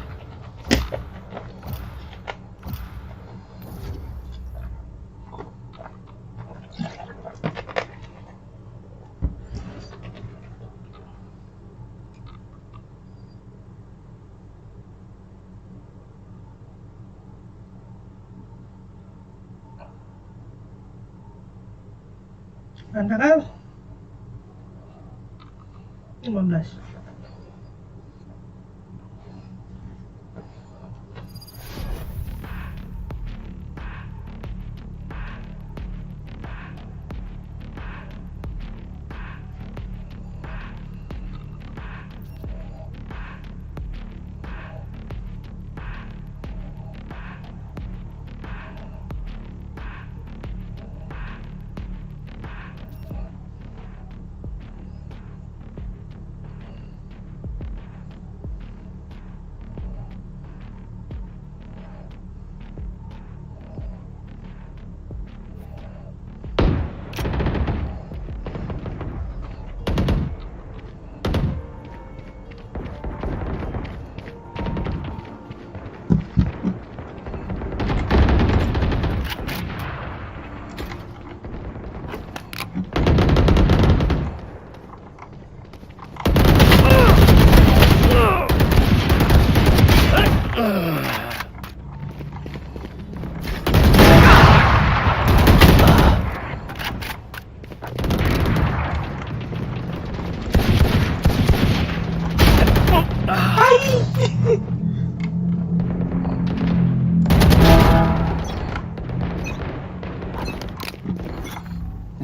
Anda kan? 15.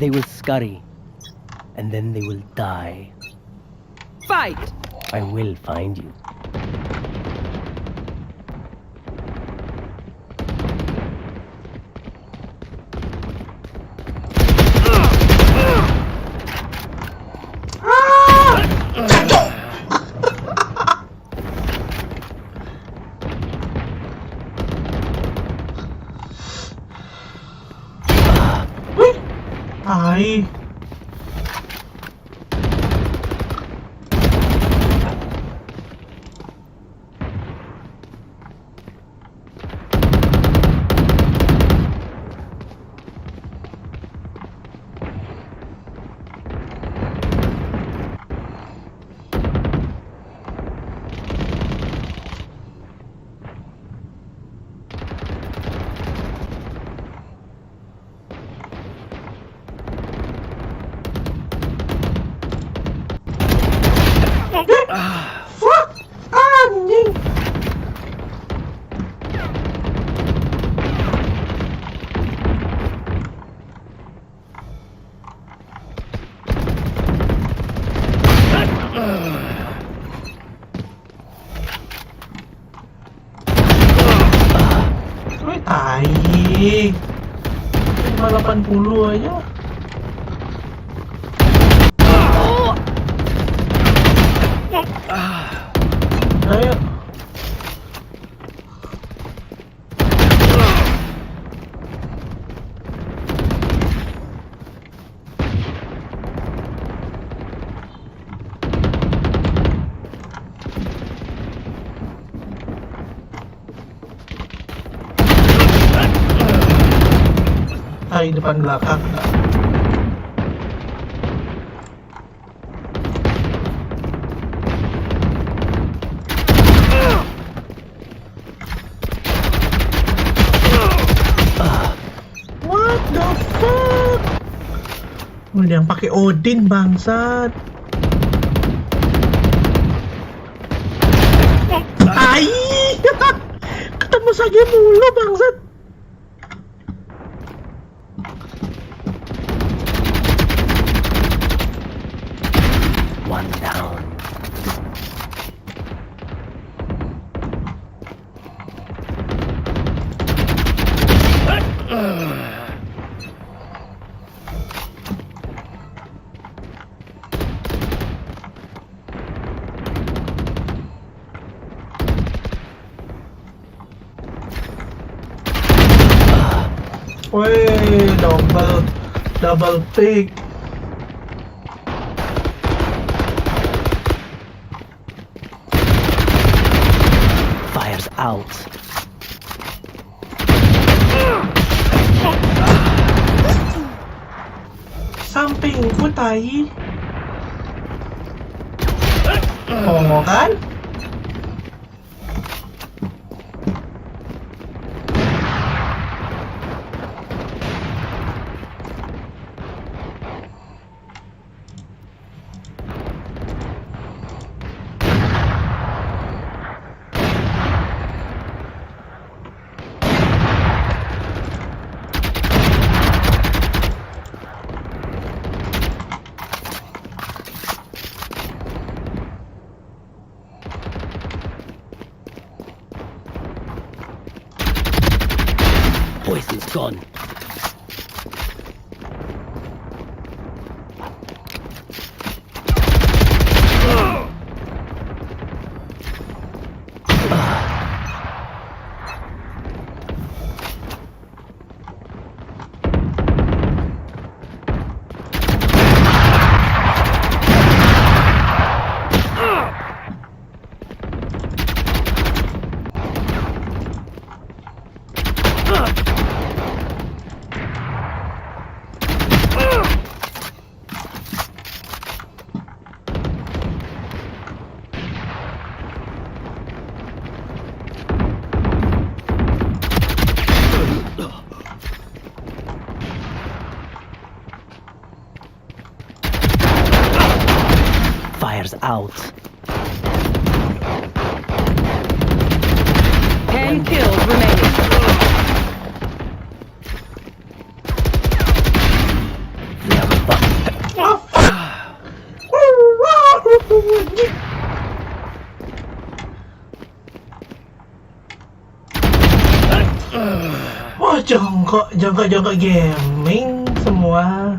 They will scurry, and then they will die. Fight! I will find you. Tai. Fuck anjing. Wih, tai. Cuma 80 aja. Ayo. Tai depan belakang. Udah yang pakai Odin bangsat. Tai. Ketemu Sage mulu bangsat. One down. Wih, double pick. Fires out. Sampingku tai. Oh kan? Poison's gone. Fires out. 10 kills remaining. They are jongkok gaming semua.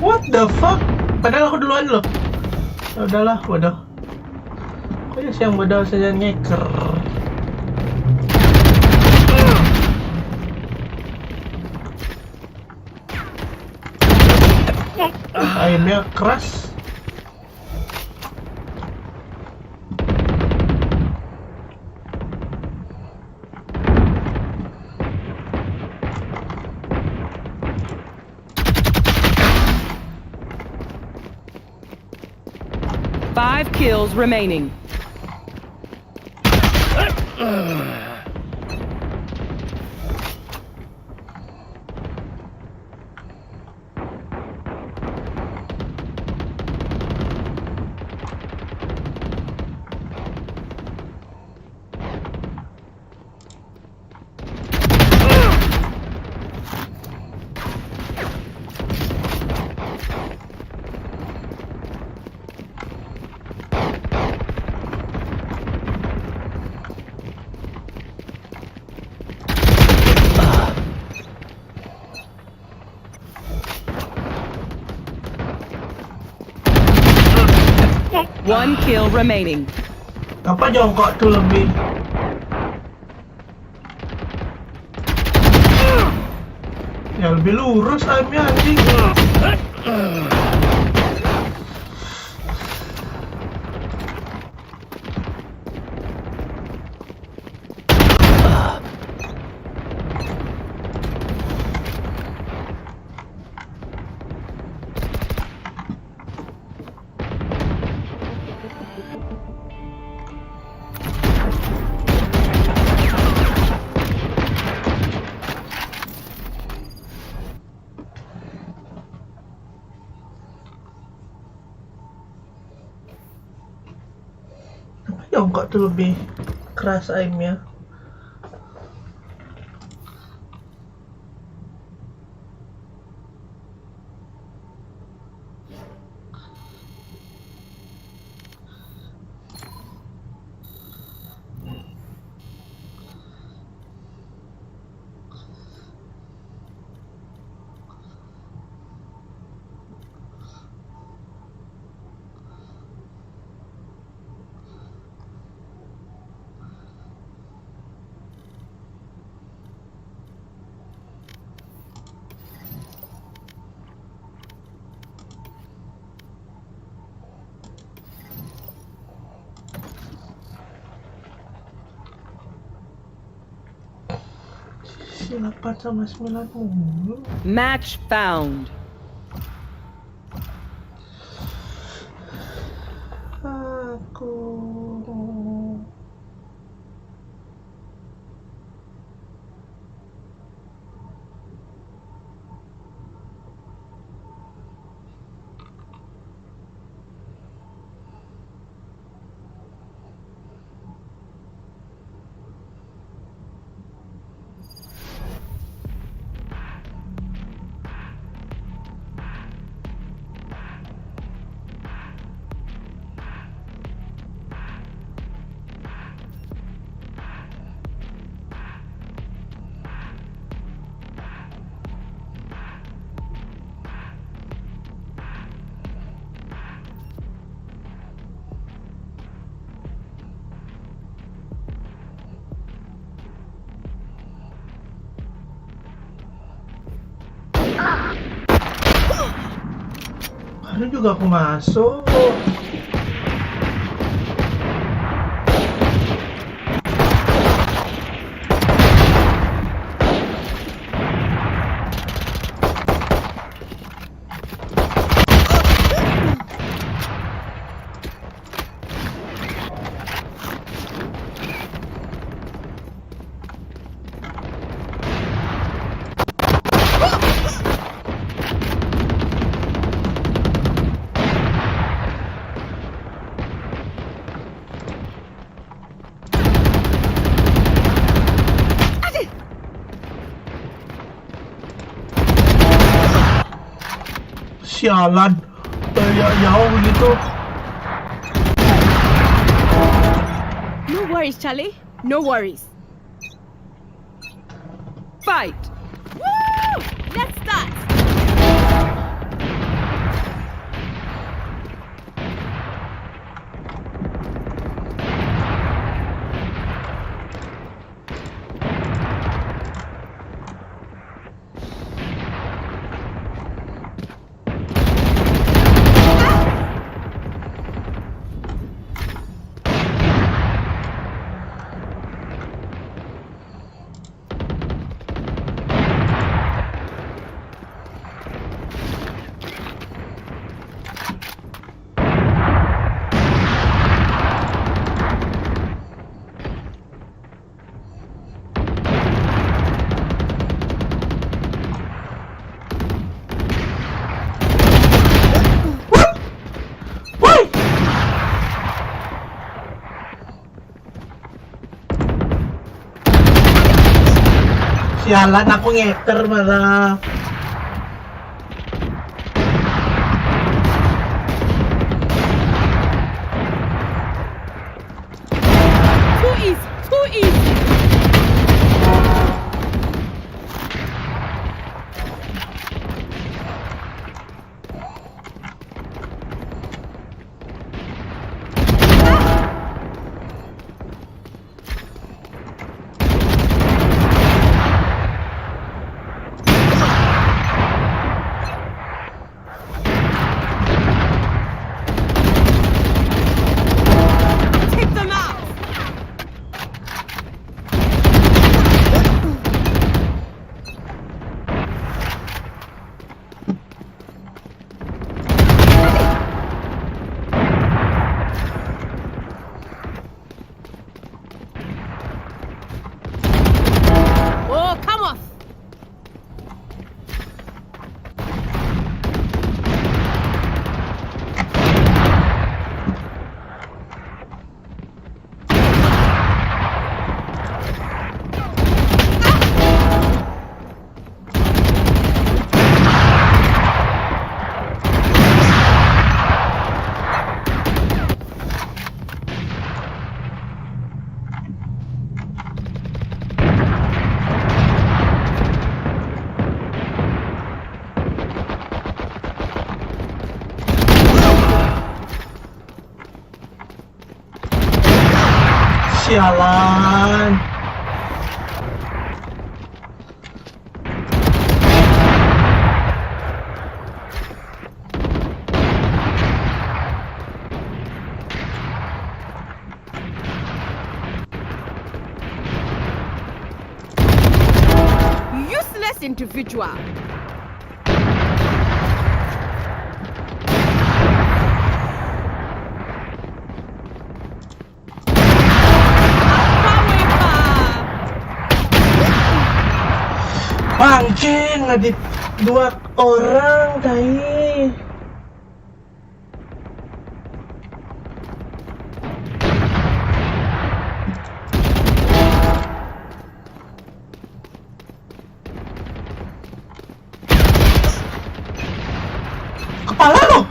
What the fuck? Padahal aku duluan loh. Udahlah, bodoh. Kok ya siang bodoh saja ngeker. Aimnya keras. Five kills remaining. One kill remaining. Apa jongkok tuh lebih? Ya lebih lurus aimnya anjing. Jongkok tuh lebih keras aimnya. Sisi 8 sama 9 mulu. Match found. Ini juga aku masuk. Sialan, kayak jauh gitu. No worries, Charlie. No worries. Fight! Woo! Let's start! Sialan, aku ngeter malah. Too easy. Sialan. Useless individual. Anjing, ngedit 2 orang tai. Kepala lo.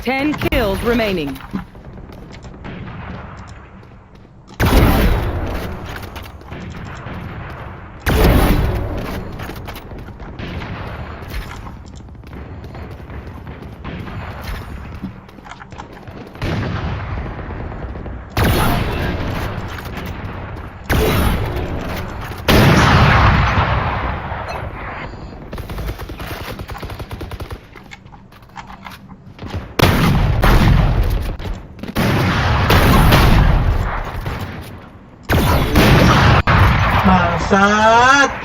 Ten kills remaining. Bangsat.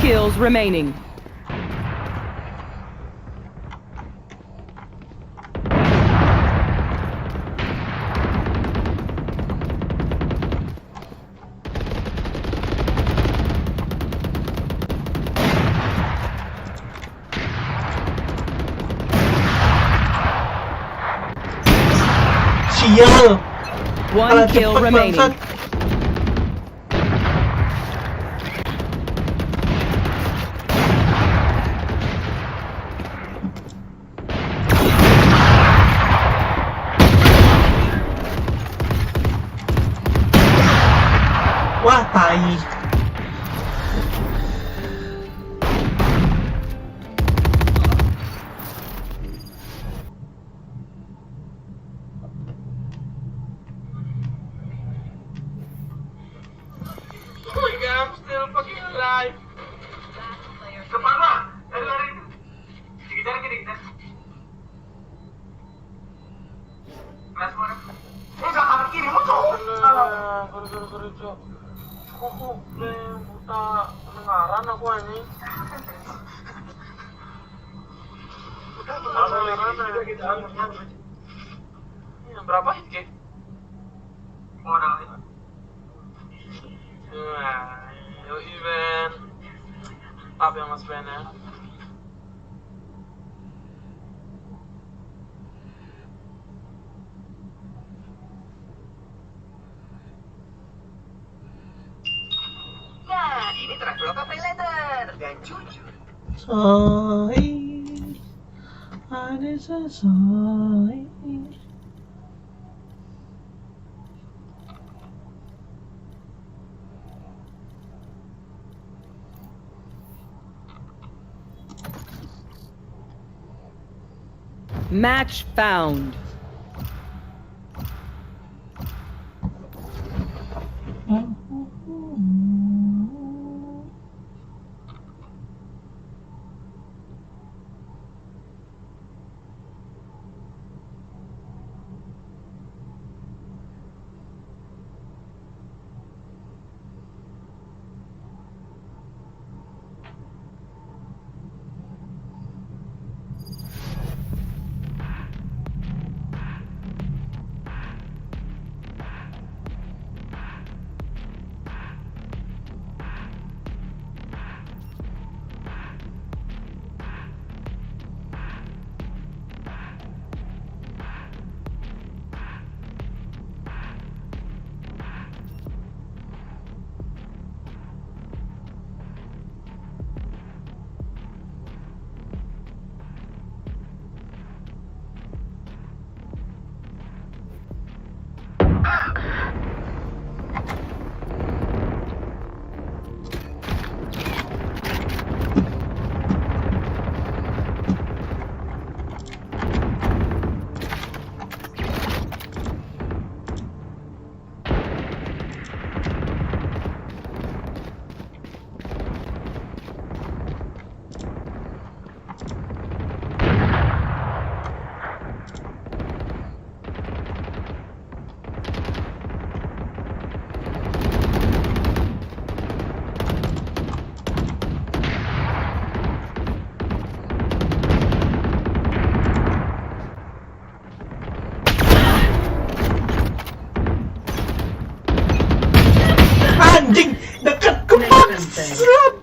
Kills remaining. Sial. One kill remaining. Wah, tai. I'm still fucking alive. Depan lah, lari. Dikejar. Kelas mana? Enggak kanan kiri, muncul. Sorry, Cok. Kok buta pendengaran aku anjing. Udah pendengaran kita. Ini berapa hit, Ki? Modal. Nah, yuk event. Tap ya Mas Ben ya. Nah, ini terakhir GOPAY letter dan jujur. Ada sesuai. Match found. Anjing, deket ke bangsat.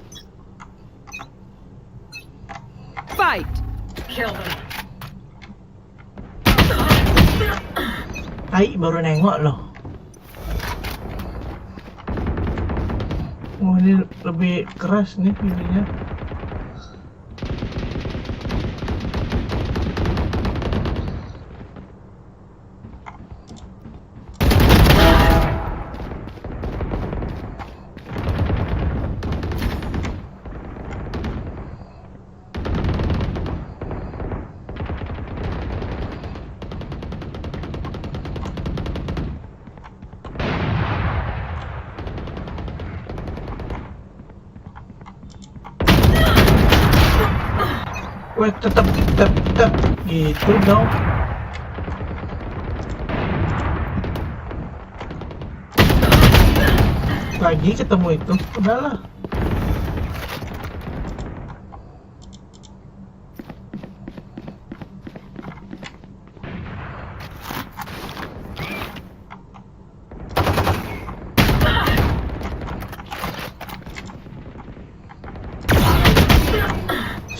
Fight. Tai baru nengok loh. Oh, ini lebih keras nih videonya. Weh, tetap gitu dong. Lagi ketemu itu, udahlah.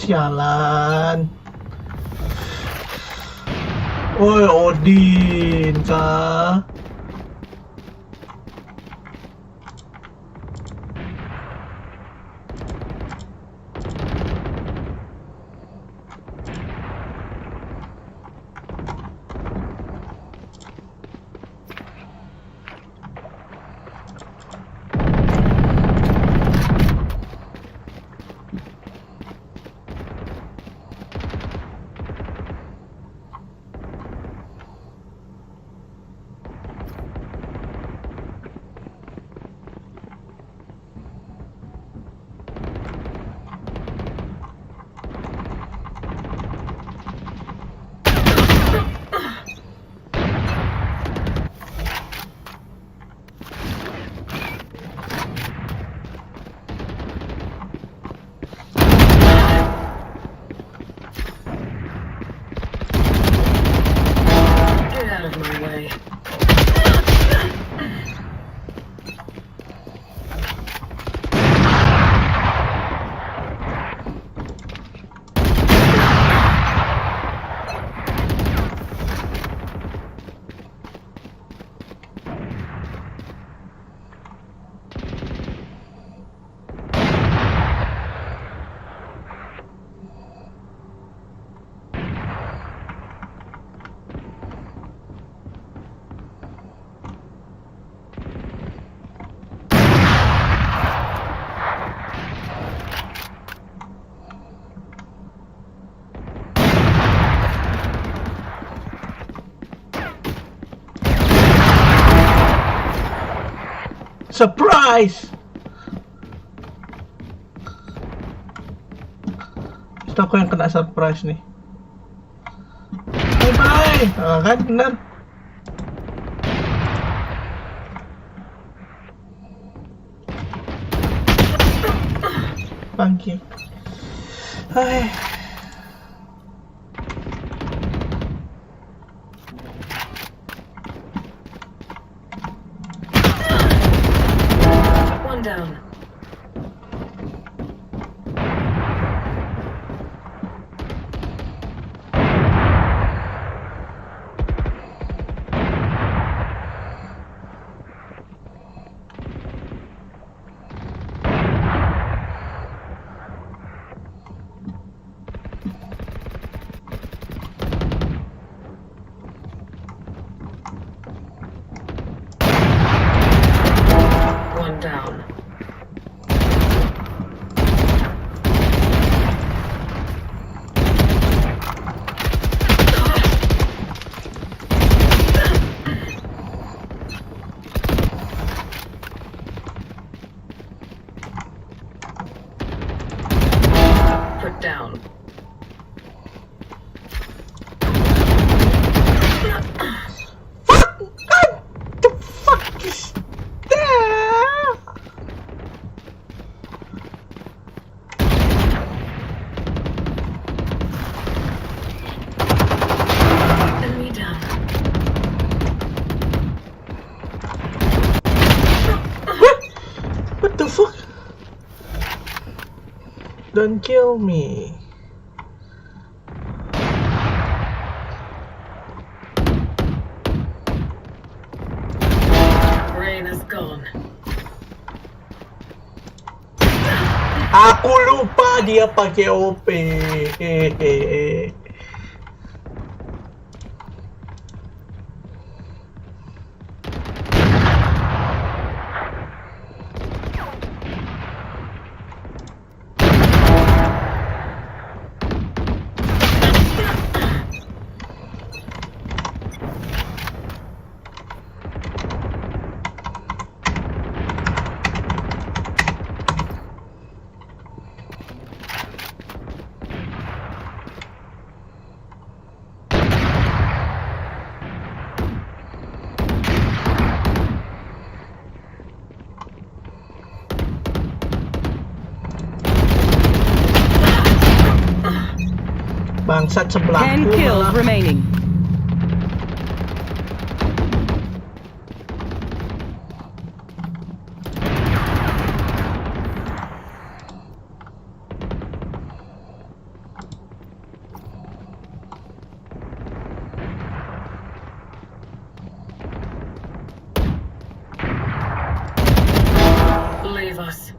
Sialan. Woi, Odin kah? Surprise! Itu aku yang kena surprise nih. Bye bye. Kan bener. Pagi. Hai. Down. One down. Put down. What the fuck? Don't kill me. Rain is gone. Aku lupa dia pakai OP. Bangsat sebelahku 10 kills malah. remaining. Leave us.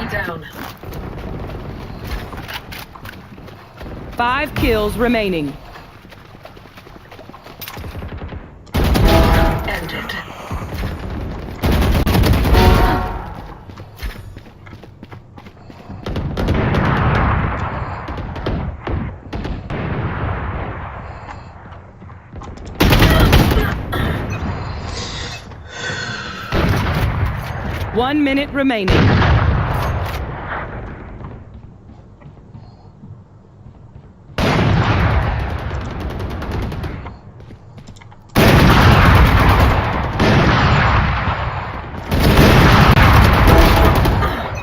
Down. 5 kills remaining. Ended. One minute remaining.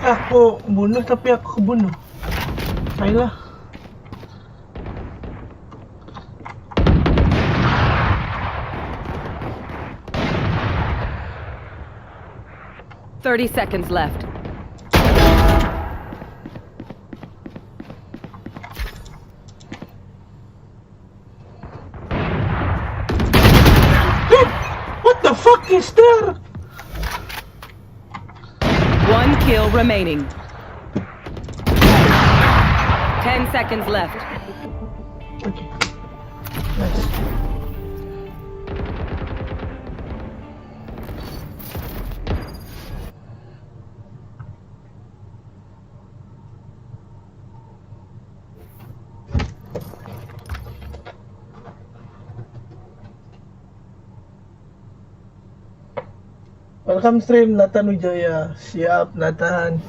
Aku bunuh tapi aku kebunuh. Salah. "30 seconds left. What the fuck is there? 1 kill remaining. 10 seconds left. Okay. Nice. Welcome stream Nathan Wijaya. Siap Nathan.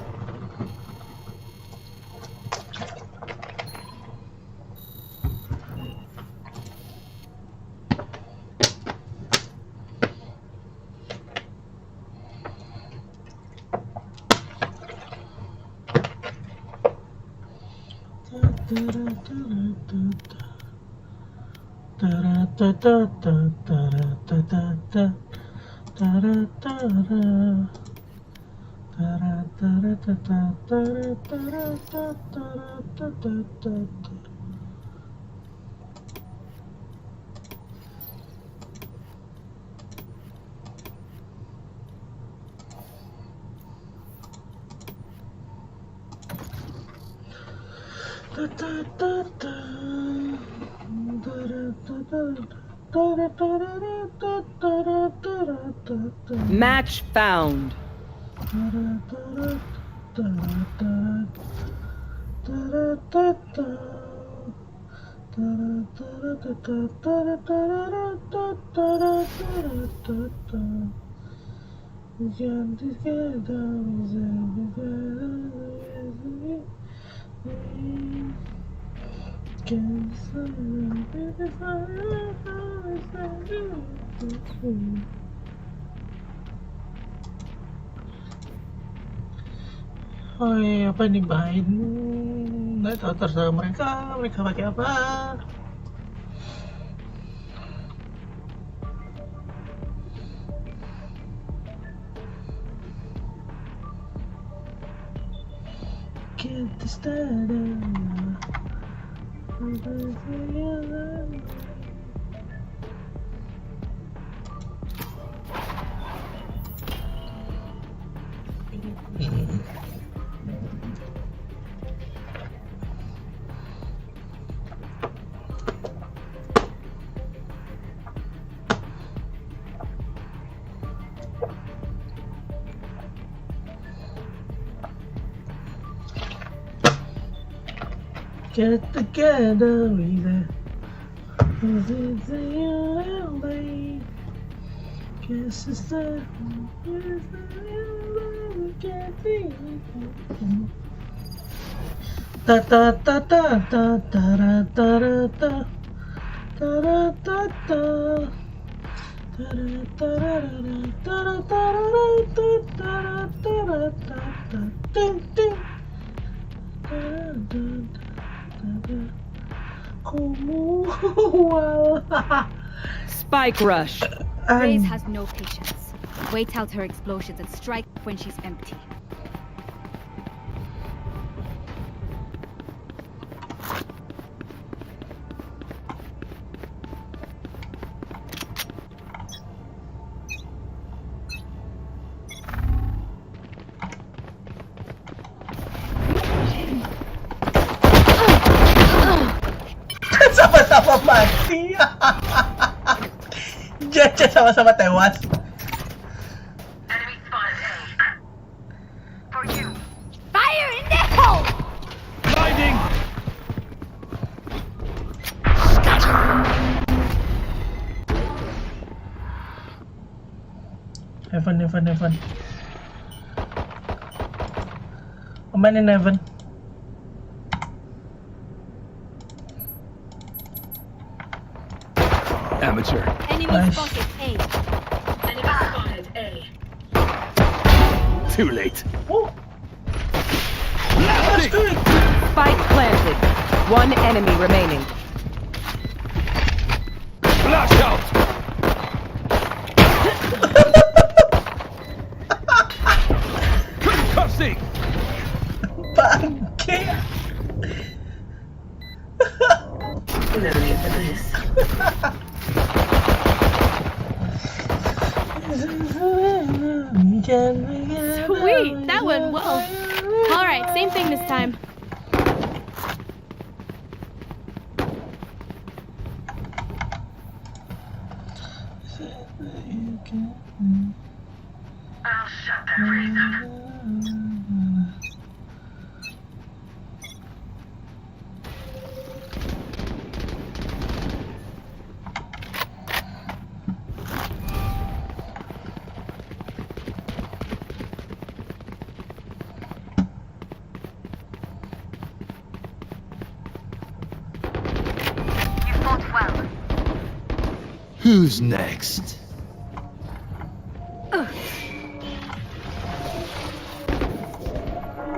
Match found. Oh iya, apa nih bahin? Nggak tahu, terserah mereka pakai apa. get this started. Get together with it. Guess it's the ta ta ta ta ta ta ta ta ta ta ta. Spike rush. Grace has no patience. Wait out her explosions and strike when she's empty. Sama-sama mati. Jaja sama-sama tewas. Enemy spotted A. For you. Fire in the hole! Blinding! Heaven. Omen in heaven. Amateur. Enemy spotted A. Enemy spotted A. Too late. Spike planted. One enemy remaining. Blast out! Concussing! Bangke. Sweet, that went well. Alright, same thing this time. I'll shut that race up. You fought well. Who's next?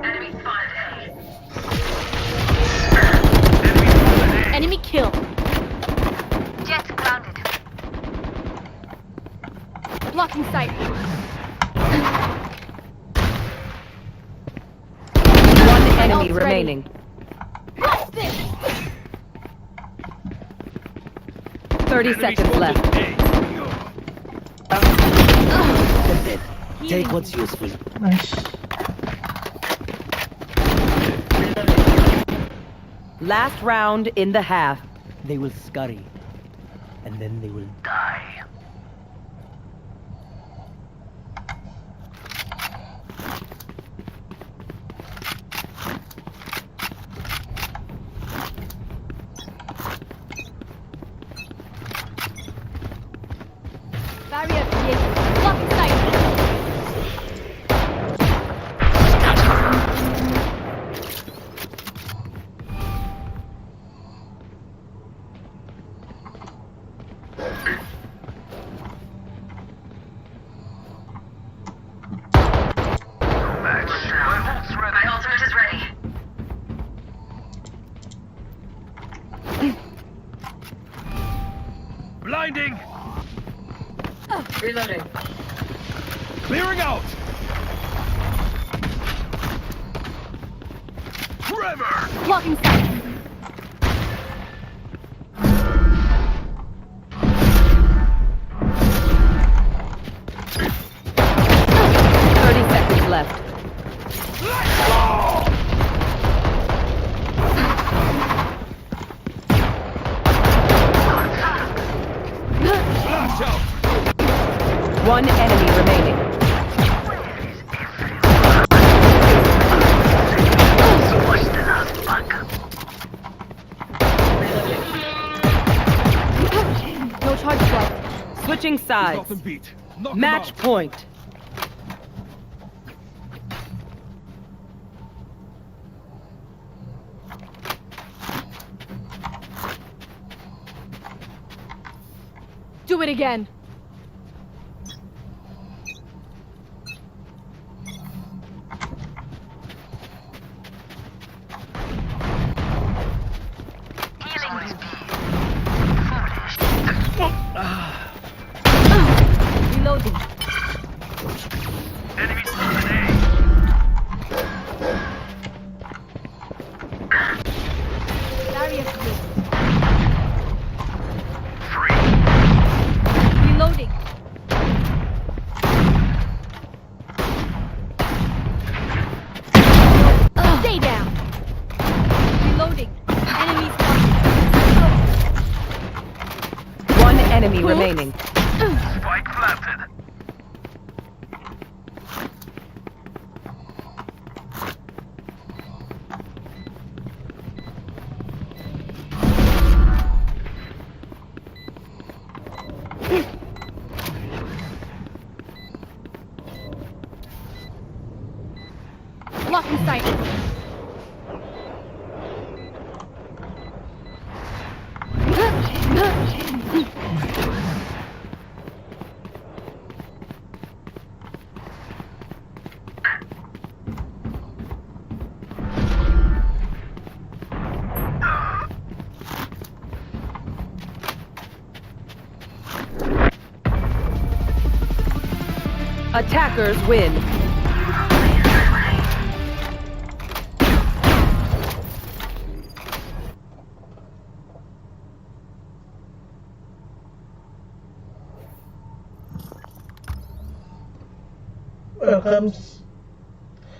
Enemy spotted A. Enemy kill. Jet grounded. Blocking sight. One enemy Ult's ready. remaining. What's this? 30 seconds left. Take what's useful. Nice. Last round in the half. They will scurry, and then they will die. Barrier created. Blocking sight. My ultimate is ready. Blinding! Reloading. Clearing out! forever! Blocking sight. Left. Flash out! One enemy remaining. No charge left. Switching sides. Got them beat. Knock them Match out. point. Do it again. Reloading. Enemy spotted A. Barrier clear. Free. Reloading. Stay down. Reloading. Enemies One enemy remaining. Spike planted. blocking sight. Attackers win.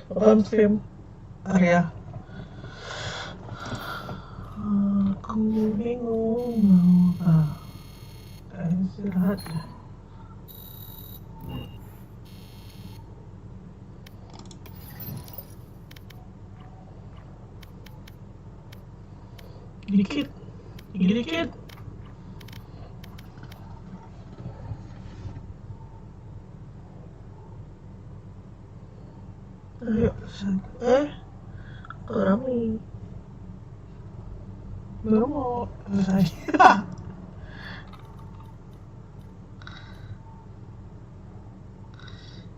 Welcome stream area. Aku bingung mau apa. Istirahat. Dikit. Ayo, kok rame? Baru mau selesai.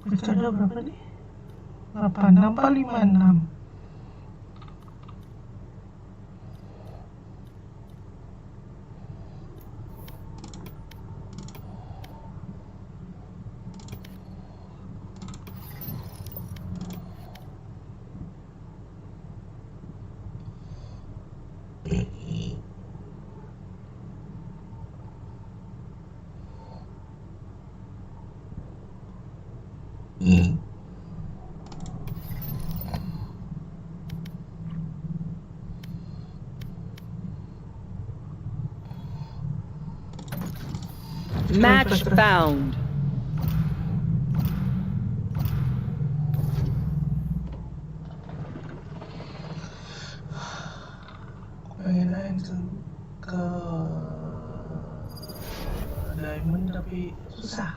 Bercanda berapa nih? 8656. Match found. Pengen lain ke diamond tapi susah.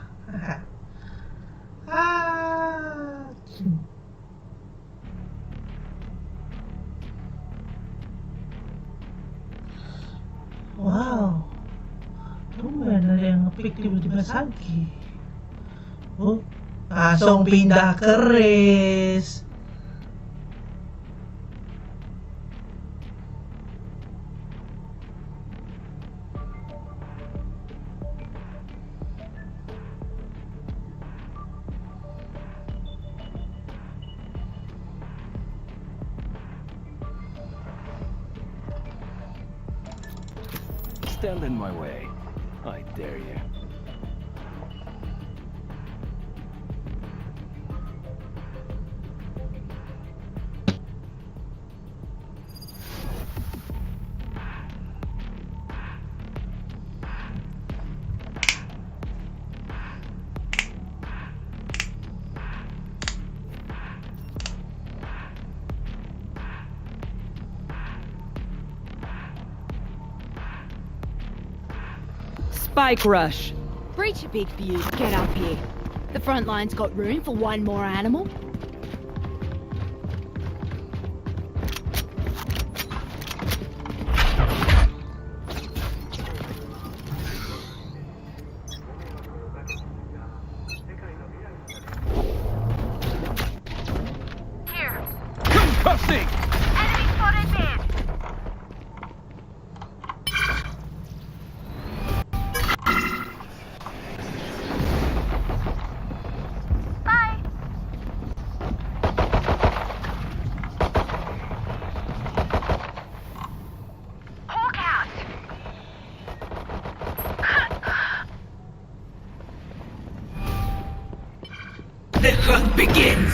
Wow, tumben ada yang ngepick tiba-tiba lagi. Oh, langsung pindah ke race. stand in my way. I dare you. Spike rush. Breach a big view. Get up here. The front line's got room for one more animal. Here. Concussing! Enemy spotted mid. Bye. Hawk out. The hunt begins!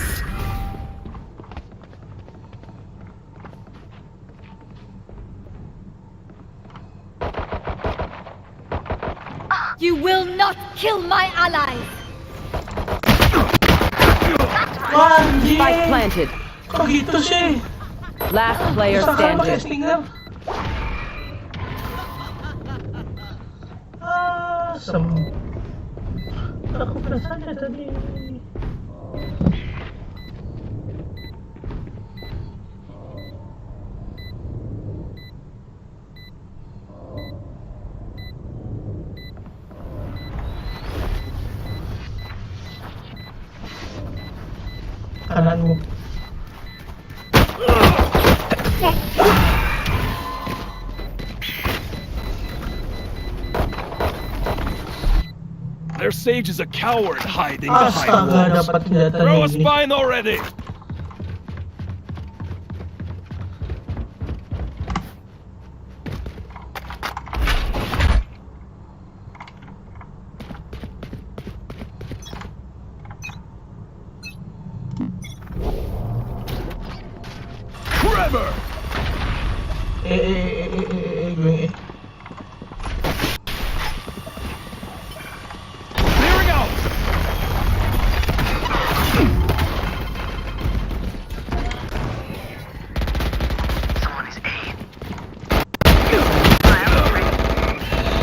You will not kill my allies! Spike planted. Kok gitu sih? Last player Saka pakai standing. stinger. Asem. Aku press aja tadi. Kananmu. Their sage is a coward hiding behind Astaga, walls. dapat senjata Throw a ini. spine already! Trevor! Gue. Clearing out! Someone is A. I am ready.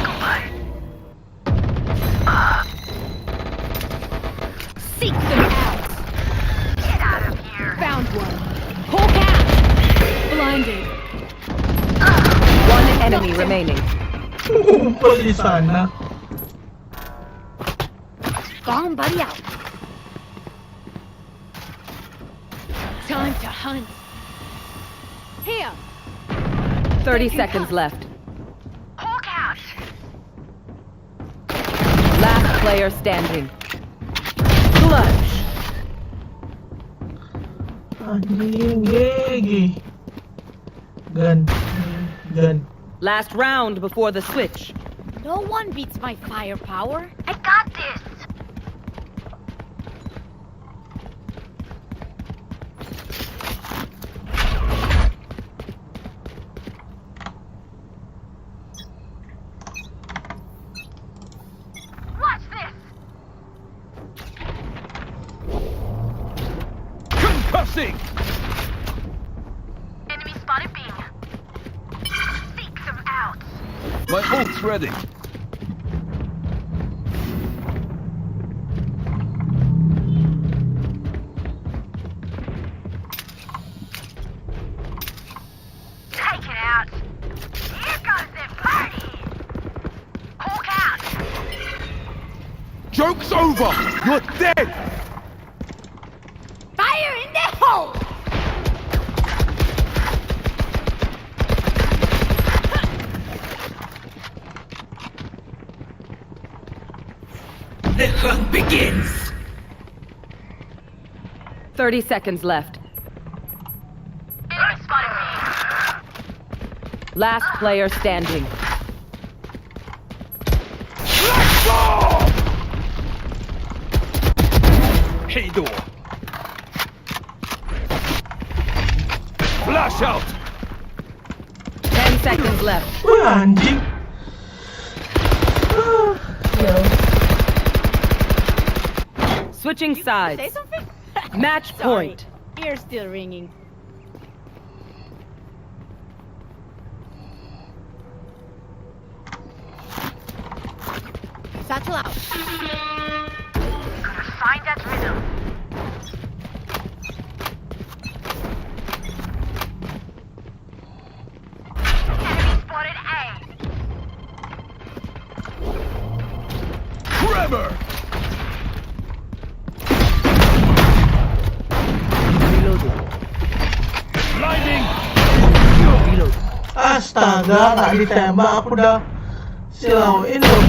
GOPAY. Seek them out! Get out of here. Found one. Hawk out! Blinded. One enemy remaining. Kumpul di sana. Gone buddy out. Time to hunt. Here. 30 seconds left. Hawk out. Last player standing. Clutch. Anjing, gigi. Gun. Last round before the switch. No one beats my firepower. I got this. Watch this. Concussing! Enemy spotted B. Seek them out. My ult's ready. Take it out. Here goes the party. Hawk out. Joke's over! You're dead! Fire in the hole! The hunt begins! 30 seconds left. Enemy spotted B. Last player standing. door. Flash out. 10 seconds left. Wah, anjing. Switching sides. Say something? Match Sorry. point. Ear's still ringing. Satchel out. Gotta find that rhythm. Enemy spotted A. Trevor. Reloading. Blinding. Reload. Astaga, nggak ditembak, aku udah silauin loh.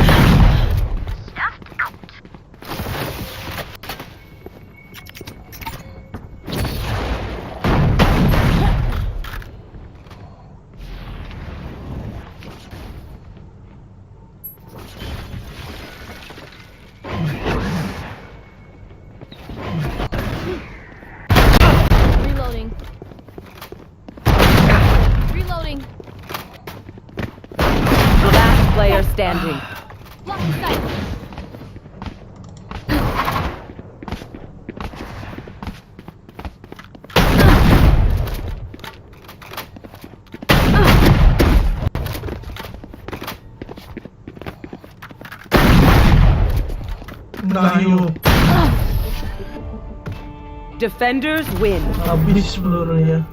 Reloading. Reloading. Last player standing. Lock in sight. Nah, yuk. Defenders win. Habis pelurunya.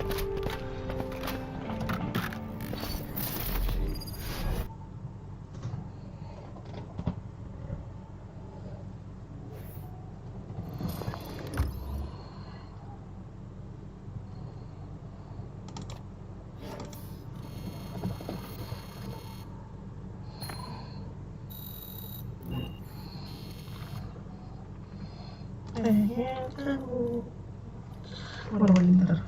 Mana lagi ntar?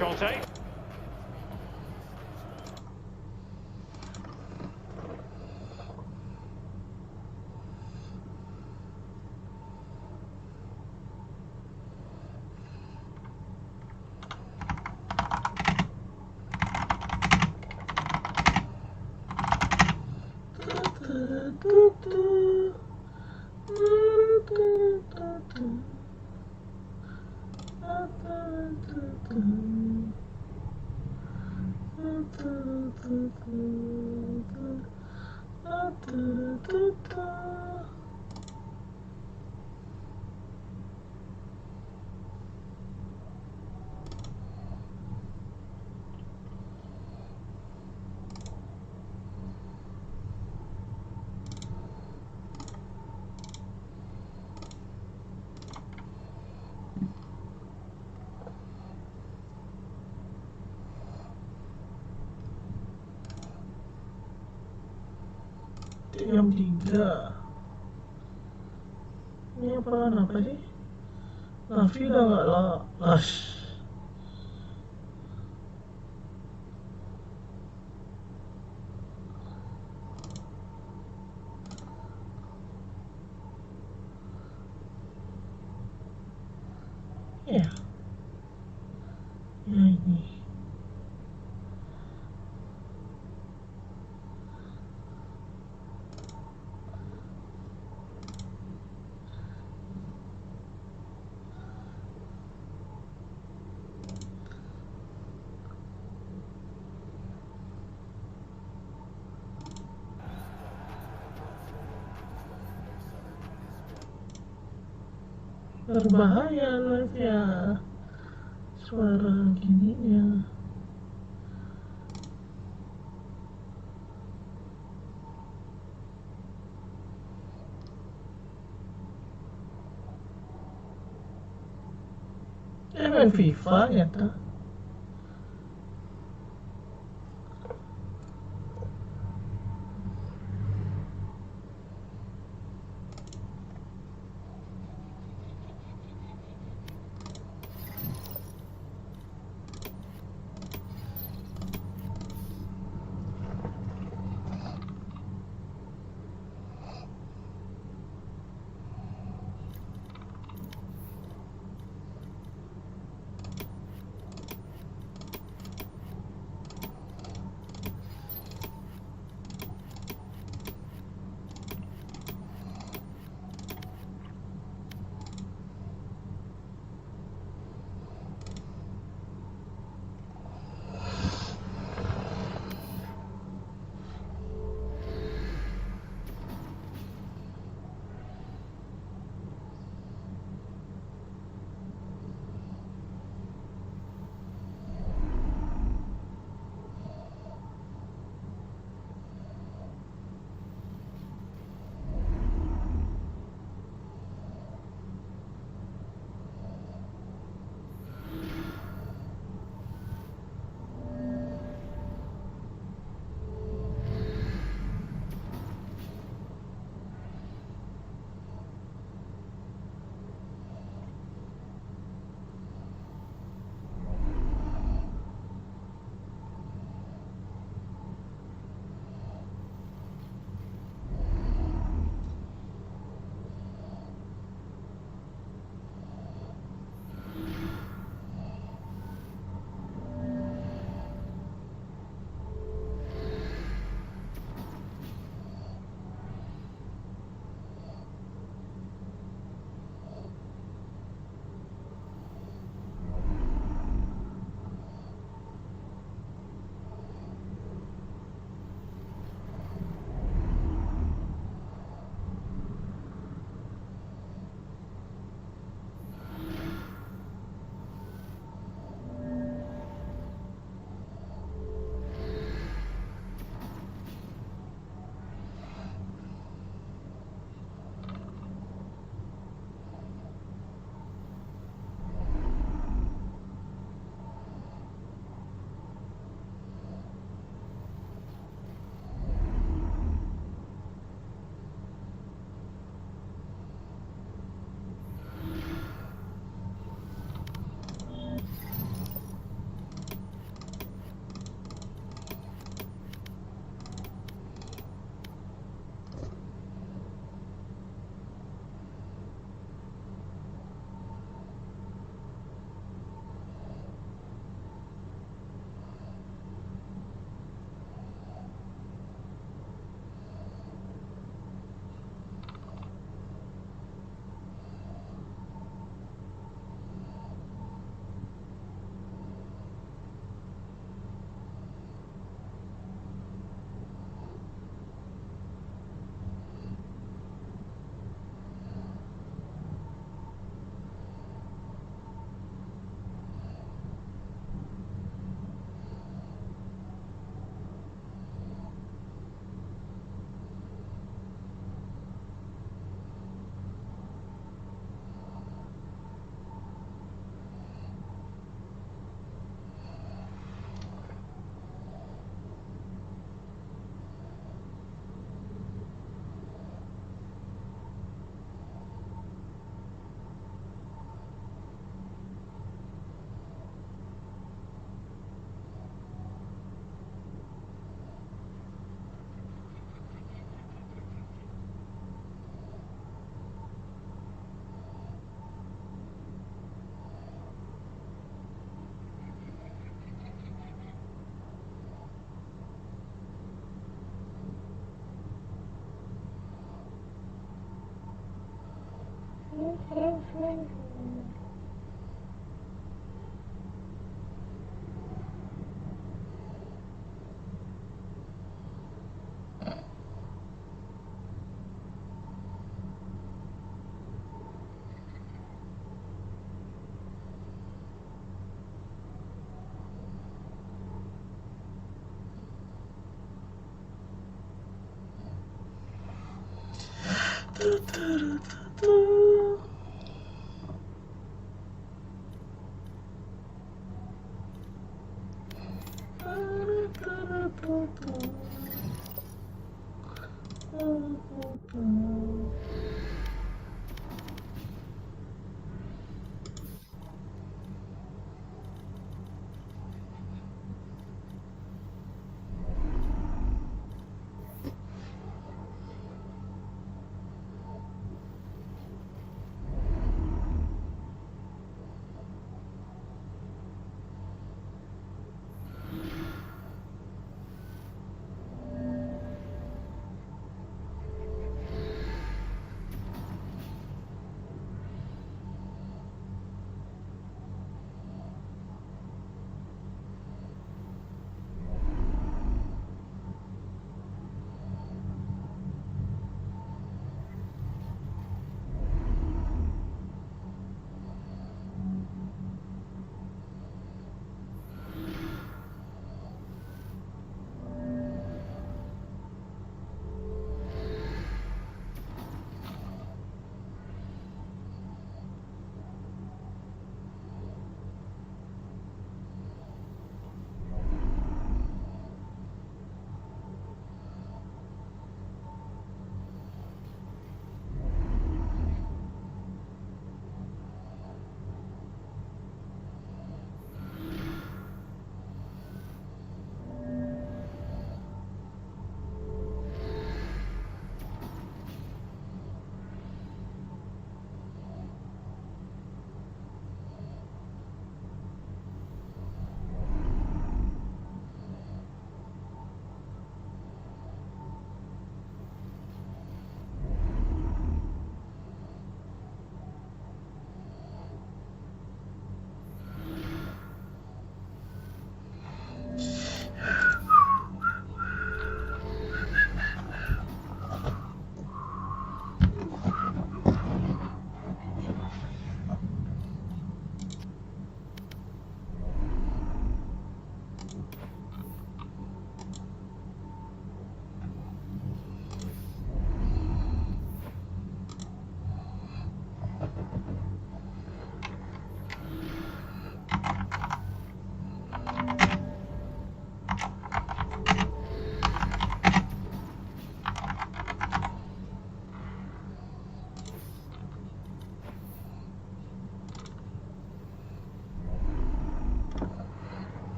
Conte. Jam 3. Ini apaan apa sih? Nafi udah nggak las. Ya. Ya ini. Berbahaya live ya, suara gininya. Main FIFA ternyata.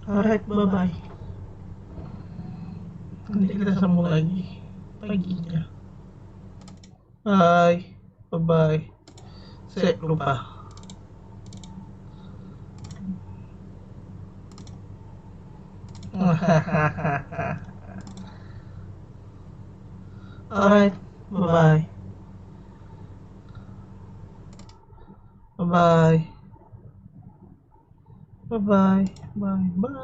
Alright, bye-bye. Nanti kita sambung lagi paginya. Bye. Bye-bye. Lupa. Alright, bye-bye. Bye-bye. Bye-bye. Bye-bye.